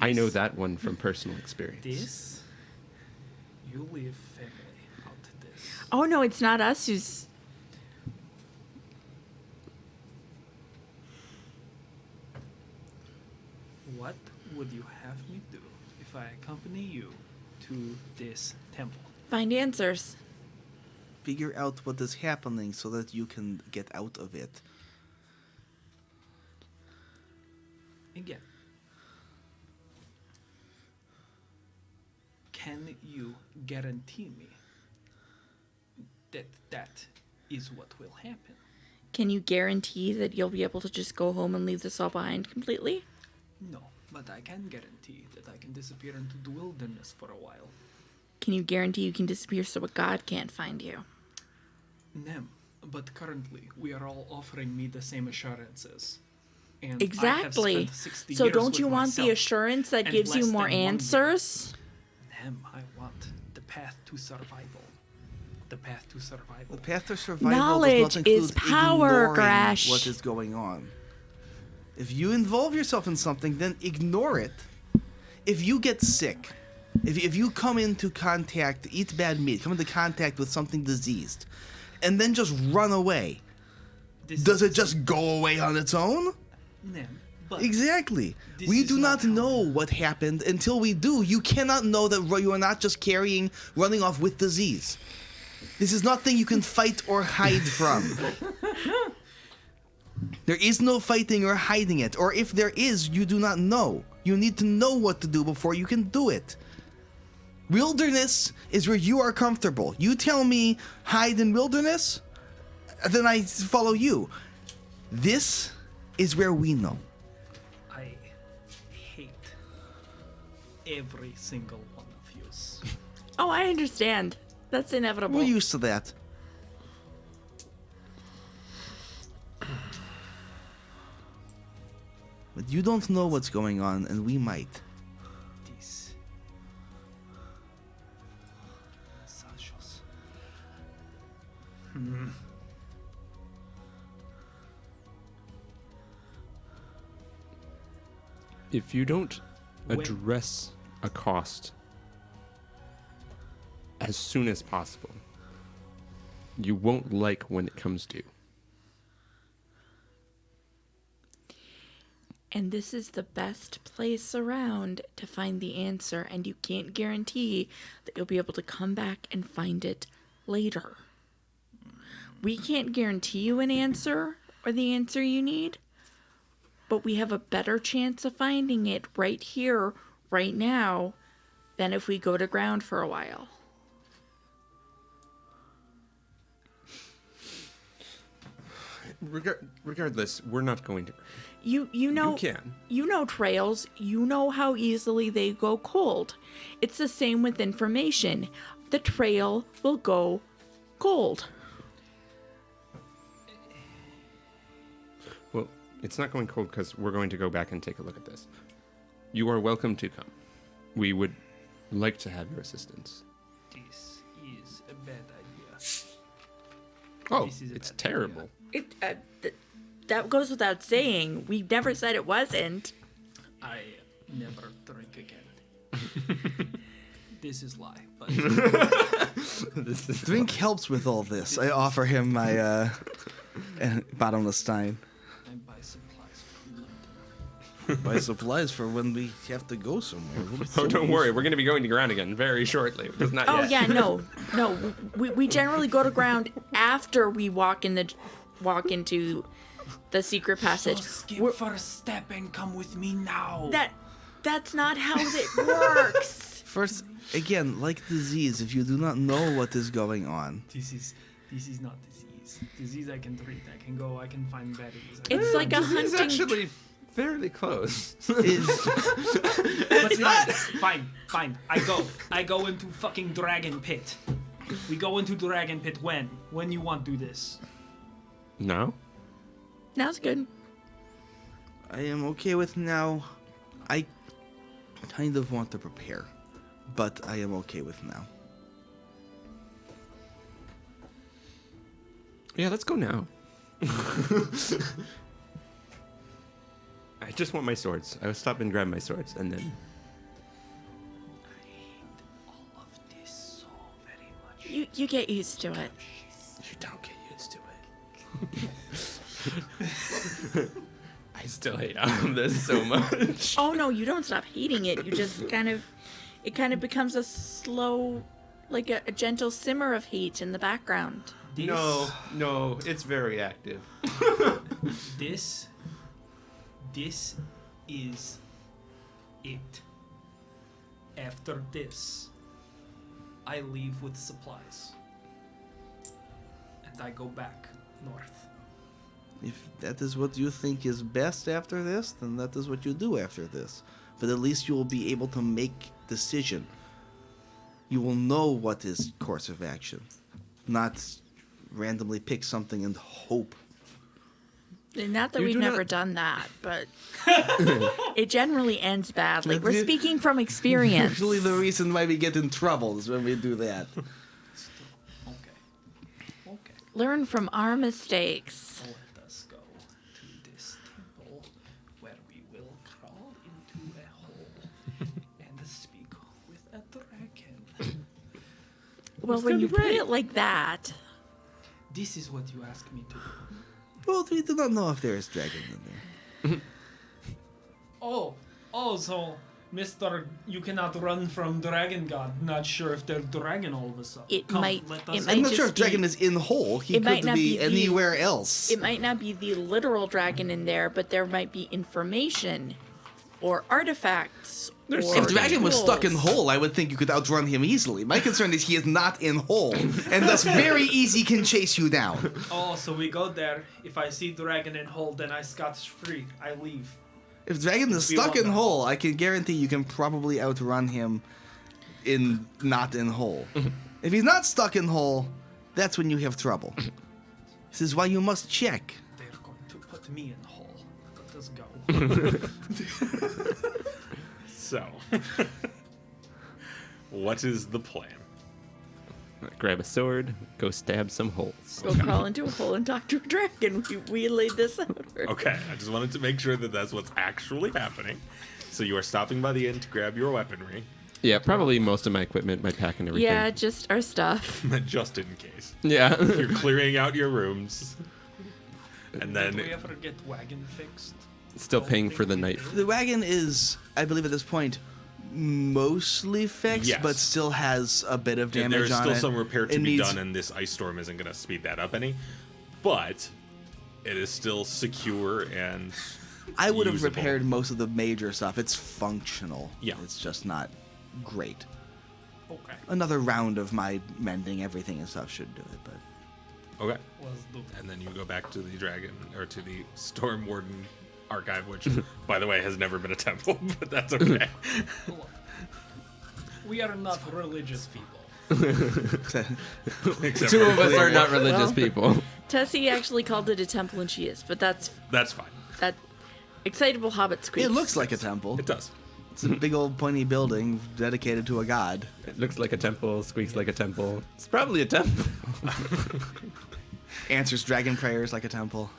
D: I know that one from personal experience.
C: this, you leave family out of this.
E: Oh no, it's not us who's.
C: What would you have me do if I accompany you to this temple?
E: Find answers.
B: figure out what is happening so that you can get out of it.
C: Again, can you guarantee me that that is what will happen?
E: Can you guarantee that you'll be able to just go home and leave this all behind completely?
C: No, but I can guarantee that I can disappear into the wilderness for a while.
E: Can you guarantee you can disappear so a god can't find you?
C: Nem, but currently we are all offering me the same assurances. And
E: Exactly.
C: I have spent 60
E: So
C: years
E: don't
C: with
E: you want the
C: myself
E: assurance that
C: and
E: gives you
C: less
E: more
C: than 1 year.
E: answers?
C: Nem, I want the path to survival. The path to survival.
B: The path to survival
E: Knowledge
B: does not
E: is
B: include
E: power,
B: ignoring
E: Grash.
B: what is going on. If you involve yourself in something, then ignore it. If you get sick, if you come into contact, eat bad meat, come into contact with something diseased, and then just run away, does it just go away on its own?
C: Nem, but
B: Exactly.
C: This
B: We
C: is
B: do
C: not
B: not
C: how-
B: know what happened until we do. You cannot know that you are not just running off with disease. This is nothing you can fight or hide from. There is no fighting or hiding it. Or if there is, you do not know. You need to know what to do before you can do it. Wilderness is where you are comfortable. You tell me hide in wilderness, then I follow you. This is where we know.
C: I hate every single one of you.
E: Oh, I understand. That's inevitable.
B: We're used to that. But you don't know what's going on, and we might.
C: This. Sashos.
D: If you don't
C: When-
D: address a cost as soon as possible, you won't like when it comes due.
E: And this is the best place around to find the answer, and you can't guarantee that you'll be able to come back and find it later. We can't guarantee you an answer or the answer you need, but we have a better chance of finding it right here, right now, than if we go to ground for a while.
D: Regardless, we're not going to.
E: You know
D: You can.
E: You know trails. You know how easily they go cold. It's the same with information. The trail will go cold.
D: Well, it's not going cold because we're going to go back and take a look at this. You are welcome to come. We would like to have your assistance.
C: This is a bad idea.
D: Oh,
C: This is a
D: it's
C: bad idea.
D: terrible.
E: That goes without saying. We never said it wasn't.
C: I never drink again. This is lie, but
B: Drink helps with all this. I offer him my bottomless stein.
C: I buy supplies from London.
B: Buy supplies for when we have to go somewhere. We'll be
D: Oh,
B: so
D: don't worry.
B: useful.
D: We're going to be going to ground again very shortly. Just not
E: Oh
D: yet.
E: yeah, no. We generally go to ground after we walk into the secret passage.
C: So skip first step and come with me now.
E: That's not how it works.
B: First, again, like disease, if you do not know what is going on,
C: This is not disease. Disease I can treat. I can find berries.
E: It's like a
D: This is
E: hunting.
D: actually fairly close.
B: is
C: But fine. I go into fucking Dragon Pit. We go into Dragon Pit when? When you want to do this?
D: No?
E: Now's good.
B: I am okay with now. I kind of want to prepare, but I am okay with now.
D: Yeah, let's go now. I just want my swords. I will stop and grab my swords, and then...
C: I hate all of this so very much.
E: You get used to it.
D: You don't get used to it. I still hate all of this so much.
E: Oh no, you don't stop hating it. You just it kind of becomes a slow Like a gentle simmer of heat in the background.
G: No, it's very active.
C: This is it. After this, I leave with supplies. And I go back north.
B: If that is what you think is best after this, then that is what you do after this. But at least you will be able to make decision. You will know what is course of action, not randomly pick something and hope.
E: Not that
D: You
E: we've
D: do
E: never
D: not-
E: done that, but it generally ends badly.
B: Like
E: We're
B: the-
E: speaking from experience.
B: Usually the reason why we get in trouble is when we do that.
C: Okay.
E: Learn from our mistakes.
C: Let us go to this temple where we will crawl into a hole and speak with a dragon.
E: Well, when you put it like that,
C: This is what you ask me to do.
B: Well, we do not know if there is dragon in there.
C: So, Mr. You cannot run from Dragon God. Not sure if they're dragon all of a sudden.
E: It
C: Come,
E: might-
C: let
E: it
C: us
E: might
B: I'm not sure
E: just
B: if dragon
E: be-
B: is in hole. He
E: it might
B: could
E: not
B: be
E: be the-
B: anywhere else.
E: it might not be the literal dragon in there, but there might be information or artifacts. Or
B: If dragon was stuck in
E: tools.
B: hole, I would think you could outrun him easily. My concern is he is not in hole, and thus very easy can chase you down.
C: Oh, so we go there. If I see dragon in hole, then I scotch free. I leave.
B: If dragon is
C: We
B: stuck
C: want
B: in
C: that.
B: hole, I can guarantee you can probably outrun him in not in hole. If he's not stuck in hole, that's when you have trouble. This is why you must check.
C: They're going to put me in hole. Let us go.
A: So, what is the plan?
D: Grab a sword, go stab some holes.
E: Go crawl into a hole and talk to a dragon. We laid this out.
A: Okay, I just wanted to make sure that that's what's actually happening. So you are stopping by the inn to grab your weaponry,
D: Yeah, probably most of my equipment, my pack and everything.
E: Yeah, just our stuff.
A: just in case.
D: Yeah.
A: You're clearing out your rooms, and then
C: Did we ever get wagon fixed?
D: Still
C: Don't
D: paying
C: think
D: for the
C: we
D: night.
C: did.
B: The wagon is, I believe at this point, mostly fixed,
A: Yes.
B: but still has a bit of damage
A: there's
B: on
A: still
B: it.
A: some repair to
B: It
A: be
B: needs-
A: done, and this ice storm isn't going to speed that up any. But it is still secure and
B: I would have
A: usable.
B: repaired most of the major stuff. It's functional.
A: Yeah.
B: It's just not great.
C: Okay.
B: Another round of my mending everything and stuff should do it, but
A: Okay.
C: Let's do
A: And then you go back to the dragon, or to the Storm Warden archive, which, by the way, has never been a temple, but that's okay.
C: Look, we are not religious people.
A: Except
D: Two
A: for
D: of us
A: the
D: are
A: clear
D: not
A: one.
D: religious
E: Well.
D: people.
E: Tessie actually called it a temple, and she is, but that's
A: That's fine.
E: that excitable hobbit squeaks.
B: it looks like a temple.
A: It does.
B: It's a big old pointy building dedicated to a god.
D: It looks like a temple, squeaks like a temple. It's probably a temple.
B: Answers dragon prayers like a temple.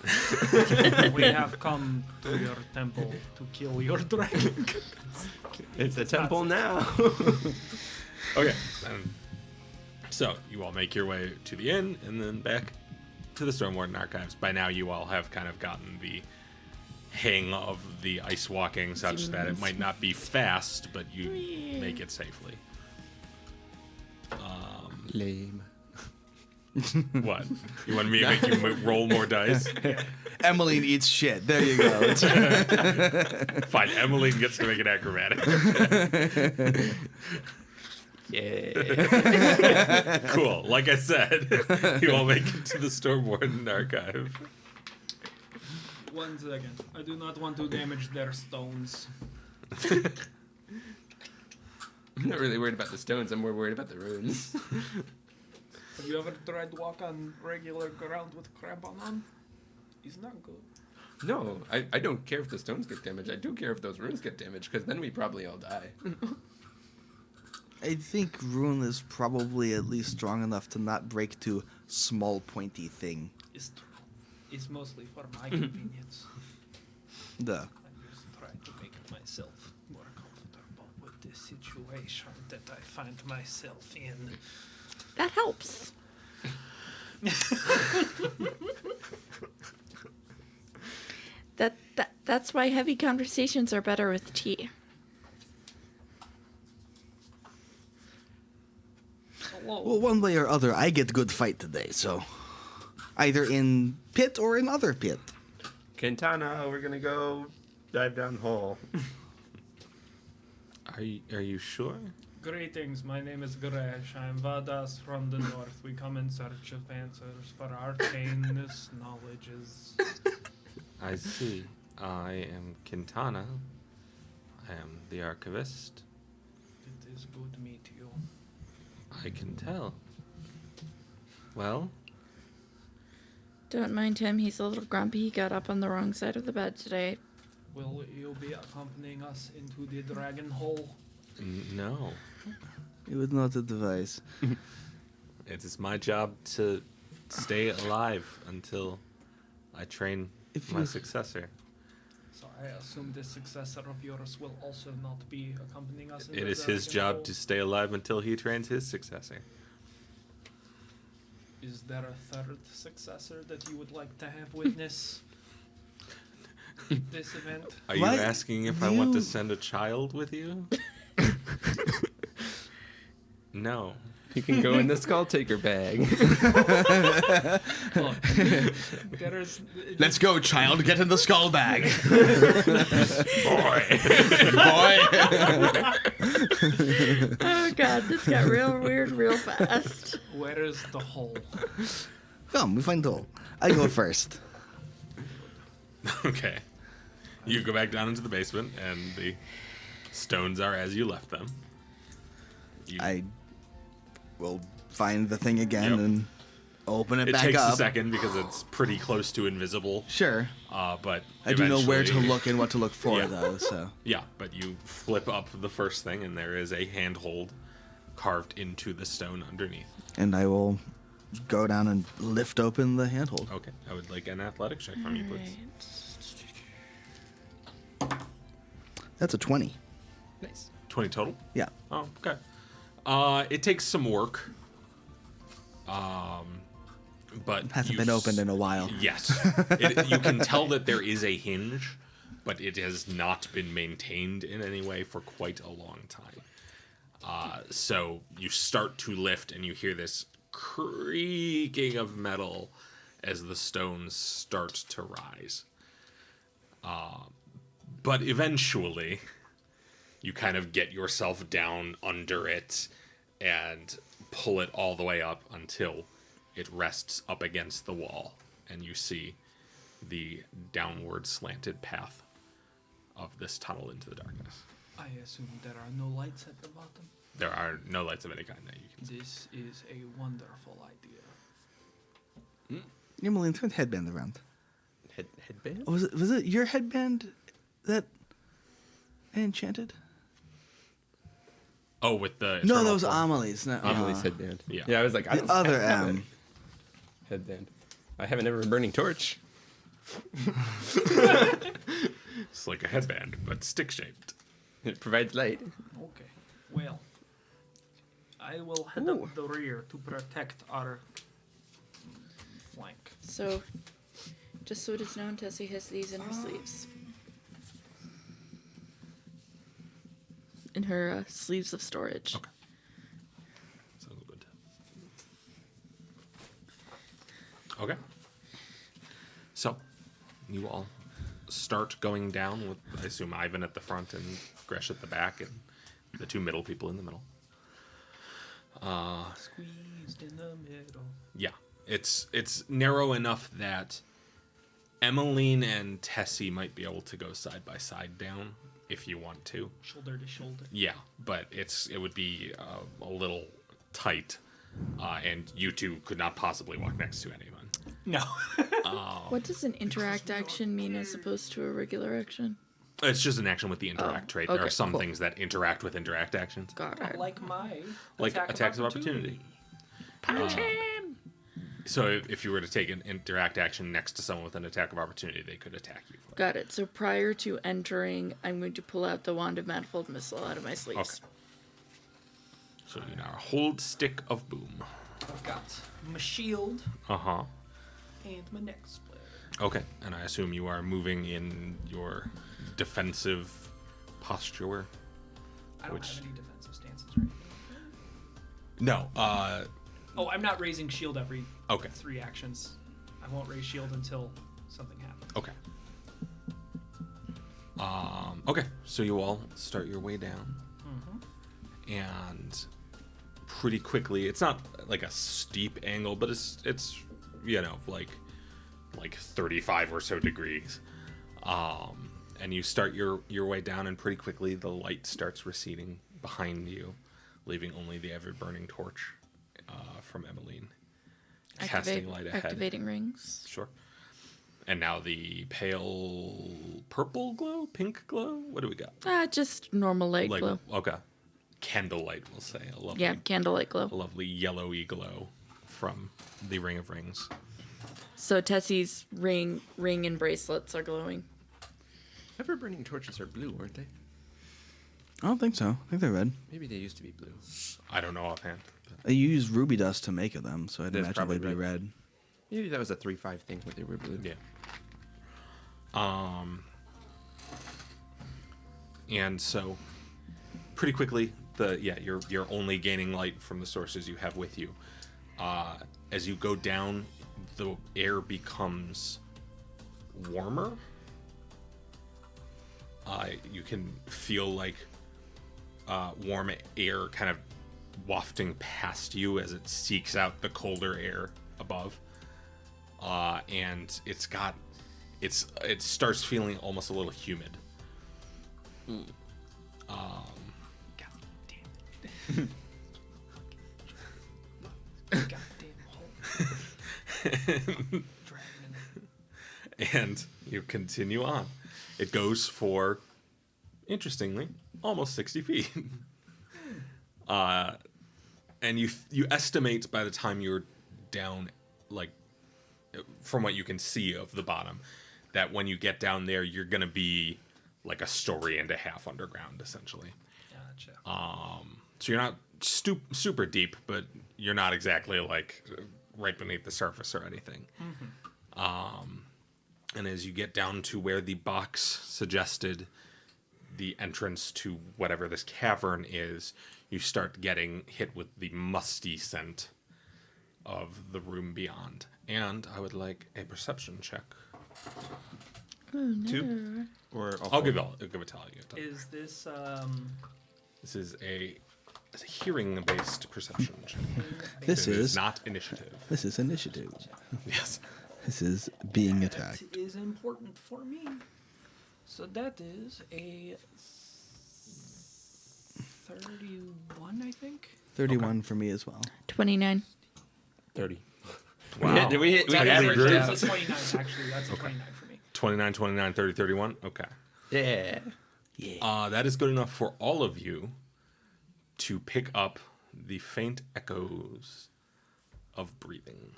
C: We have come to your temple to kill your dragon.
D: It's a temple now.
A: Okay. So you all make your way to the inn and then back to the Storm Warden archives. By now, you all have kind of gotten the hang of the ice walking, such that it might not be fast, but you make it safely.
D: Lame.
A: What? You want me to make you roll more dice?
B: Emmeline eats shit. There you go. It's-
A: Fine. Emmeline gets to make an acrobatic.
D: Yeah.
A: Cool. Like I said, you all make it to the Storm Warden archive.
C: 1 second. I do not want to damage their stones.
D: I'm not really worried about the stones. I'm more worried about the runes.
C: Have you ever tried to walk on regular ground with crampon on? It's not good.
D: No, I don't care if the stones get damaged. I do care if those runes get damaged, because then we probably all die.
B: I think rune is probably at least strong enough to not break to small pointy thing.
C: It's true. It's mostly for my convenience.
B: The
C: I just try to make myself more comfortable with the situation that I find myself in.
E: That helps. That's why heavy conversations are better with tea.
B: Well, one way or other, I get good fight today, so either in pit or in other pit.
D: Quintana, we're gonna go dive down hole.
A: Are you sure?
C: Greetings, my name is Gresh. I'm Vadas from the north. We come in search of answers for arcane knowledges.
A: I see. I am Quintana. I am the archivist.
C: It is good to meet you.
A: I can tell. Well,
E: Don't mind him. He's a little grumpy. He got up on the wrong side of the bed today.
C: Will you be accompanying us into the dragon hole?
A: no.
B: You would not advise.
A: It is my job to stay alive until I train
B: If
A: my
B: you-
A: successor.
C: So I assume this successor of yours will also not be accompanying us into
A: It
C: the
A: is his
C: dragon
A: job
C: hole?
A: to stay alive until he trains his successor.
C: Is there a third successor that you would like to have witness this event?
A: Are you
B: Why
A: asking if
B: do
A: I want to
B: you-
A: send a child with you? No.
D: You can go in the skull taker bag.
C: Look, there's
F: Let's go, child. Get in the skull bag.
A: Boy.
F: Boy.
E: Oh god, this got real weird real fast.
C: Where is the hole?
B: Come, we find the hole. I go first.
A: Okay. You go back down into the basement, and the stones are as you left them. You,
B: I will find the thing again
A: Yep.
B: and open it,
A: it
B: back
A: takes
B: up.
A: a second because it's pretty close to invisible.
B: Sure.
A: But
B: I do know where to
A: eventually-
B: look and what to look for,
A: Yeah.
B: though, so.
A: Yeah, but you flip up the first thing, and there is a handhold carved into the stone underneath.
B: And I will go down and lift open the handhold.
A: Okay, I would like an athletics check from you, please.
B: That's a 20.
D: Nice.
A: 20 total?
B: Yeah.
A: Oh, okay. It takes some work. But
B: Hasn't
A: you
B: been opened in a while.
A: Yes. You can tell that there is a hinge, but it has not been maintained in any way for quite a long time. So you start to lift, and you hear this creaking of metal as the stones start to rise. But eventually, you kind of get yourself down under it and pull it all the way up until it rests up against the wall, and you see the downward slanted path of this tunnel into the darkness.
C: I assume there are no lights at the bottom.
A: There are no lights of any kind that you can see.
C: This is a wonderful idea.
B: Emmeline, turn the headband around.
D: Headband?
B: Oh, was it your headband that I enchanted?
A: Oh, with the
B: No,
A: eternal
B: that was
A: form.
B: Amelie's. No,
D: Amelie's headband.
A: Yeah.
D: Yeah, I was like, I
B: The
D: don't
B: other
D: have a
B: M.
D: headband. I haven't ever a burning torch.
A: It's like a headband, but stick-shaped.
D: It provides light.
C: Okay, well, I will head up the rear to protect our flank.
E: So, just so it is known, Tessie has these in her sleeves. In her sleeves of storage.
A: Okay. Sounds good. Okay. So, you all start going down with, I assume, Ivan at the front and Gresh at the back, and the two middle people in the middle.
C: Squeezed in the middle.
A: Yeah, it's narrow enough that Emmeline and Tessie might be able to go side by side down if you want to.
C: Shoulder to shoulder.
A: Yeah, but it would be a little tight, and you two could not possibly walk next to anyone.
C: No.
E: What does an interact action mean as opposed to a regular action?
A: It's just an action with the interact trait. There
E: okay,
A: are some
E: cool.
A: things that interact with interact actions,
E: Got it.
C: Like my
A: like attacks of opportunity. So if you were to take an interact action next to someone with an attack of opportunity, they could attack you. For it.
E: Got it. So prior to entering, I'm going to pull out the Wand of Manifold Missile out of my sleeves.
A: Okay. So you now hold stick of boom.
C: I've got my shield
A: Uh-huh.
C: and my neck splitter.
A: Okay, and I assume you are moving in your defensive posture.
C: I don't
A: Which-
C: have any defensive stances or anything.
A: No.
C: Oh, I'm not raising shield every
A: Okay.
C: 3 actions. I won't raise shield until something happens.
A: Okay. Okay. So you all start your way down, and pretty quickly, it's not like a steep angle, but it's like 35 or so degrees. And you start your way down, and pretty quickly the light starts receding behind you, leaving only the ever-burning torch from Emmeline, casting light ahead.
E: Activating rings.
A: Sure. And now the pale purple glow, pink glow. What do we got?
E: Just normal light glow.
A: Okay, candlelight. We'll say a lovely,
E: Yeah, candlelight glow.
A: a lovely yellowy glow from the Ring of Rings.
E: So Tessie's ring and bracelets are glowing.
D: Ever burning torches are blue, aren't they?
F: I don't think so. I think they're red.
D: Maybe they used to be blue.
A: I don't know offhand.
F: You use ruby dust to make them, so I'd
D: That's
F: imagine
D: probably
F: they'd be
D: right.
F: red.
D: Maybe that was a 3-5 thing where they were blue.
A: Yeah. And so pretty quickly you're only gaining light from the sources you have with you. As you go down, the air becomes warmer. You can feel like warm air kind of wafting past you as it seeks out the colder air above. And it starts feeling almost a little humid.
C: God damn it. Goddamn hole. Dragging it.
A: And you continue on. It goes for, interestingly, almost 60 feet. And you estimate by the time you're down, like, from what you can see of the bottom, that when you get down there, you're going to be like a story and a half underground, essentially.
C: Gotcha.
A: So you're not super deep, but you're not exactly like right beneath the surface or anything. And as you get down to where the box suggested the entrance to whatever this cavern is, you start getting hit with the musty scent of the room beyond. And I would like a perception check.
E: Oh, no.
A: 2?
D: Or
A: I'll give it to all you.
C: Is this
A: This is a hearing-based perception check.
F: This
A: It
F: is
A: not initiative.
F: This is initiative.
A: Yes.
F: This is being attacked.
C: That is important for me. So that is a 31, I think.
F: 31 for me as well.
E: 29.
D: 30.
A: Wow.
G: Did we hit
A: Technically
G: average
A: grew.
G: out?
C: That's a 29, actually. That's a 29 for me.
A: 29, 29, 30, 31. Okay.
G: Yeah.
A: That is good enough for all of you to pick up the faint echoes of breathing.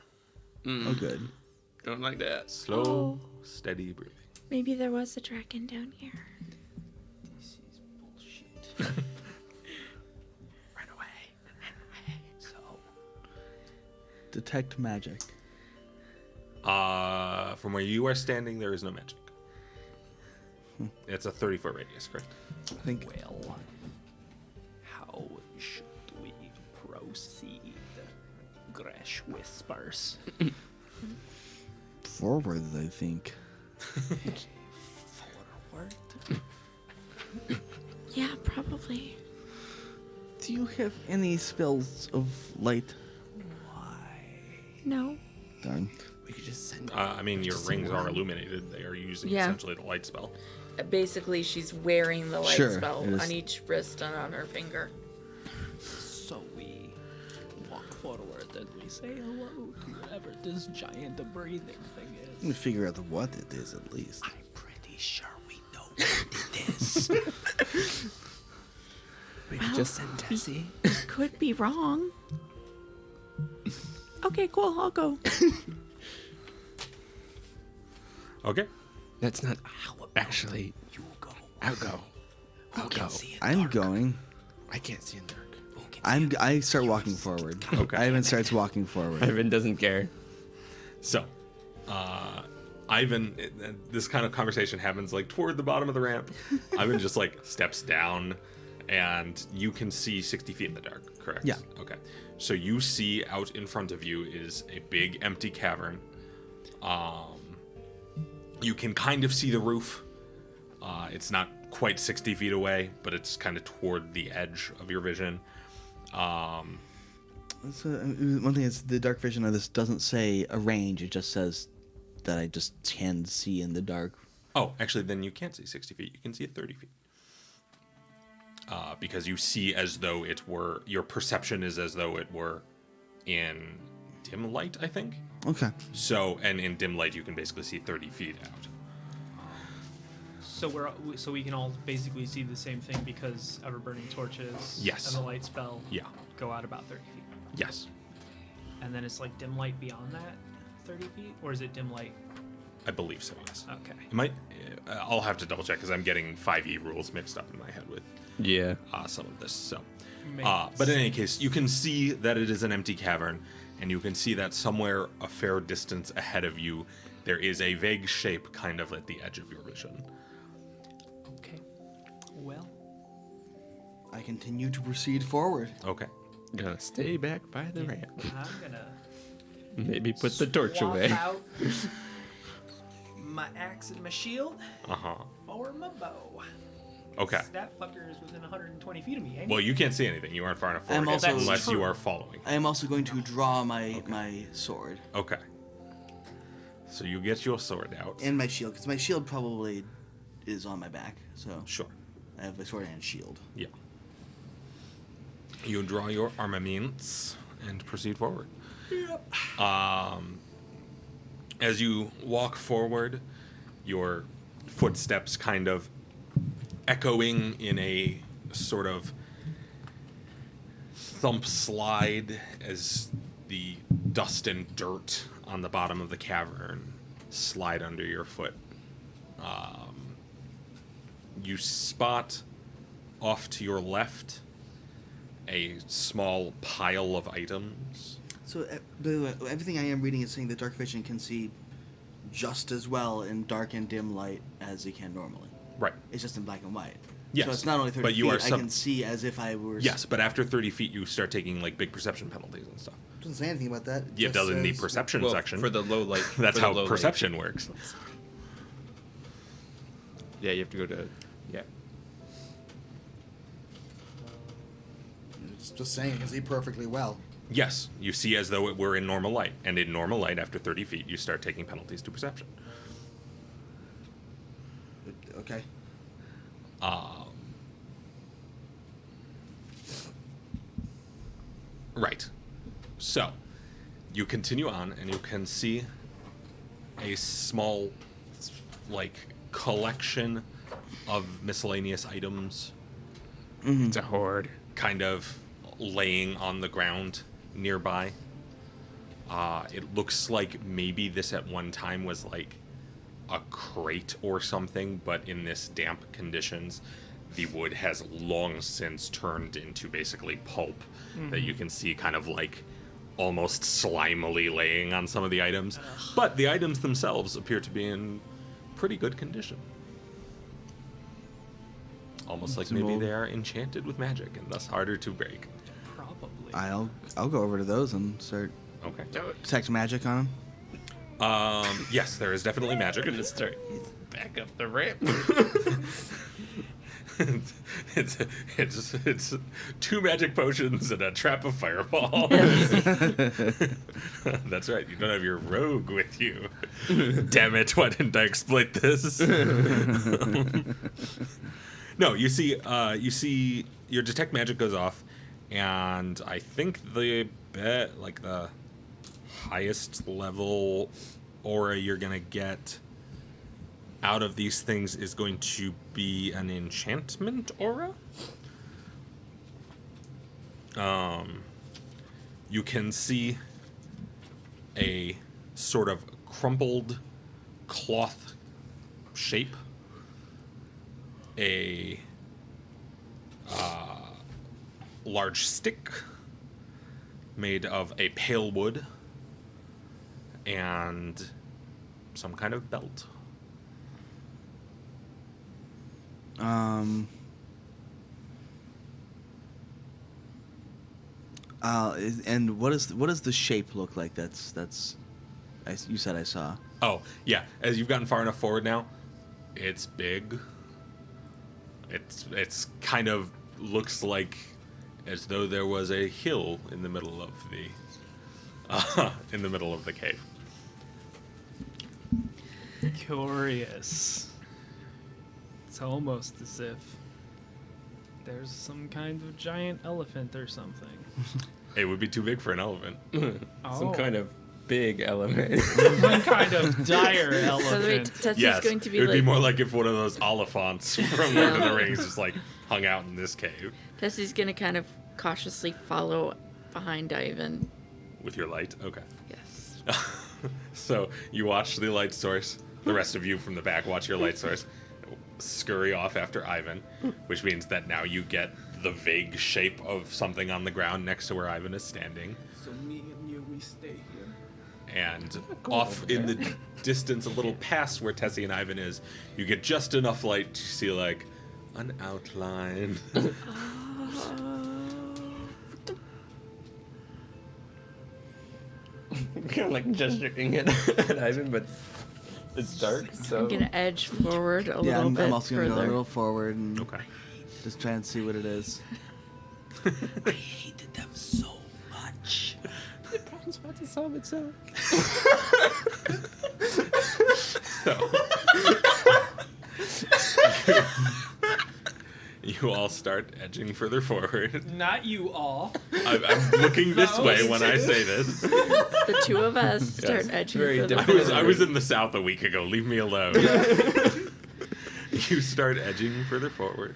F: Oh, good.
G: Don't like that.
A: Slow, steady breathing.
E: Maybe there was a dragon down here.
C: This is bullshit.
G: Run away.
C: So,
F: Detect magic.
A: From where you are standing, there is no magic. It's a 30-foot radius, correct?
F: I think
C: well, how should we proceed? Gresh whispers.
F: forward, I think.
C: Forward.
E: Yeah, probably.
F: Do you have any spells of light?
E: No.
F: Darn.
G: We could just send.
A: I mean, your rings are illuminated. They are using
E: Yeah.
A: essentially the light spell.
E: Basically, she's wearing the light
F: Sure,
E: spell
F: it is.
E: on each wrist and on her finger.
C: So we walk forward and we say hello to whatever this giant breathing thing
F: Let me
C: is.
F: figure out what it is at least.
C: I'm pretty sure we know what it is.
G: We could just send Tessie.
E: Could be wrong. Okay, cool. I'll go.
A: Okay.
G: That's not actually.
C: You go.
G: I'll go. I'll go.
F: I'm going.
G: I can't see in dark.
F: I start walking forward.
A: Okay.
F: Ivan starts walking forward.
G: Ivan doesn't care.
A: So, Ivan, this kind of conversation happens like toward the bottom of the ramp. Ivan just like steps down, and you can see 60 feet in the dark, correct?
F: Yeah.
A: Okay. So you see out in front of you is a big empty cavern. You can kind of see the roof. It's not quite 60 feet away, but it's kind of toward the edge of your vision.
F: One thing is the dark vision of this doesn't say a range. It just says that I just can see in the dark.
A: Oh, actually, then you can't see 60 feet. You can see it 30 feet. Because you see as though it were, your perception is as though it were in dim light, I think.
F: Okay.
A: So, and in dim light, you can basically see 30 feet out.
C: So we can all basically see the same thing because ever burning torches
A: Yes.
C: and the light spell
A: Yeah.
C: go out about 30 feet.
A: Yes.
C: And then it's like dim light beyond that 30 feet? Or is it dim light?
A: I believe so, yes.
C: Okay.
A: It might, I'll have to double check because I'm getting 5e rules mixed up in my head with
D: Yeah.
A: some of this. So,
C: Makes
A: but in any case, you can see that it is an empty cavern, and you can see that somewhere a fair distance ahead of you, there is a vague shape kind of at the edge of your vision.
C: Okay. Well,
F: I continue to proceed forward.
A: Okay.
D: Gotta stay back by the ramp.
C: I'm gonna
D: Maybe put the torch
C: swap
D: away.
C: out my axe and my shield
A: Uh-huh.
C: or my bow.
A: Okay.
C: That fucker is within 120 feet of me, ain't
A: Well,
C: he?
A: you can't see anything. You aren't far enough forward
F: I'm
A: yet,
F: also-
A: unless
C: That's
A: you
C: true.
A: are following.
F: I am also going to draw my sword
A: Okay. So you get your sword out.
F: and my shield, because my shield probably is on my back. So
A: Sure.
F: I have my sword and shield.
A: Yeah. You draw your armaments and proceed forward. As you walk forward, your footsteps kind of echoing in a sort of thump slide as the dust and dirt on the bottom of the cavern slide under your foot. You spot off to your left a small pile of items.
F: So by the way, everything I am reading is saying that dark vision can see just as well in dark and dim light as it can normally.
A: Right.
F: It's just in black and white.
A: Yes,
F: So it's not only 30
A: but you
F: feet,
A: are
F: I
A: some-
F: can see as if I were...
A: Yes, but after 30 feet, you start taking like big perception penalties and stuff.
F: It doesn't say anything about that.
A: Yeah, it
F: just
A: does in the
F: says-
A: perception
D: Well,
A: section.
D: for the low light.
A: That's
D: for the
A: how
D: low light.
A: perception works.
D: Yeah, you have to go to. Yeah.
H: It's just saying, I can see perfectly well.
A: Yes, you see as though it were in normal light, and in normal light, after 30 feet, you start taking penalties to perception.
H: Okay.
A: Right. So, you continue on, and you can see a small, like, collection of miscellaneous items
D: It's a horde.
A: kind of laying on the ground nearby. It looks like maybe this at one time was like a crate or something, but in this damp conditions, the wood has long since turned into basically pulp that you can see kind of like almost slimily laying on some of the items. But the items themselves appear to be in pretty good condition. Almost like
F: Some
A: maybe
F: old-
A: they are enchanted with magic and thus harder to break.
C: Probably.
F: I'll go over to those and start
A: Okay.
F: detect magic on them.
A: Yes, there is definitely magic.
D: Gonna start back up the ramp.
A: it's 2 magic potions and a trap of fireball. That's right. You don't have your rogue with you. Damn it! Why didn't I exploit this? No, you see, your detect magic goes off, and I think the highest level aura you're gonna get out of these things is going to be an enchantment aura. You can see a sort of crumpled cloth shape, a large stick made of a pale wood, and some kind of belt.
F: And what does the shape look like? You said I saw.
A: Oh, yeah. As you've gotten far enough forward now, it's big. It's kind of looks like as though there was a hill in the middle of the cave.
C: Curious. It's almost as if there's some kind of giant elephant or something.
A: It would be too big for an elephant.
D: Some kind of big element.
C: Some kind of dire
E: So wait,
C: elephant.
E: Tessie's
A: Yes,
E: going to be
A: it would
E: like
A: be more like if one of those Oliphants from Lord of the Rings just like hung out in this cave
E: Tessie's going to kind of cautiously follow behind Ivan.
A: with your light. Okay.
E: Yes.
A: So you watch the light source. The rest of you from the back watch your light source scurry off after Ivan, which means that now you get the vague shape of something on the ground next to where Ivan is standing.
C: So me and you, we stay here.
A: And off in the distance, a little past where Tessie and Ivan is, you get just enough light to see like an outline.
D: Kind of like gesturing at Ivan, but it's dark, so...
E: I'm going to edge forward a
F: Yeah,
E: little bit
F: I'm also gonna go a
E: further.
F: little forward and
A: Okay.
F: just try and see what it is.
B: I hated them so much.
D: The problem's about to solve itself.
A: You all start edging further forward.
C: Not you all.
A: I'm looking this way when I say this.
E: The two of us start edging
D: very
E: further
D: different.
A: I was in the south a week ago. Leave me alone. You start edging further forward,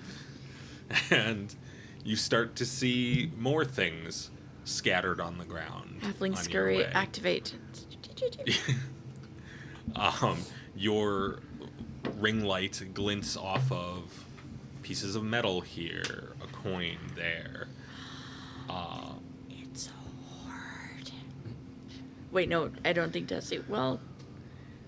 A: and you start to see more things scattered on the ground.
E: Halfling
A: on your
E: scurry,
A: way.
E: activate.
A: Your ring light glints off of pieces of metal here, a coin there.
E: It's a horde. Wait, no, I don't think Tessie. Well,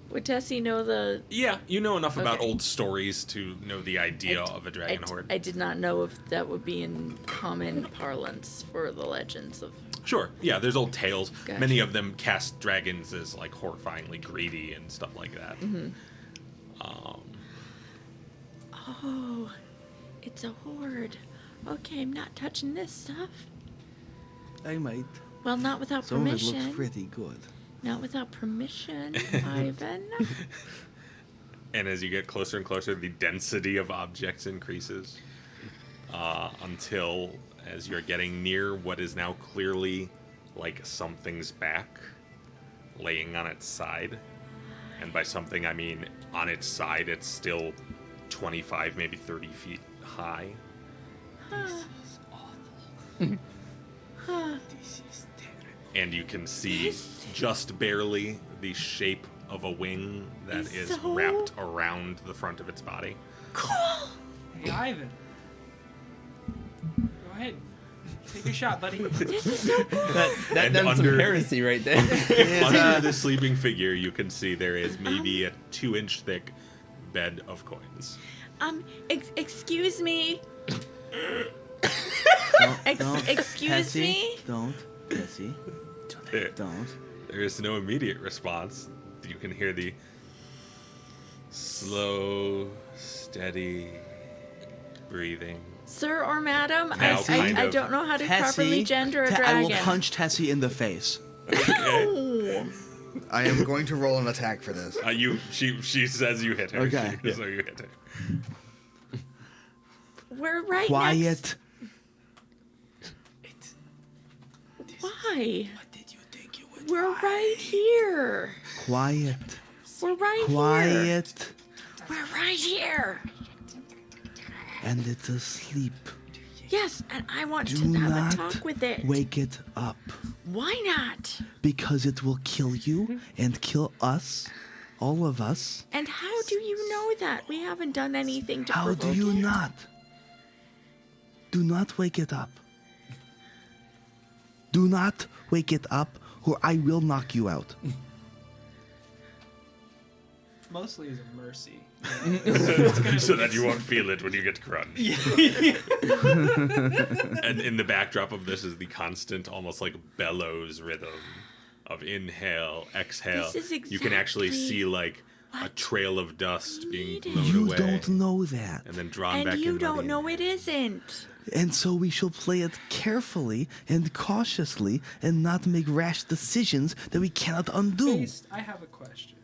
E: would Tessie know the?
A: Yeah, you know enough about
E: Okay.
A: old stories to know the idea of a dragon horde.
E: I did not know if that would be in common parlance for the legends of.
A: Sure, yeah, there's old tales.
E: Gotcha.
A: Many of them cast dragons as like horrifyingly greedy and stuff like that.
E: Oh, it's a horde. Okay, I'm not touching this stuff.
F: I might.
E: Well, not without
F: Some of it
E: permission.
F: looks pretty good.
E: Not without permission, Ivan.
A: And as you get closer and closer, the density of objects increases until, as you're getting near what is now clearly like something's back, laying on its side. And by something, I mean on its side, it's still 25, maybe 30 feet high. And you can see just barely the shape of a wing that
E: It's
A: is
E: so-
A: wrapped around the front of its body.
E: Cool.
C: Hey, Ivan. Go ahead. Take a shot, buddy.
E: This is so cool.
D: That
A: And
D: done some
A: under-
D: heresy right there.
A: Under the sleeping figure, you can see there is maybe a 2-inch thick bed of coins.
E: Excuse me.
F: Don't.
E: Excuse
F: Tessie,
E: me.
F: Don't. Tessie, don't.
A: There is no immediate response. You can hear the slow, steady breathing.
E: Sir or madam,
A: Now kind
E: I
A: of.
E: don't know how to properly gender a
F: I
E: dragon.
F: will punch Tessie in the face.
E: Ow.
H: I am going to roll an attack for this.
A: She says you hit her.
F: Okay.
A: So you hit her.
E: We're right
F: Quiet.
E: next. Why?
B: What did you think you would
E: We're right here.
F: Quiet.
E: We're right here.
F: Quiet.
E: We're right here.
F: And it's asleep.
E: Yes, and I want
F: Do
E: to have
F: not
E: a talk with it.
F: wake it up.
E: Why not?
F: Because it will kill you and kill us. All of us.
E: And how do you know that? We haven't done anything to
F: How do
E: provoke
F: you
E: it.
F: not? Do not wake it up. Do not wake it up, or I will knock you out.
C: mostly as a mercy.
A: So that you won't feel it when you get crunched. And in the backdrop of this is the constant, almost like bellows rhythm of inhale, exhale.
E: This is
A: You can actually
E: exactly
A: see like a trail of dust being blown
B: You
A: away
B: don't know that.
A: and then drawn
E: And
A: back in.
E: you
A: by the
E: don't know
A: inhale.
E: it isn't.
B: And so we shall play it carefully and cautiously and not make rash decisions that we cannot undo.
C: Based, I have a question.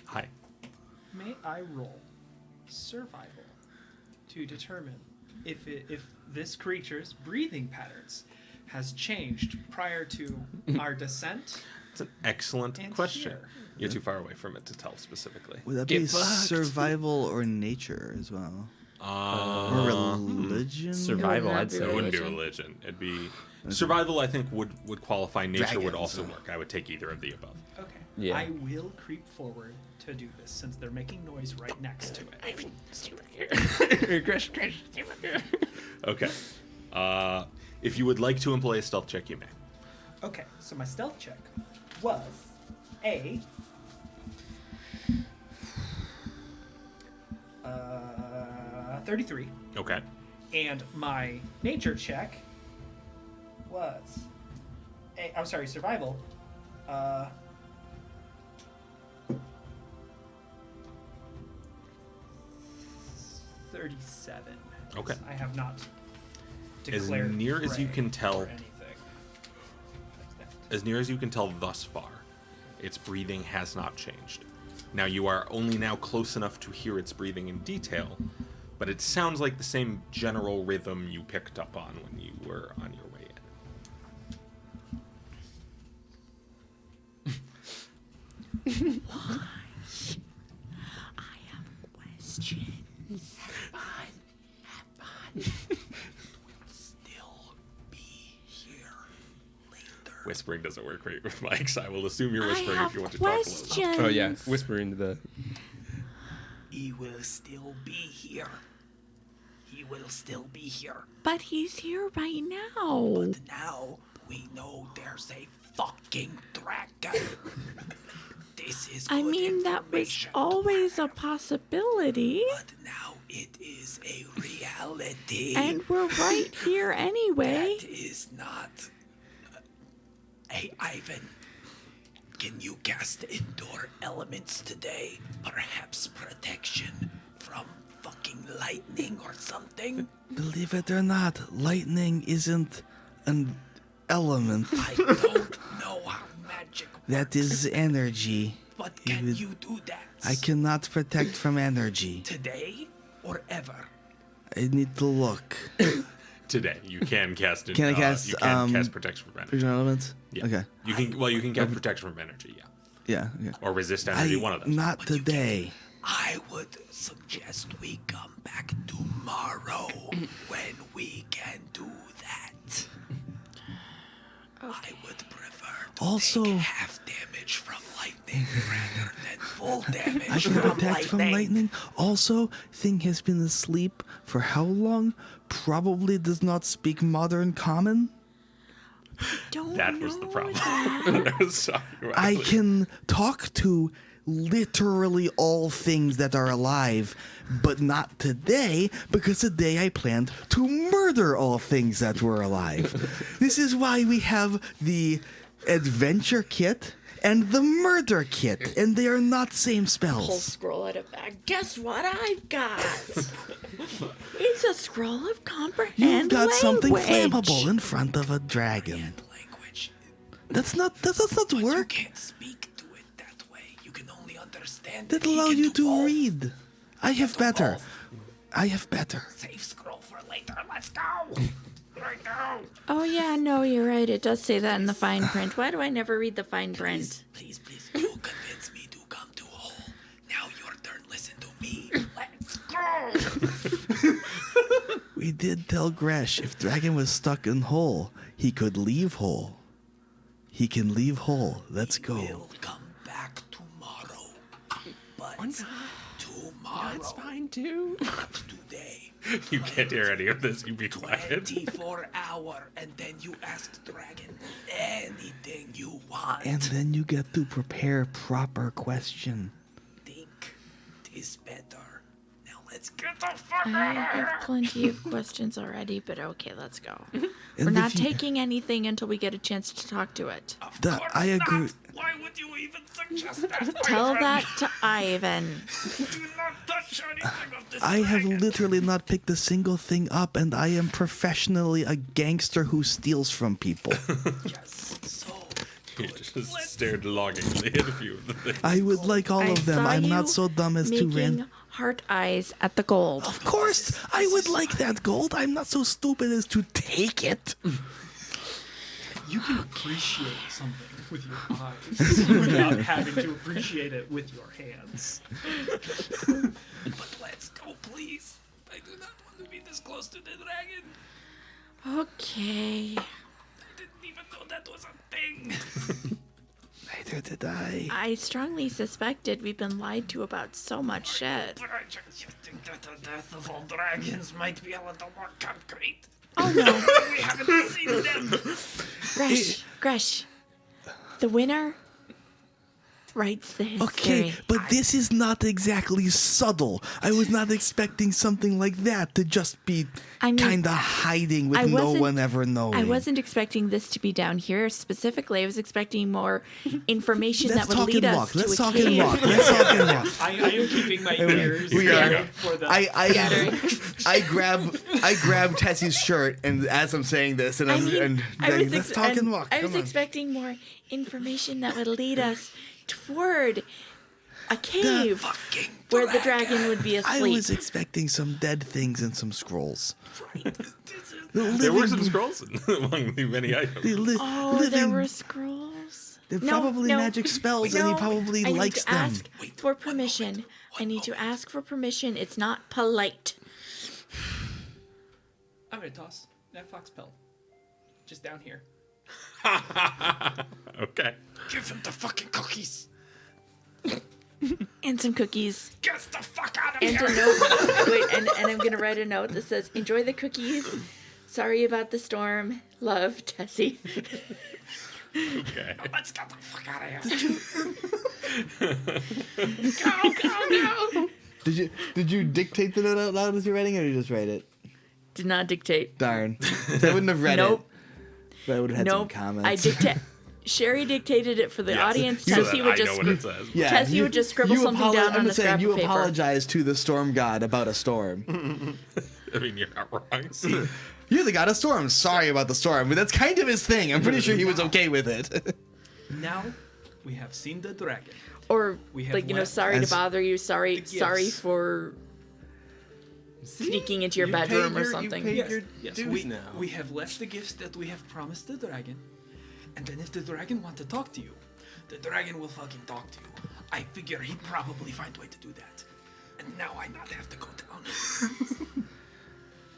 A: Hi.
C: May I roll survival to determine if this creature's breathing patterns has changed prior to our descent?
A: It's an excellent
C: And
A: question.
C: here.
A: You're too far away from it to tell specifically.
B: Would that
G: Get
B: be
G: fucked.
B: survival or nature as well? Or religion?
G: Survival,
E: not
G: I'd
E: be
A: It
G: say.
A: wouldn't be religion. It'd be survival. I think would qualify. Nature would
B: Dragons.
A: also work. I would take either of the above.
C: Okay.
G: Yeah.
C: I will creep forward to do this since they're making noise right next to it.
A: Okay. If you would like to employ a stealth check, you may.
C: Okay, so my stealth check was a 33,
A: Okay.
C: and my nature check was survival. 37.
A: Okay.
C: I have not
A: As
C: declared
A: near as you
C: prey
A: can tell-
C: or anything.
A: As near as you can tell thus far, its breathing has not changed. Now you are only now close enough to hear its breathing in detail, but it sounds like the same general rhythm you picked up on when you were on your way in.
E: I have questions.
A: Whispering doesn't work great with mics. I will assume you're
E: I
A: whispering
E: have
A: if you want to talk
E: questions.
A: a little.
D: Oh yeah, whisper into the.
I: He will still be here. He will still be here.
E: But he's here right now.
I: But now we know there's a fucking dragon. This is
E: I
I: good
E: mean, that was
I: information to
E: always a
I: have,
E: possibility.
I: But now it is a reality.
E: And we're right here anyway.
I: That is not. Hey, Ivan. Can you cast indoor elements today? Perhaps protection from fucking lightning or something?
B: Believe it or not, lightning isn't an element.
I: I don't know how magic works.
B: That is energy.
I: But can you do that?
B: I cannot protect from energy.
I: Today or ever?
B: I need to look.
A: Today, you can cast it.
B: Can I cast,
A: You can cast protection from energy.
B: Original elements?
A: Yeah.
B: Okay.
A: You can. Well, you can cast protection from energy. Yeah.
B: Yeah. Okay.
A: Or resist energy. One of those.
B: Not today.
I: I would suggest we come back tomorrow when we can do that. I would prefer to
B: Also-
I: take half damage from lightning rather than full damage
B: I can
I: from
B: protect from lightning. Also, thing has been asleep for how long? Probably does not speak modern common.
E: Don't
A: That was the
E: know
A: problem.
E: that.
A: I was talking about.
B: I can talk to literally all things that are alive, but not today, because today I planned to murder all things that were alive. This is why we have the adventure kit and the murder kit, and they are not same
E: Pull
B: spells.
E: scroll out of bag. Guess what I've got? It's a scroll of comprehend
B: You've got something
E: language.
B: flammable in front of a dragon.
I: language.
B: That does not
I: You
B: work.
I: can't speak to it that way. You can only understand
B: That
I: it. He
B: allow
I: can
B: you
I: do
B: to
I: both.
B: read. I have better.
I: both.
B: I have better.
I: Save scroll for later. Let's go. Right now.
E: Oh yeah, no, you're right. It does say that in the fine print. Why do I never read the fine print?
I: Please, you convince me to come to Hole. Now your turn. Listen to me. Let's go.
B: We did tell Gresh if Dragon was stuck in Hole, he could leave Hole. He can leave Hole. Let's go.
I: We'll come back tomorrow. But tomorrow.
G: That's fine too.
I: Not today.
A: You can't hear any of this. You be quiet.
I: 24 hour, and then you ask Dragon anything you want.
B: And then you get to prepare proper question.
I: The is better. Now let's get the fuck
E: I
I: out of here.
E: have plenty of questions already, but okay, let's go. We're
B: And
E: not
B: if you-
E: taking anything until we get a chance to talk to it.
I: Of
B: That-
I: course
B: I agree.
I: not. Why would you even suggest that? my
E: Tell
I: friend?
E: that to Ivan.
I: Do not touch anything of this
B: I have
I: dragon.
B: literally not picked a single thing up, and I am professionally a gangster who steals from people.
I: Yes. So
A: He just stared longingly at a few of the things.
B: I would like all
E: I
B: of them.
E: saw
B: I'm
E: you
B: not so dumb as to
E: making
B: rent.
E: heart eyes at the gold.
B: Of course, I would like that gold. I'm not so stupid as to take it.
C: You can appreciate something with your eyes without having to appreciate it with your hands.
I: but let's go, please. I do not want to be this close to the dragon.
E: Okay.
I: I didn't even know that was a thing.
B: Neither did I.
E: I strongly suspected we've been lied to about so much shit.
I: But I just think that the death of all dragons might be a little more concrete.
E: Oh no.
I: We haven't seen them.
E: Gresh. The winner writes the history.
B: Okay, but this is not exactly subtle. I was not expecting something like that to just be
E: I mean,
B: kind of hiding with
E: I
B: no
E: wasn't-
B: one ever knowing.
E: I wasn't expecting this to be down here specifically. I was expecting more information
B: Let's
E: that would
B: talk
E: lead
B: and
E: us
B: walk.
E: to
B: Let's
E: a
B: talk
E: cave.
B: and walk. Let's talk and walk.
C: I am keeping my ears
B: We are.
C: scared for the.
B: I grab Tessie's shirt, and as I'm saying this, and
E: I
B: I'm
E: mean,
B: and
E: I was
B: let's
E: ex-
B: talk and
E: and
B: walk.
E: I was
B: Come on.
E: expecting more information that would lead us toward a cave where the dragon would be
B: I
E: asleep.
B: was expecting some dead things and some scrolls.
A: There were some scrolls among the many items.
E: Oh, there were scrolls.
B: They're probably magic spells, and he probably
E: I need
B: likes
E: to
B: them.
E: ask for permission. I need to ask for permission. It's not polite.
C: I'm gonna toss that fox pelt just down here.
A: Okay.
I: Give him the fucking cookies.
E: And some cookies.
I: Get the fuck out of
E: And
I: here.
E: a note. Wait, and I'm gonna write a note that says, "Enjoy the cookies. Sorry about the storm. Love, Tessie."
A: Okay.
I: Let's get the fuck out of here. Go.
F: Did you dictate the note out loud as you're writing, or did you just write it?
E: Did not dictate.
F: Darn. I wouldn't have read
E: Nope.
F: it. But I would have had some
E: Nope.
F: comments.
E: I dictate. Sherry dictated it for the audience.
A: So
E: Tessie
A: that
E: would
A: I
E: just
A: know what it says.
F: Yeah,
E: Tessie would just scribble something down on
F: I'm
E: a
F: saying
E: scrap
F: you
E: of paper.
F: apologize to the storm god about a storm.
A: I mean, you're not wrong.
F: You're the god of storms. Sorry about the storm, but that's kind of his thing. I'm pretty sure he was okay with it.
C: Now we have seen the dragon.
E: Or
C: We have
E: like, you know,
C: left
E: sorry to
F: as-
E: bother you. Sorry
C: gifts.
E: for sneaking into your
G: You
E: bedroom
G: paid
E: or
G: your- you
E: something.
G: paid-
C: Yes,
G: your
C: yes.
G: dues now.
C: We have left the gifts that we have promised the dragon, and then if the dragon wants to talk to you, the dragon will fucking talk to you. I figure he'd probably find a way to do that. And now I not have to go down.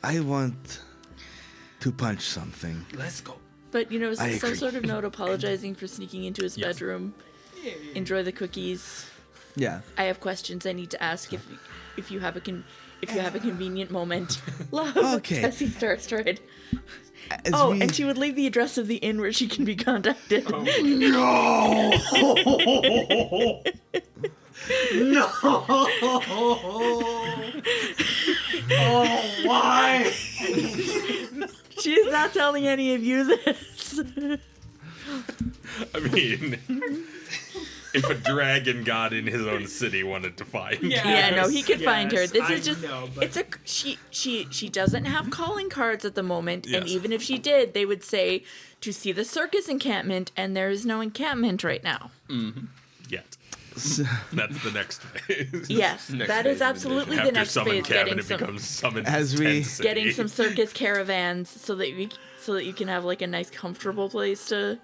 B: I want to punch something.
C: Let's go.
E: But you know,
B: I
E: some
B: agree.
E: sort of note apologizing for sneaking into his
A: Yes.
E: bedroom.
C: Yeah.
E: Enjoy the cookies.
F: Yeah.
E: I have questions I need to ask if you have a convenient moment. Love.
B: Okay.
E: Tessie Starstride.
B: As
E: Oh,
B: we-
E: and she would leave the address of the inn where she can be contacted.
C: Why?
E: She is not telling any of you this.
A: I mean, if a dragon god in his own city wanted to find you.
E: Yeah, no, he could find her.
C: Yes,
E: This
C: I
E: is just
C: know, but
E: it's a she doesn't have calling cards at the moment, and
A: Yes.
E: even if she did, they would say to see the circus encampment, and there is no encampment right now.
A: Yet. That's the next phase.
E: Yes,
G: Next
E: that
G: phase
E: is
G: of
E: absolutely the
A: After
E: next
A: summon
E: phase.
A: cabin,
E: Getting
A: it
E: some
A: becomes summon
F: As we-
A: tent city.
E: getting some circus caravans so that you can have like a nice comfortable place to.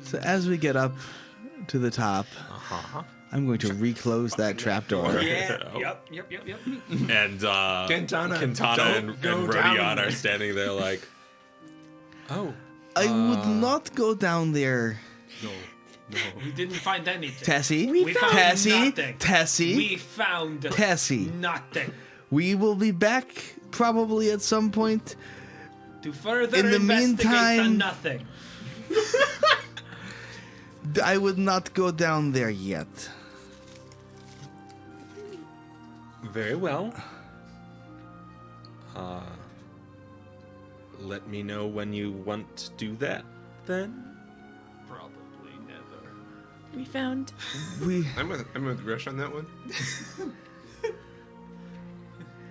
F: So as we get up to the top, I'm going to reclose that trapdoor.
C: yeah.
A: Oh.
C: Yep.
A: And
G: Quintana,
A: Quintana
G: don't
A: and
G: go
A: Rodion
G: down
A: are
G: there.
A: standing there like, oh,
B: I would not go down there.
C: We didn't find anything.
B: Tessie,
E: We found
B: Tessie,
C: nothing.
B: Tessie,
C: We found
B: Tessie.
C: nothing.
B: We will be back probably at some point.
C: To further
B: In the
C: investigate the
B: meantime-
C: nothing.
B: I would not go down there yet.
A: Very well. Let me know when you want to do that, then.
C: Probably never.
E: We found.
G: I'm with Rush on that one.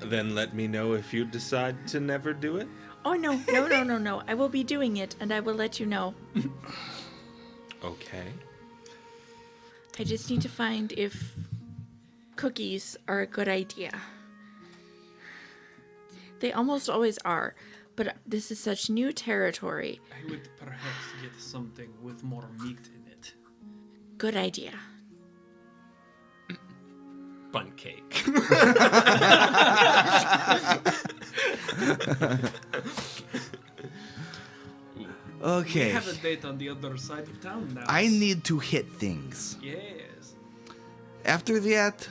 A: Then let me know if you decide to never do it.
E: Oh, no. I will be doing it, and I will let you know.
A: Okay.
E: I just need to find if cookies are a good idea. They almost always are, but this is such new territory.
C: I would perhaps get something with more meat in it.
E: Good idea.
G: Bun cake.
B: Okay.
C: We have a date on the other side of town now.
B: I need to hit things.
C: Yes.
B: After that,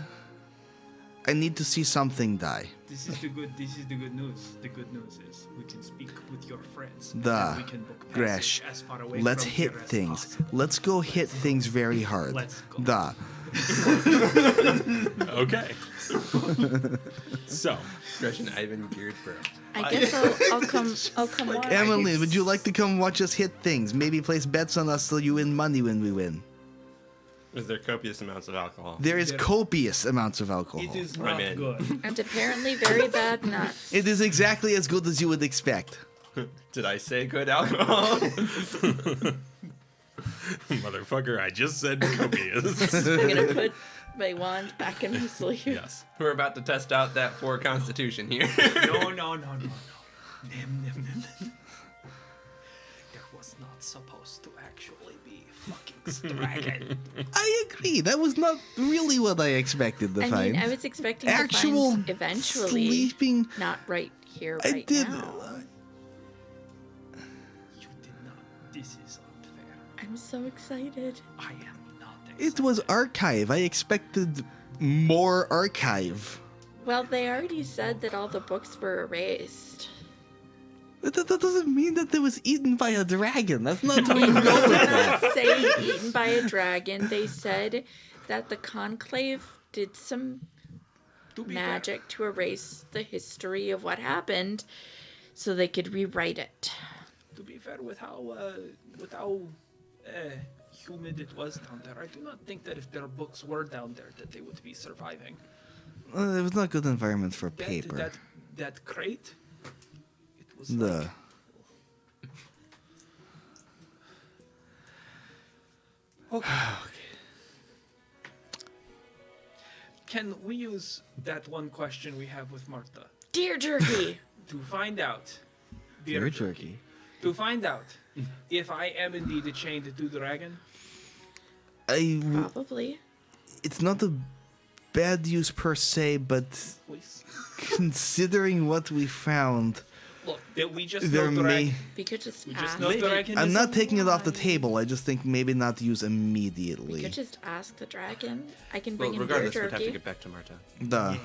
B: I need to see something die.
C: This is the good news. The good news is we can speak with your friends.
B: The
C: and we can book
B: Gresh.
C: passage as far away
B: Let's
C: from
B: hit
C: here as
B: things.
C: possible.
B: Let's go hit things very hard.
C: Let's go.
B: The
A: Okay. So,
G: Rush and Ivan geared for.
E: I guess I'll come watch.
B: Emily, would you like to come watch us hit things? Maybe place bets on us so you win money when we win.
G: Is there copious amounts of alcohol?
B: There is copious amounts of alcohol.
C: It is
G: I'm
C: not
G: in.
C: good.
E: And apparently very bad nuts.
B: It is exactly as good as you would expect.
G: Did I say good alcohol?
A: motherfucker, I just said copious.
E: I'm gonna put my wand back in my sleeve.
A: Yes.
G: We're about to test out that 4 Constitution here.
C: No. Nim. There was not supposed to actually be fucking dragon.
B: I agree. That was not really what I expected to
E: I
B: find.
E: mean, I was expecting
B: Actual
E: to find eventually,
B: sleeping.
E: not right here,
B: I
E: right
B: did.
E: now.
C: You did not. This is unfair.
E: I'm so excited.
C: I am not excited.
B: It was archive. I expected more archive.
E: Well, they already said that all the books were erased.
B: That doesn't mean that it was eaten by a dragon. That's not how you
E: They
B: go with
E: did
B: that.
E: not say eaten by a dragon. They said that the conclave did some magic to erase the history of what happened so they could rewrite it.
C: To be fair, with how humid it was down there, I do not think that if their books were down there, that they would be surviving.
B: It was not a good environment for paper.
C: That crate. It was
B: The
C: like, okay. Can we use that one question we have with Martha
E: Dear Jerky!
C: to find out?
B: deer jerky.
C: To find out if I am indeed chained to the dragon.
E: Probably.
B: It's not a bad use per se, but
C: Please.
B: considering what we found,
C: Look, that we just
B: there
C: know
B: may.
C: dragon.
E: We could just
C: We just
E: ask.
C: know dragon.
B: I'm
C: is
B: not taking it off the
C: alive.
B: table. I just think maybe not use
E: We
B: immediately.
E: could just ask the dragon. I can
G: Well,
E: bring him deer
G: regardless, we'd have to
E: jerky.
G: get back to Marta.
B: The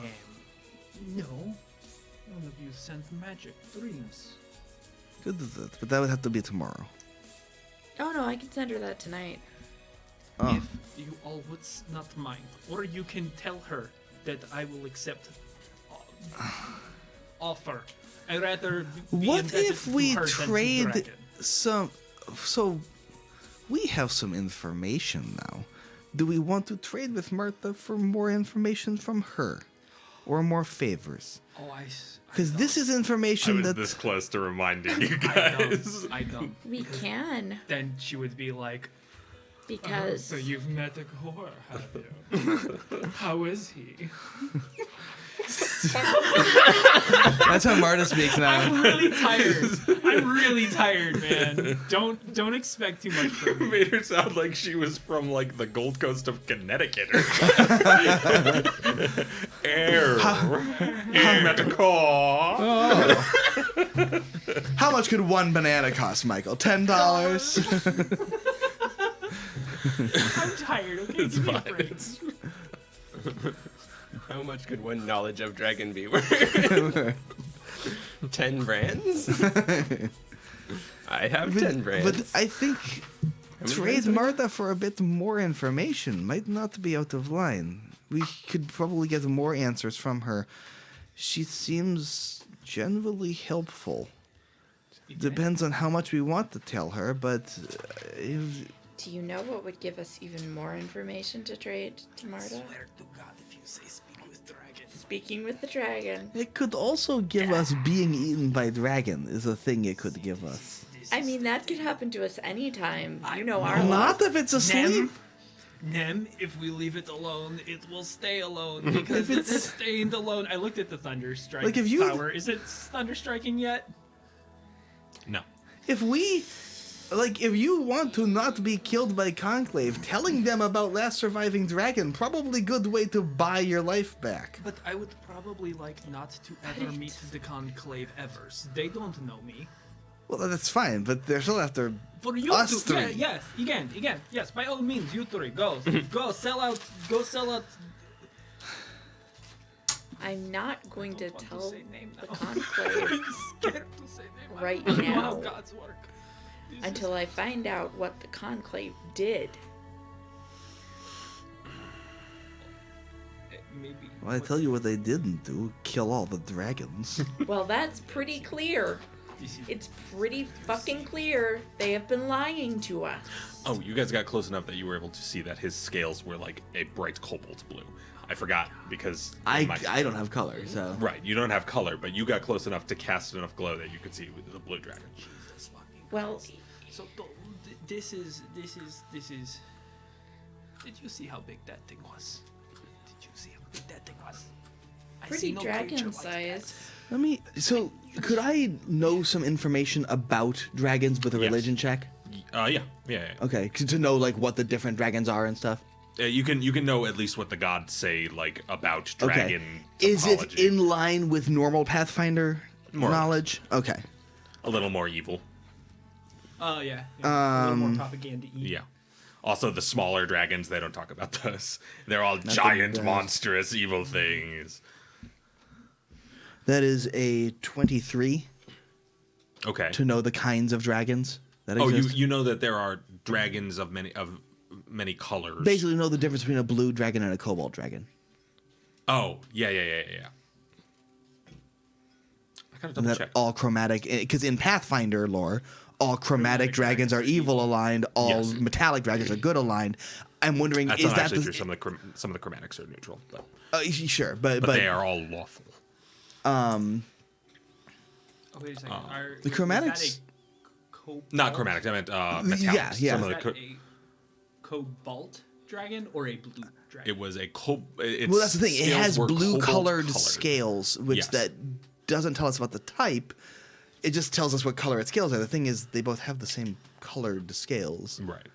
C: No. None of you sent magic dreams.
B: good is it, but that would have to be tomorrow.
E: Oh no, I can send her that tonight.
B: Oh.
C: If you all would not mind, or you can tell her that I will accept offer. I'd rather be
B: What
C: indebted
B: if
C: to
B: we
C: her than to
B: trade
C: dragon.
B: some? So we have some information now. Do we want to trade with Martha for more information from her, or more favors?
C: Oh,
B: Because this is information that
A: close to reminding you
C: I don't.
E: We can,
C: Then she would be like,
E: because
C: so you've met a whore, have you? How is he?
F: That's how Marta speaks now.
C: I'm really tired, man. Don't expect too much from me.
A: Made her sound like she was from like the Gold Coast of Connecticut. Air. Metacore.
B: How much could one banana cost, Michael? $10?
C: I'm tired. Okay, give me a break.
G: How much could one knowledge of dragon be worth? 10 brands? I have 10 brands.
B: But I think
G: many
B: trade
G: brands do we
B: Martha for a bit more information might not be out of line. we could probably get more answers from her. She seems generally helpful. Depends on how much we want to tell her, but
E: Do you know what would give us even more information to trade to Marta?
I: Swear to God, if you say speak with dragon.
E: Speaking with the dragon.
B: it could also give us being eaten by dragon is a thing it could give us.
E: I mean, that could happen to us anytime. You know our
B: Not
E: luck.
B: if it's asleep.
C: Nem, if we leave it alone, it will stay alone because it's staying alone. I looked at the thunder strike
B: Like, if you-
C: tower. Is it thunder striking yet?
A: No.
B: If you want to not be killed by Conclave, telling them about last surviving dragon, probably good way to buy your life back.
C: But I would probably like not to ever meet the Conclave ever. They don't know me.
B: Well, that's fine, but they're still after
C: For you
B: us
C: to,
B: three.
C: yes, again, yes, by all means, you three, go, sell out.
E: I'm not going to
C: want to
E: tell
C: say name
E: the
C: now.
E: conclave
C: I'm scared to say name.
E: right
C: I don't know how
E: now
C: gods work.
E: until I find out what the conclave did.
C: Maybe.
B: Well, I tell you what they didn't do: kill all the dragons.
E: Well, that's pretty clear. It's pretty fucking clear. They have been lying to us.
A: Oh, you guys got close enough that you were able to see that his scales were like a bright cobalt blue. I forgot because
B: I don't have color, so
A: Right, you don't have color, but you got close enough to cast enough glow that you could see the blue dragon.
E: Well,
C: So this is. Did you see how big that thing was? Did you see how big that thing was? I
E: pretty
C: see no creature
E: dragon
C: like
E: size.
B: let me. So, could I know some information about dragons with a
A: Yes.
B: religion check?
A: Yeah.
B: Okay, to know like what the different dragons are and stuff.
A: You can know at least what the gods say like about dragon.
B: Okay, is it
A: topology.
B: in line with normal Pathfinder
A: More or less.
B: knowledge? Okay.
A: A little more evil?
C: Oh yeah. A little more propaganda.
A: Yeah. Also, the smaller dragons, they don't talk about those. They're all giant,
B: best.
A: monstrous, evil things.
B: That is a 23
A: Okay.
B: to know the kinds of dragons that
A: Oh,
B: exist.
A: you know that there are dragons of many colors.
B: Basically know the difference between a blue dragon and a cobalt dragon.
A: Oh, yeah. I gotta
B: And
A: double
B: that
A: check.
B: all chromatic, because in Pathfinder lore, all chromatic dragons are evil aligned, all
A: Yes.
B: metallic dragons are good aligned. I'm wondering,
A: That's
B: is
A: not
B: that
A: actually
B: the,
A: true. Some of the chromatics are neutral, but
B: sure, but
A: they are all lawful.
C: Oh, wait a second.
B: the chromatics-
C: Is that a cobalt?
A: Not chromatics. I meant metallics.
B: yeah.
A: Some
C: Is
A: of the
C: that
A: co-
C: a cobalt dragon or a blue dragon?
A: it was a
B: well, that's the thing. It has blue colored scales, which
A: Yes.
B: that doesn't tell us about the type. It just tells us what color its scales are. The thing is, they both have the same colored scales.
A: Right.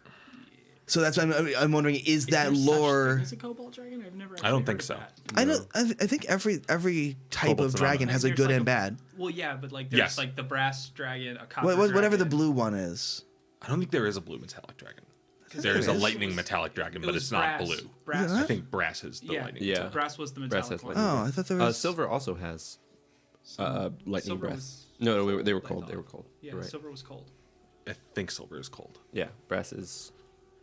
B: So that's why I'm wondering: is that
C: there such
B: lore?
C: thing as a cobalt dragon? I've never.
A: I don't
C: actually
A: think
C: heard
A: so.
C: of that.
B: I know. I think every type
A: Cobalt's
B: of
A: an
B: dragon
A: anomaly.
B: has a
C: There's
B: good
C: like
B: and bad.
C: Well, yeah, but like there's
A: Yes.
C: like the brass dragon, a copper
B: Whatever the
C: dragon.
B: blue one is.
A: I don't think there is a blue metallic dragon. There is a
B: there is.
A: lightning metallic dragon,
C: It
A: but
C: was
A: it's not
C: brass.
A: blue.
C: Brass.
B: Is it
A: I think brass is the
C: Yeah.
A: lightning.
D: Yeah.
A: metallic.
C: Brass was the
D: Brass
C: metallic
D: has
C: one.
D: lightning.
B: Oh, I thought there was.
D: Silver also has lightning
C: Silver
D: breath.
C: was
D: No, they were
C: I
D: cold.
C: thought.
D: They were cold.
C: Yeah,
D: You're right.
C: silver was cold.
A: I think silver is cold.
D: Yeah, brass is.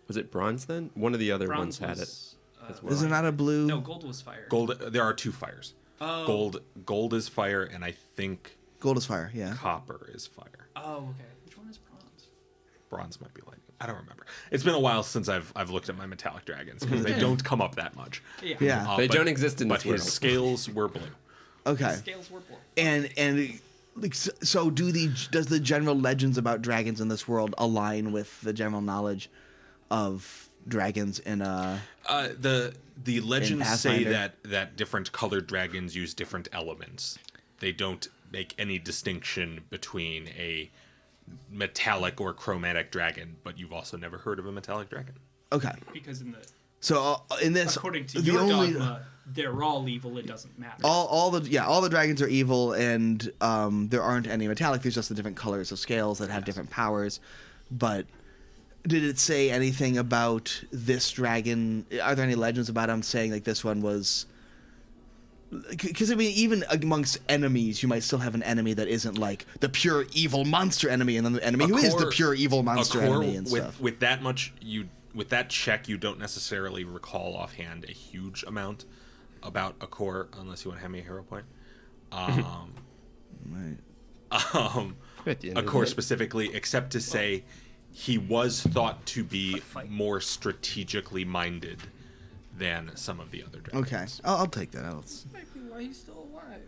D: Was it bronze then? One of the other
C: Bronze
D: ones had it.
C: was,
D: as well.
B: Is there not a blue?
C: No, gold was fire.
A: Gold. There are two fires.
C: Oh.
A: Gold is fire, and I think
B: Gold is fire. Yeah.
A: copper is fire.
C: Oh, okay. Which one is bronze?
A: Bronze might be lightning. I don't remember. It's been a while since I've looked at my metallic dragons because they don't come up that much.
C: Yeah.
B: Yeah.
D: They don't exist in
A: but
D: this
A: his
D: world.
A: scales were blue.
B: Okay.
C: Scales were blue.
B: And like so, does the general legends about dragons in this world align with the general knowledge of dragons in
A: The legends say
B: Pathfinder.
A: that different colored dragons use different elements. They don't make any distinction between a metallic or chromatic dragon, but you've also never heard of a metallic dragon.
B: Okay.
C: Because in the
B: So in this,
C: according to
B: the
C: your
B: only
C: dogma, they're all evil. It doesn't matter.
B: all the dragons are evil, and there aren't any metallic. There's just the different colors of scales that have different powers. But did it say anything about this dragon? Are there any legends about him saying like this one was? Because I mean, even amongst enemies, you might still have an enemy that isn't like the pure evil monster enemy, and then the enemy who is the pure evil monster enemy and stuff.
A: With that much, you with that check, you don't necessarily recall offhand a huge amount about a core, unless you want to hand me a hero point.
B: Right.
G: At the end
A: A
G: of
A: core
G: it.
A: specifically, except to say he was thought to be more strategically minded than some of the other dragons.
B: Okay, I'll take that.
C: Might be why he's still alive.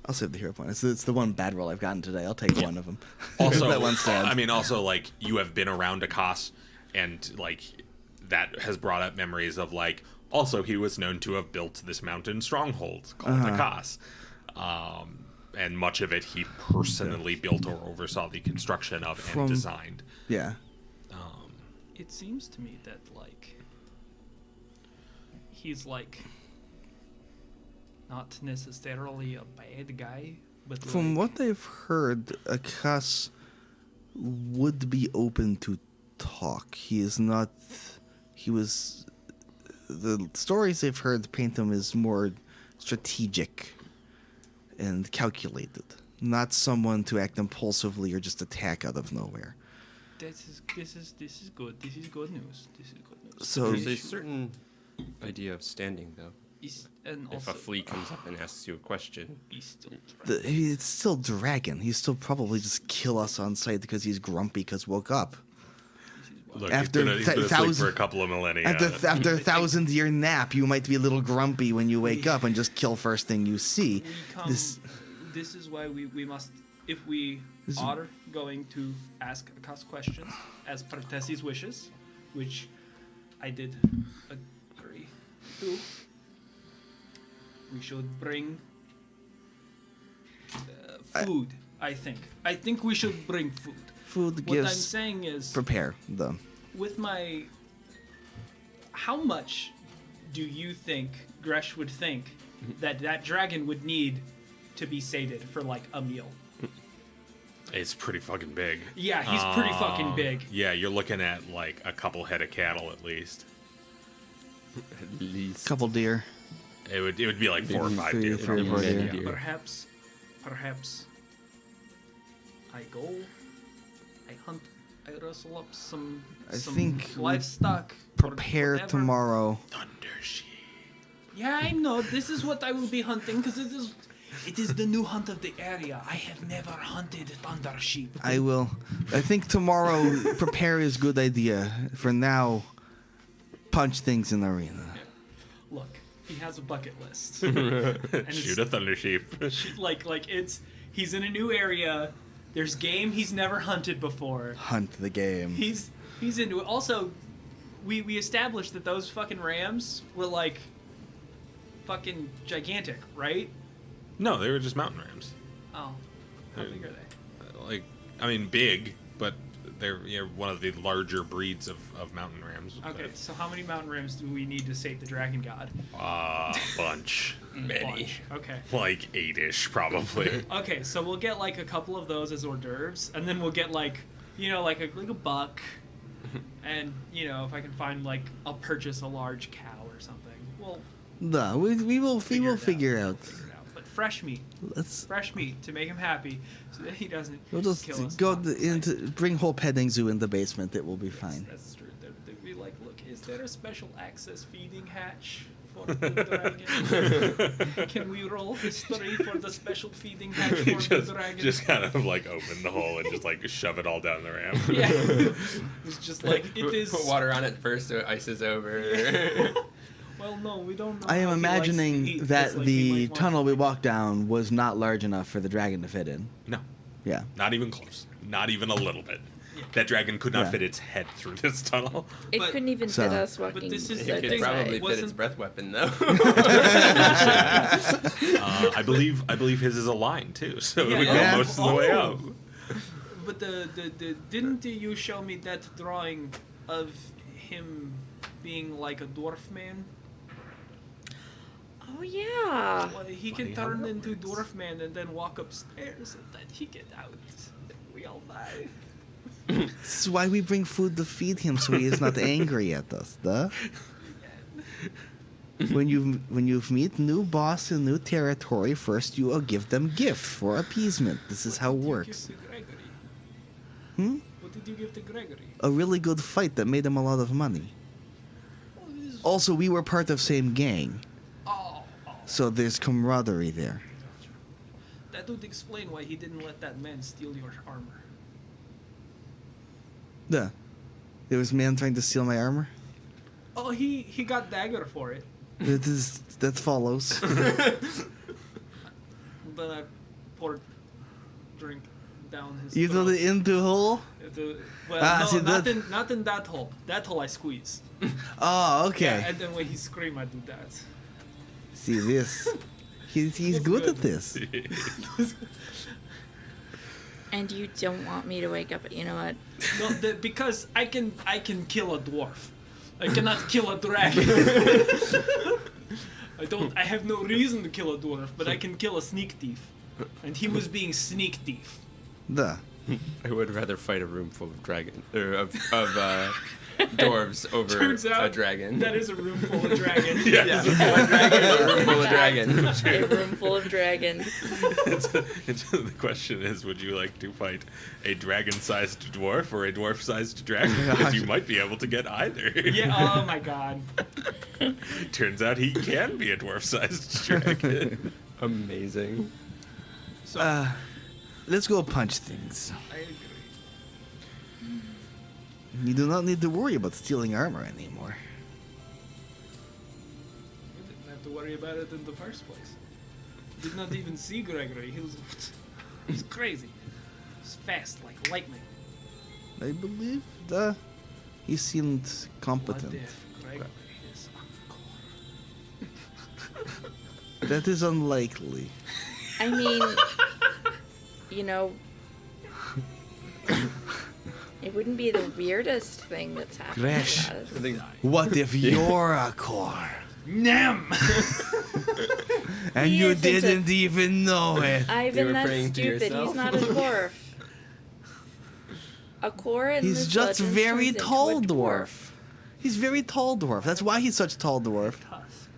B: I'll save the hero point. It's the one bad roll I've gotten today. I'll take one of them.
A: Also,
B: that one stands.
A: I mean, also, like, you have been around Akas, and, like, that has brought up memories of, like, also he was known to have built this mountain stronghold called Akas. And much of it he personally built or oversaw the construction of and designed.
B: Yeah.
C: It seems to me that, like, he's, like, not necessarily a bad guy, but
B: From
C: like,
B: what I've heard, Akas would be open to talk. He is not. He was. The stories I've heard paint him as more strategic and calculated, not someone to act impulsively or just attack out of nowhere.
C: this is good. This is good news. This is good news.
B: So
G: There's a certain idea of standing, though.
C: And
G: If
C: also,
G: a flea comes up and asks you a question,
C: he's still
B: it's still Dragon. He's still probably just kill us on sight because he's grumpy because woke up.
A: Look,
B: After
A: he's been asleep for
B: 1,000
A: a couple of millennia.
B: After a 1,000-year nap, you might be a little grumpy when you wake up and just kill first thing you see.
C: we come.
B: This
C: This is why we must, if we are going to ask Akas questions as per Tessie's wishes, which I did agree to, we should bring food. I think we should bring food.
B: food
C: What I'm
B: gives
C: saying is,
B: prepare them.
C: with my, how much do you think Gresh would think that dragon would need to be sated for like a meal?
A: It's pretty fucking big.
C: Yeah, he's pretty fucking big.
A: Yeah, you're looking at like a couple head of cattle at least.
G: at least.
B: Couple deer.
A: It would be like 4 or 5
B: three-
A: deer.
B: three or four
A: probably.
B: deer.
A: Yeah.
C: Perhaps I go, I hunt, I rustle up some
B: I think we
C: livestock. or
B: Prepare
C: whatever.
B: tomorrow.
A: Thunder sheep.
C: Yeah, I know. This is what I will be hunting because it is the new hunt of the area. I have never hunted thunder sheep.
B: I will. I think tomorrow prepare is good idea. For now, punch things in the arena.
C: Look, he has a bucket list. And
A: Shoot a thunder sheep.
C: like he's in a new area. There's game he's never hunted before.
B: Hunt the game.
C: He's into it. Also, we established that those fucking rams were like fucking gigantic, right?
A: No, they were just mountain rams.
C: Oh, how big are they?
A: Like, I mean, big, but they're one of the larger breeds of mountain rams.
C: Okay, so how many mountain rams do we need to save the dragon god?
A: A bunch.
G: Many.
C: Bunch. Okay.
A: Like 8-ish, probably.
C: Okay, so we'll get like a couple of those as hors d'oeuvres, and then we'll get like, like a buck, and if I can find like, I'll purchase a large cow or something. Well,
B: No, we will
C: figure it
B: figure
C: out.
B: out.
C: We'll figure it out. But fresh meat to make him happy, so that he doesn't
B: We'll just
C: kill us.
B: go
C: on sight.
B: into bring whole petting zoo in the basement. It will be fine.
C: That's true. They'd be like, look, is there a special access feeding hatch for the dragon? Can we roll history for the special feeding hatch for the dragon?
A: just kind of like open the hole and just like shove it all down the ramp.
C: Yeah. It's just like, it is...
G: Put water on it first so it ices over.
C: Well, no, we don't know
B: I am
C: how he likes to
B: imagining
C: eat,
B: that
C: 'cause, like,
B: the
C: we might want
B: tunnel
C: to-
B: we walked down was not large enough for the dragon to fit in.
A: No,
B: Yeah.
A: not even close. Not even a little bit. That dragon could not
B: Yeah.
A: fit its head through this tunnel.
E: It
C: But-
E: couldn't even
B: So-
E: fit us walking.
C: this is
G: It
C: the
E: side
G: could
E: by
C: thing,
G: probably
E: side.
G: fit its
C: wasn't-
G: breath weapon, though.
A: I believe his is a line too, so
C: Yeah,
A: we go
C: yeah.
A: most of the way
C: Oh.
A: up.
C: But didn't you show me that drawing of him being like a dwarf man?
E: Oh yeah.
C: Well, he can turn into dwarf man and then walk upstairs, and then he get out. And we all die.
B: This is why we bring food to feed him, so he is not angry at us. Duh. When you meet new boss in new territory, first you will give them gift for appeasement. This is how it works.
C: Give to Gregory.
B: Hmm?
C: What did you give to Gregory?
B: A really good fight that made him a lot of money. Also, we were part of same gang,
C: Oh,
B: so there's camaraderie there.
C: that would explain why he didn't let that man steal your armor.
B: Yeah. There was a man trying to steal my armor?
C: Oh, he got dagger for it.
B: That follows.
C: Then I poured drink down his
B: You threw
C: throat.
B: it into hole?
C: Well, no,
B: see,
C: not in that hole. That hole I squeeze.
B: Oh, okay.
C: Yeah, and then when he scream, I do that.
B: See this? He's
C: It's
B: good
C: good.
B: at this.
E: And you don't want me to wake up. You know what?
C: No, because I can kill a dwarf. I cannot kill a dragon. I have no reason to kill a dwarf, but I can kill a sneak thief. And he was being sneak thief.
B: Duh.
G: I would rather fight a room full of dwarves over
C: Turns out
G: a dragon.
C: that is a room full of dragons.
G: yeah, a room full of dragon.
E: A room full of dragon.
A: The question is, would you like to fight a dragon-sized dwarf or a dwarf-sized dragon? Because you might be able to get either.
C: Yeah, oh my god.
A: Turns out he can be a dwarf-sized dragon.
G: Amazing.
C: So,
B: Let's go punch things.
C: I agree.
B: You do not need to worry about stealing armor anymore.
C: We didn't have to worry about it in the first place. Did not even see Gregory. He was crazy. He was fast like lightning.
B: I believe he seemed
C: What
B: competent.
C: if Gregory is a
B: That is unlikely.
E: I mean, you know, it wouldn't be the weirdest thing that's happened
B: Gresh.
E: to us.
B: What if you're a core?
C: Nem?
B: And
E: He
B: you
E: isn't a-
B: didn't even know it.
E: Ivan,
G: were
E: that's
G: praying to
E: stupid. He's
G: yourself?
E: not a dwarf. A core in
B: He's
E: this
B: just
E: legend
B: very
E: turns into
B: tall
E: a
B: dwarf. He's very tall dwarf. That's why he's such a tall dwarf.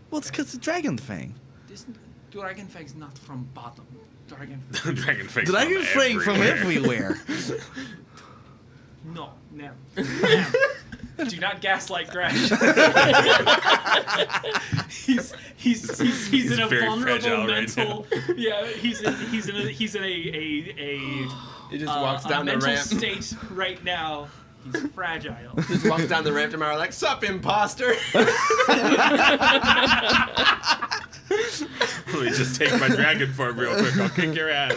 B: Well, it's because of Dragon Fang.
C: This Dragon Fang's not from bottom. Dragon
A: Dragon face.
B: Dragon Fang from everywhere.
C: No, Nem. Nem. Do not gaslight Gresh. he's in a
A: very
C: vulnerable
A: fragile right
C: mental. Yeah, he's in a
G: He just walks
C: a
G: down the
C: mental
G: ramp.
C: state right now. He's fragile.
G: Just walks down the ramp tomorrow like, "Sup, imposter."
A: Let me just take my dragon form real quick. I'll kick your ass.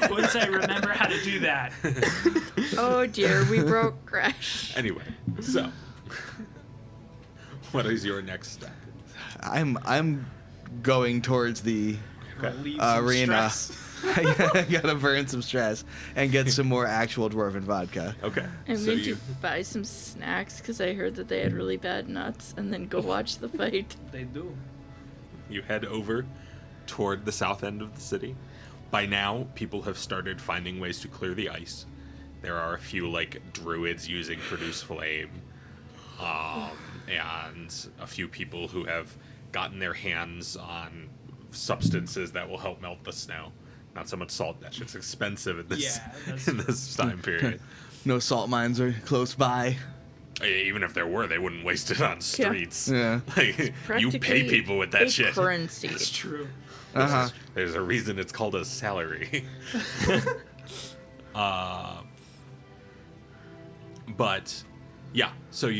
C: Once I remember how to do that.
E: Oh dear, we broke Crash.
A: Anyway, so what is your next step?
B: I'm going towards the
C: Relieve some
B: arena.
C: stress.
B: I gotta burn some stress and get some more actual dwarven vodka.
A: Okay.
E: I'm
A: so
E: going
A: you
E: to buy some snacks because I heard that they had really bad nuts, and then go watch the fight.
C: They do.
A: you head over toward the south end of the city. By now, people have started finding ways to clear the ice. There are a few like druids using produce flame, and a few people who have gotten their hands on substances that will help melt the snow. Not so much salt dash; it's expensive in this
C: Yeah, that's
A: in this time period.
B: No salt mines are close by.
A: Even if there were, they wouldn't waste it on streets.
B: Yeah.
A: Like, you pay
E: Practically
A: people with that
E: a
A: shit.
E: currency.
C: It's true.
B: Uh-huh.
A: There's a reason it's called a salary. But yeah, so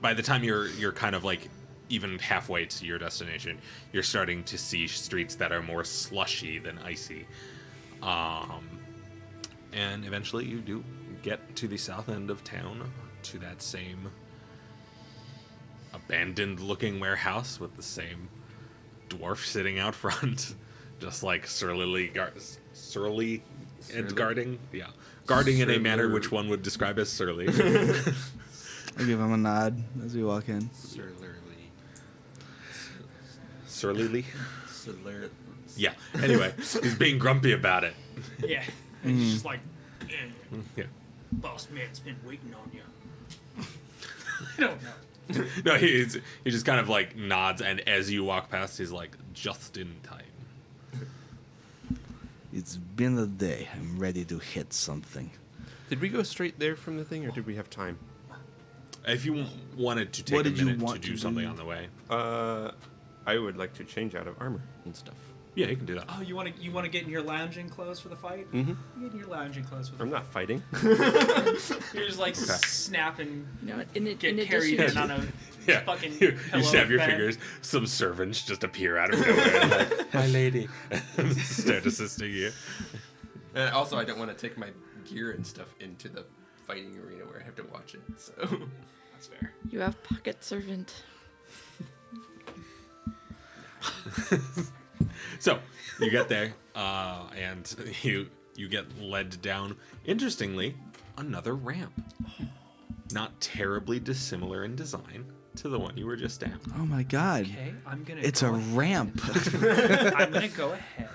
A: by the time you're kind of like even halfway to your destination, you're starting to see streets that are more slushy than icy. And eventually you do get to the south end of town, to that same abandoned looking warehouse with the same dwarf sitting out front, just like surly and guarding. Yeah. Guarding in a manner which one would describe as surly.
B: I give him a nod as we walk in.
A: Surlily? Yeah. Anyway, he's being grumpy about it.
C: Yeah. And he's just like,
A: Yeah.
C: boss man's been waiting on you. I don't know.
A: No, he just kind of like nods, and as you walk past, he's like, just in time.
B: It's been a day. I'm ready to hit something.
D: Did we go straight there from the thing, or did we have time?
A: If you wanted to take
F: What
A: a
F: did you
A: minute to
F: want
A: do
F: to
A: something
F: do?
A: on the way,
D: I would like to change out of armor and stuff.
A: yeah, you can do that.
C: Oh, you want to get in your lounging clothes for the fight?
D: Mm-hmm.
C: Get in your lounging clothes for the
D: I'm not fighting.
C: You're just like snapping,
E: You know, in
C: get
E: addition
C: carried in
E: to
C: on a
A: Yeah,
C: fucking
A: you
C: pillow
A: snap your
C: bed.
A: fingers. Some servants just appear out of nowhere, and like, my lady, start assisting you.
G: And also, I don't want to take my gear and stuff into the fighting arena where I have to watch it. So
C: That's fair.
E: you have pocket servant.
A: So you get there, and you get led down. Interestingly, another ramp, not terribly dissimilar in design to the one you were just down.
F: Oh my god.
C: Okay, I'm gonna.
F: It's
C: go
F: a
C: ahead.
F: ramp.
C: I'm gonna go ahead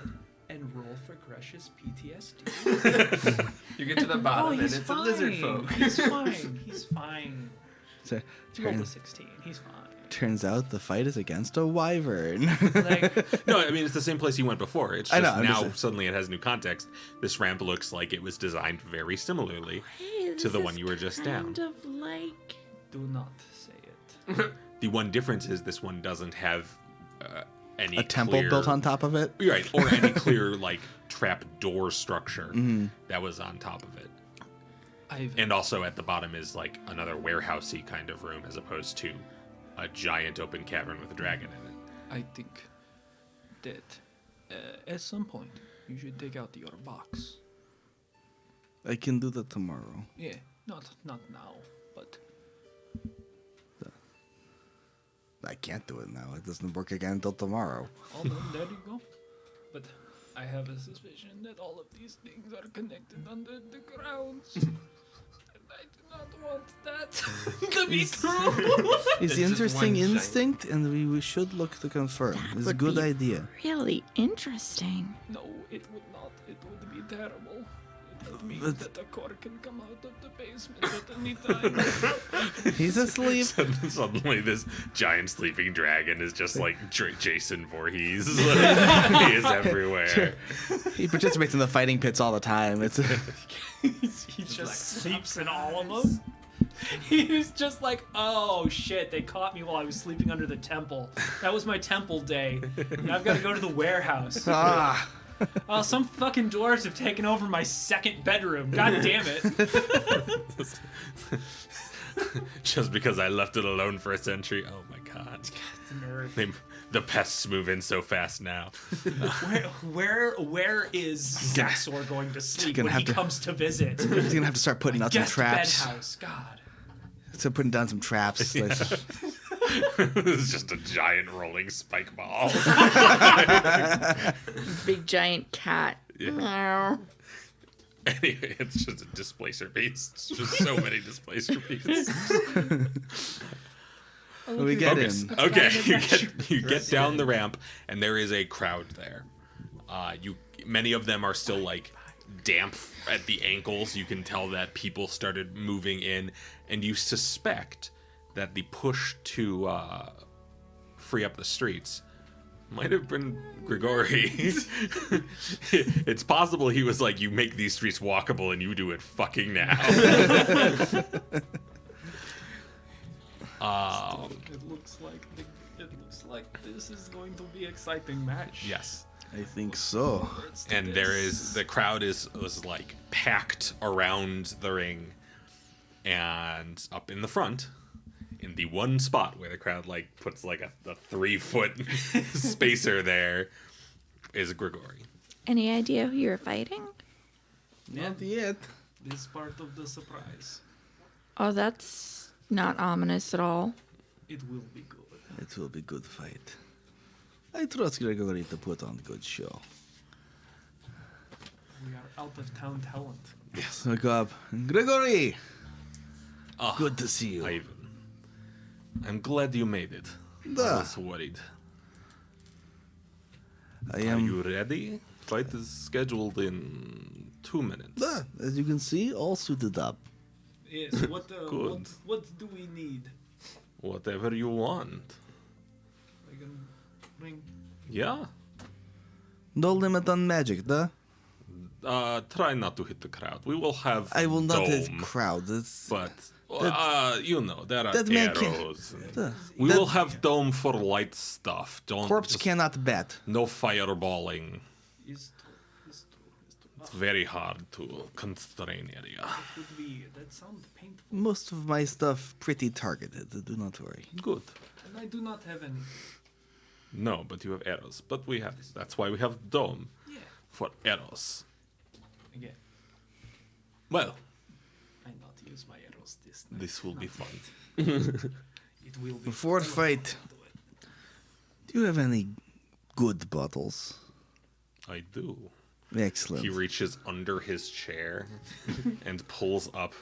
C: and roll for Gresh's PTSD.
G: you get to the bottom and it's a lizard folk.
C: He's fine. He's fine.
F: So,
C: He rolled a
F: turns,
C: 16. He's fine.
F: turns out the fight is against a wyvern.
C: Like,
A: No, I mean it's the same place you went before. It's
F: I
A: just
F: know, I'm
A: now
F: just-
A: suddenly it has new context. This ramp looks like it was designed very similarly
E: Hey,
A: to the
E: this
A: one
E: is
A: you were just down.
E: kind of like.
C: do not say it.
A: The one difference is this one doesn't have any
F: A temple
A: clear-
F: built on top of it.
A: right, or any clear like trap door structure
F: Mm-hmm.
A: that was on top of it.
C: I've
A: And also at the bottom is like another warehousey kind of room as opposed to a giant open cavern with a dragon in it.
C: I think that at some point you should take out your box.
F: I can do that tomorrow.
C: Yeah, not now, but
F: I can't do it now. It doesn't work again until tomorrow.
C: oh, no, there you go. But I have a suspicion that all of these things are connected under the ground. And I do not want that to be true.
F: It's
G: It's
F: the
G: just
F: interesting
G: one giant-
F: instinct, and we should look to confirm. It's a
E: would
F: good
E: be
F: idea.
E: Really interesting.
C: No, it would not. It would be terrible. It would mean
F: But-
C: that the core can come out of the basement at any time.
F: He's asleep.
A: Suddenly this giant sleeping dragon is just like Jason Voorhees. He is everywhere.
F: He participates in the fighting pits all the time. It's
C: He just sleeps in all of them. He was just like, oh shit, they caught me while I was sleeping under the temple. That was my temple day. Now I've got to go to the warehouse. Oh, some fucking dwarves have taken over my second bedroom. God damn it.
A: Just because I left it alone for a century. Oh my god. The pests move in so fast now.
C: Where is Zaxor going to sleep
F: gonna
C: when
F: have
C: he
F: to-
C: comes to visit?
F: He's gonna have to start putting out some
C: Guest
F: traps.
C: bedhouse. God.
F: So putting down some traps. Like,
A: It's just a giant rolling spike ball.
E: Big giant cat. Meow.
A: Anyway, it's just a displacer piece. It's just so many displacer pieces.
F: we get
A: Focus.
F: in.
A: Okay, you get down the ramp, and there is a crowd there. Many of them are still like damp at the ankles. You can tell that people started moving in, and you suspect that the push to free up the streets might have been Grigori. It's possible he was like, you make these streets walkable and you do it fucking now.
C: It looks like this is going to be exciting match.
A: Yes.
F: I think so.
C: Let's do
A: And
C: this.
A: there is the crowd is like packed around the ring, and up in the front, in the one spot where the crowd like puts like a 3-foot spacer there, is Grigori.
E: Any idea who you're fighting?
F: Not yet.
C: This part of the surprise.
E: Oh, that's not ominous at all.
C: It will be good.
F: It will be good fight. I trust Gregory to put on good show.
C: We are out of town talent.
A: Yes.
F: Look up. Gregory!
A: Oh,
F: Good to see you.
A: Ivan. I'm glad you made it. I
F: Da.
A: was worried.
F: I
A: Are
F: am.
A: you ready? Fight is scheduled in 2 minutes.
F: Da. As you can see, all suited up.
C: Yes. What
A: Good.
C: what do we need?
A: Whatever you want.
C: I can bring.
A: Yeah.
F: No limit on magic, da?
A: Try not to hit the crowd. We will have
B: I will not hit
A: dome,
B: crowd. That's,
A: but there are
B: that man can't-
A: arrows.
B: the-
A: We
B: that
A: will have dome for light stuff. Don't
B: corpse
A: just-
B: cannot bat.
A: No fireballing.
C: It's true.
A: It's very hard to constrain area.
C: That sounds painful.
B: Most of my stuff pretty targeted. Do not worry.
A: Good.
C: And I do not have any.
A: No, but you have arrows. But we have. That's why we have dome
C: Yeah.
A: for arrows.
C: Again,
A: Well,
C: I not use my arrows this night.
A: this will be fun.
C: It will be.
B: Before fight, do you have any good bottles?
A: I do.
B: Excellent.
A: He reaches under his chair and pulls up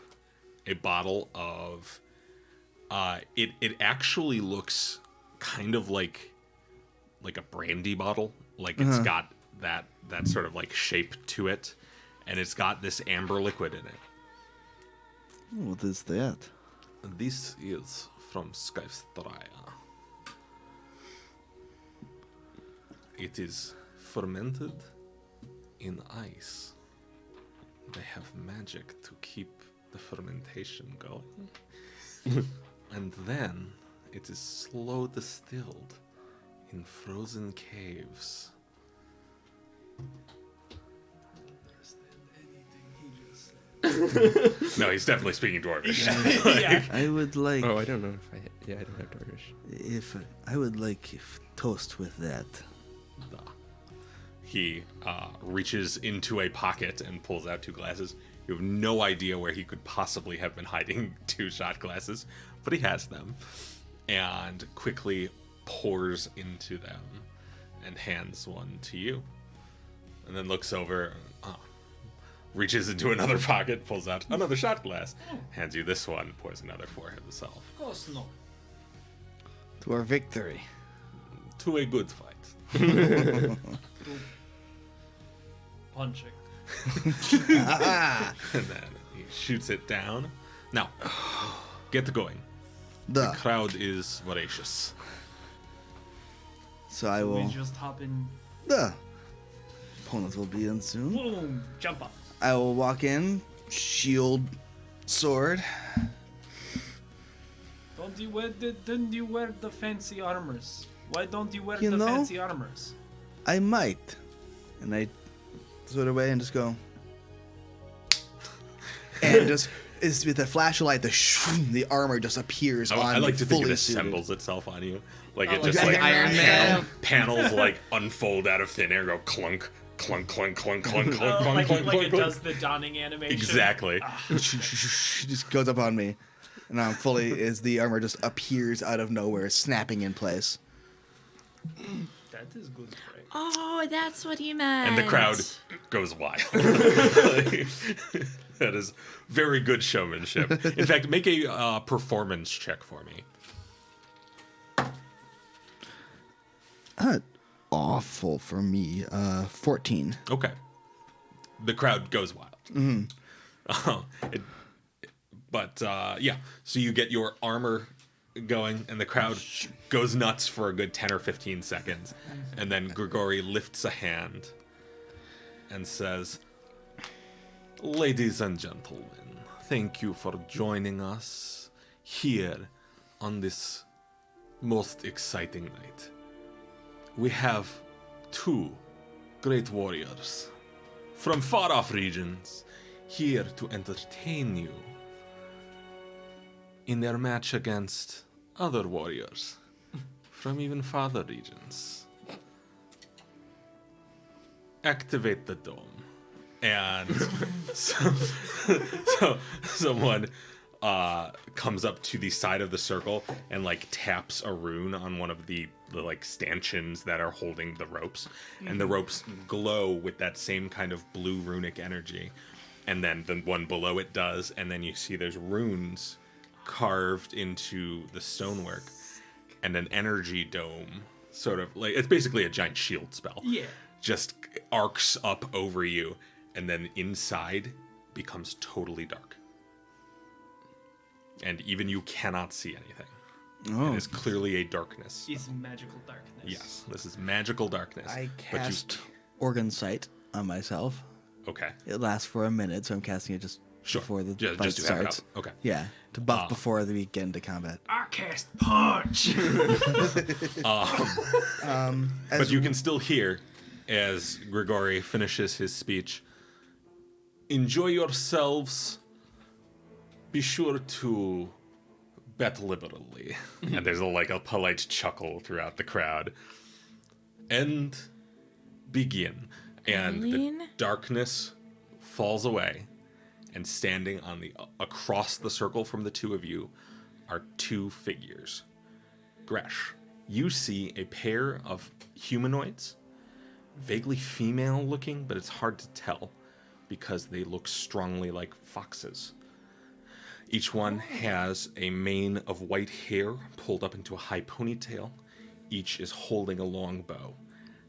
A: a bottle of. It actually looks kind of like a brandy bottle. Like it's got that sort of like shape to it, and it's got this amber liquid in it.
B: What is that?
A: This is from Skystraya. It is fermented in ice. They have magic to keep the fermentation going. And then it is slow distilled in frozen caves. No, he's definitely speaking Dwarvish.
B: I would like
D: Oh, I don't know if I. Yeah, I don't have Dwarvish.
B: if I would like if toast with that.
A: He reaches into a pocket and pulls out 2 glasses. You have no idea where he could possibly have been hiding 2 shot glasses, but he has them. And quickly pours into them and hands one to you. And then looks over, reaches into another pocket, pulls out another shot glass, hands you this one, pours another for himself.
C: Of course, no.
B: To our victory.
A: To a good fight.
C: Punching.
A: And then he shoots it down. Now, get going.
B: The
A: Crowd is voracious.
B: so I
C: We
B: will.
C: just hop in.
B: The opponents will be in soon.
C: Boom! Jump up.
B: I will walk in, shield, sword.
C: Didn't you wear the fancy armors? Why don't you wear
B: You
C: the
B: know-
C: fancy armors?
B: I might, and I throw it away and just go, and just is with a flashlight. The armor just appears on.
A: I like to think it
B: fully suited.
A: assembles itself on you. Like
C: Oh,
A: it
C: like
A: just like
B: Iron Man.
A: panels like unfold out of thin air, go clunk, clunk, clunk, clunk, clunk, clunk,
C: Oh,
A: clunk,
C: like
A: clunk,
C: it
A: clunk.
C: does the donning animation.
A: Exactly.
B: just goes up on me, and I'm fully as the armor just appears out of nowhere, snapping in place.
C: That is good. Right?
E: Oh, that's what he meant.
A: And the crowd goes wild. That is very good showmanship. In fact, make a performance check for me.
B: Awful for me. 14.
A: Okay. The crowd goes wild. Mm-hmm. Yeah, so you get your armor going, and the crowd goes nuts for a good 10 or 15 seconds. And then Grigori lifts a hand and says, "Ladies and gentlemen, thank you for joining us here on this most exciting night. We have 2 great warriors from far-off regions here to entertain you in their match against other warriors from even farther regions. Activate the dome." And so someone comes up to the side of the circle and like taps a rune on one of the like stanchions that are holding the ropes, and the ropes glow with that same kind of blue runic energy, and then the one below it does, and then you see there's runes carved into the stonework, and an energy dome, sort of like it's basically a giant shield spell.
C: Yeah.
A: Just arcs up over you, and then inside becomes totally dark. And even you cannot see anything.
B: Oh.
A: It is clearly a darkness.
C: It's magical darkness.
A: Yes, this is magical darkness.
B: I
A: but
B: cast Organ Sight on myself.
A: Okay.
F: It lasts for a minute, so I'm casting it just
A: Sure.
F: before the
A: Just
F: fight
A: to have it
F: starts.
A: up. Okay.
F: Yeah, to buff before we get into combat.
C: I cast punch.
A: But you can still hear, as Grigori finishes his speech, enjoy yourselves. Be sure to bet liberally. And there's a polite chuckle throughout the crowd. And begin. And the
E: Eileen?
A: darkness falls away. And standing across the circle from the two of you are two figures. Gresh, you see a pair of humanoids, vaguely female looking, but it's hard to tell because they look strongly like foxes. Each one has a mane of white hair pulled up into a high ponytail. Each is holding a long bow,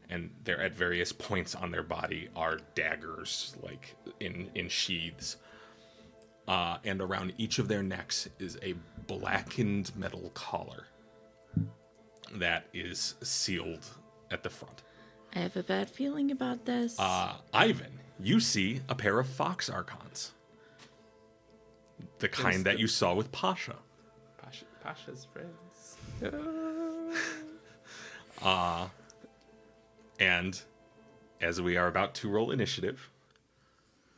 A: and they're at various points on their body are daggers, like in sheaths. And around each of their necks is a blackened metal collar that is sealed at the front.
E: I have a bad feeling about this.
A: Ivan, you see a pair of fox archons. The kind that you saw with Pasha.
G: Pasha's friends.
A: And as we are about to roll initiative,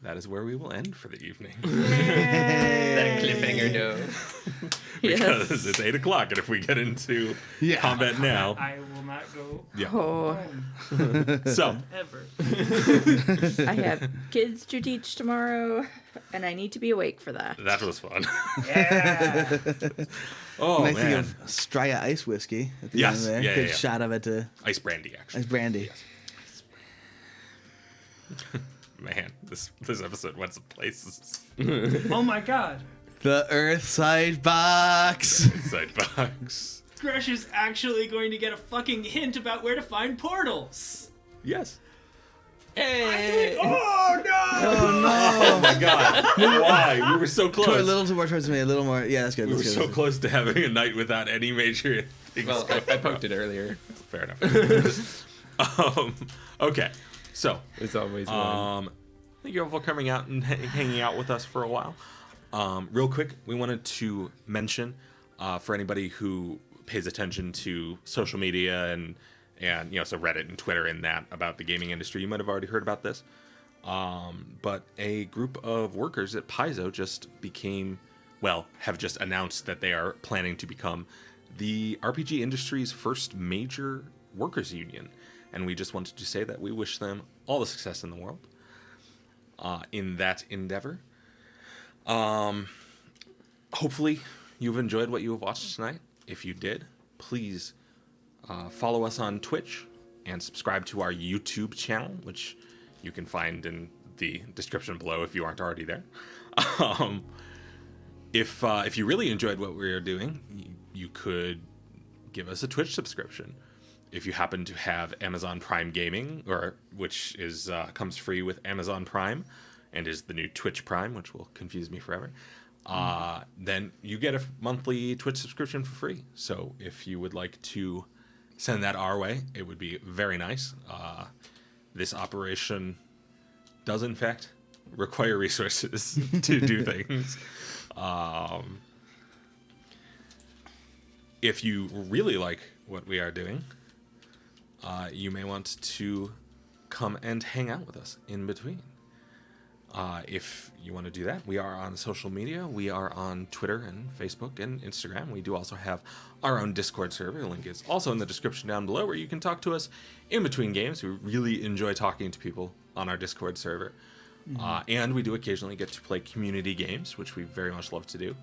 A: that is where we will end for the evening.
G: That cliffhanger, though.
A: Because it's 8 o'clock, and if we get into combat now...
C: I will not go
A: Yeah.
E: Oh,
C: home
A: So,
C: ever.
E: I have kids to teach tomorrow, and I need to be awake for that.
A: that was fun.
C: Yeah.
A: Oh,
F: Nice thing
A: man.
F: of Strya ice whiskey at the
A: Yes,
F: end there.
A: yeah,
F: Good
A: yeah.
F: shot of it to
A: Ice brandy, actually.
F: ice brandy.
A: Man, this episode went some places.
C: Oh my god.
F: The Earthside box.
A: Inside box.
C: Gresh is actually going to get a fucking hint about where to find portals.
A: Yes.
G: Hey!
C: Oh no!
A: Oh my god. Why? We were so close.
F: A little too more towards me, a little more. Yeah, that's good.
A: We were
F: That's
A: so
F: good.
A: close to having a night without any major things
G: Well,
A: going
G: I poked it earlier.
A: Fair enough. Okay. So,
G: It's always one.
A: thank you all for coming out and hanging out with us for a while. Real quick, we wanted to mention for anybody who pays attention to social media and so Reddit and Twitter and that about the gaming industry, you might have already heard about this. But a group of workers at Paizo have just announced that they are planning to become the RPG industry's first major workers union. And we just wanted to say that we wish them all the success in the world in that endeavor. Hopefully you've enjoyed what you have watched tonight. If you did, please follow us on Twitch and subscribe to our YouTube channel, which you can find in the description below if you aren't already there. If you really enjoyed what we are doing, you could give us a Twitch subscription. If you happen to have Amazon Prime Gaming, which is comes free with Amazon Prime, and is the new Twitch Prime, which will confuse me forever, then you get a monthly Twitch subscription for free. So if you would like to send that our way, it would be very nice. This operation does, in fact, require resources to do things. If you really like what we are doing, you may want to come and hang out with us in between. If you want to do that, we are on social media. We are on Twitter and Facebook and Instagram. We do also have our own Discord server. The link is also in the description down below, where you can talk to us in between games. We really enjoy talking to people on our Discord server. And we do occasionally get to play community games, which we very much love to do.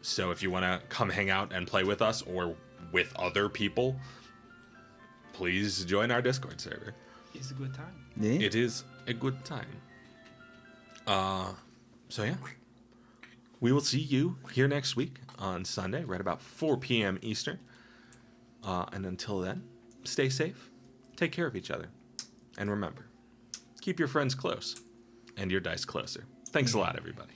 A: So if you want to come hang out and play with us or with other people, please join our Discord server.
C: It's a good time.
F: Yeah.
A: It is a good time. So yeah, we will see you here next week on Sunday, right about 4 p.m. Eastern. And until then, stay safe, take care of each other, and remember, keep your friends close and your dice closer. Thanks a lot, everybody.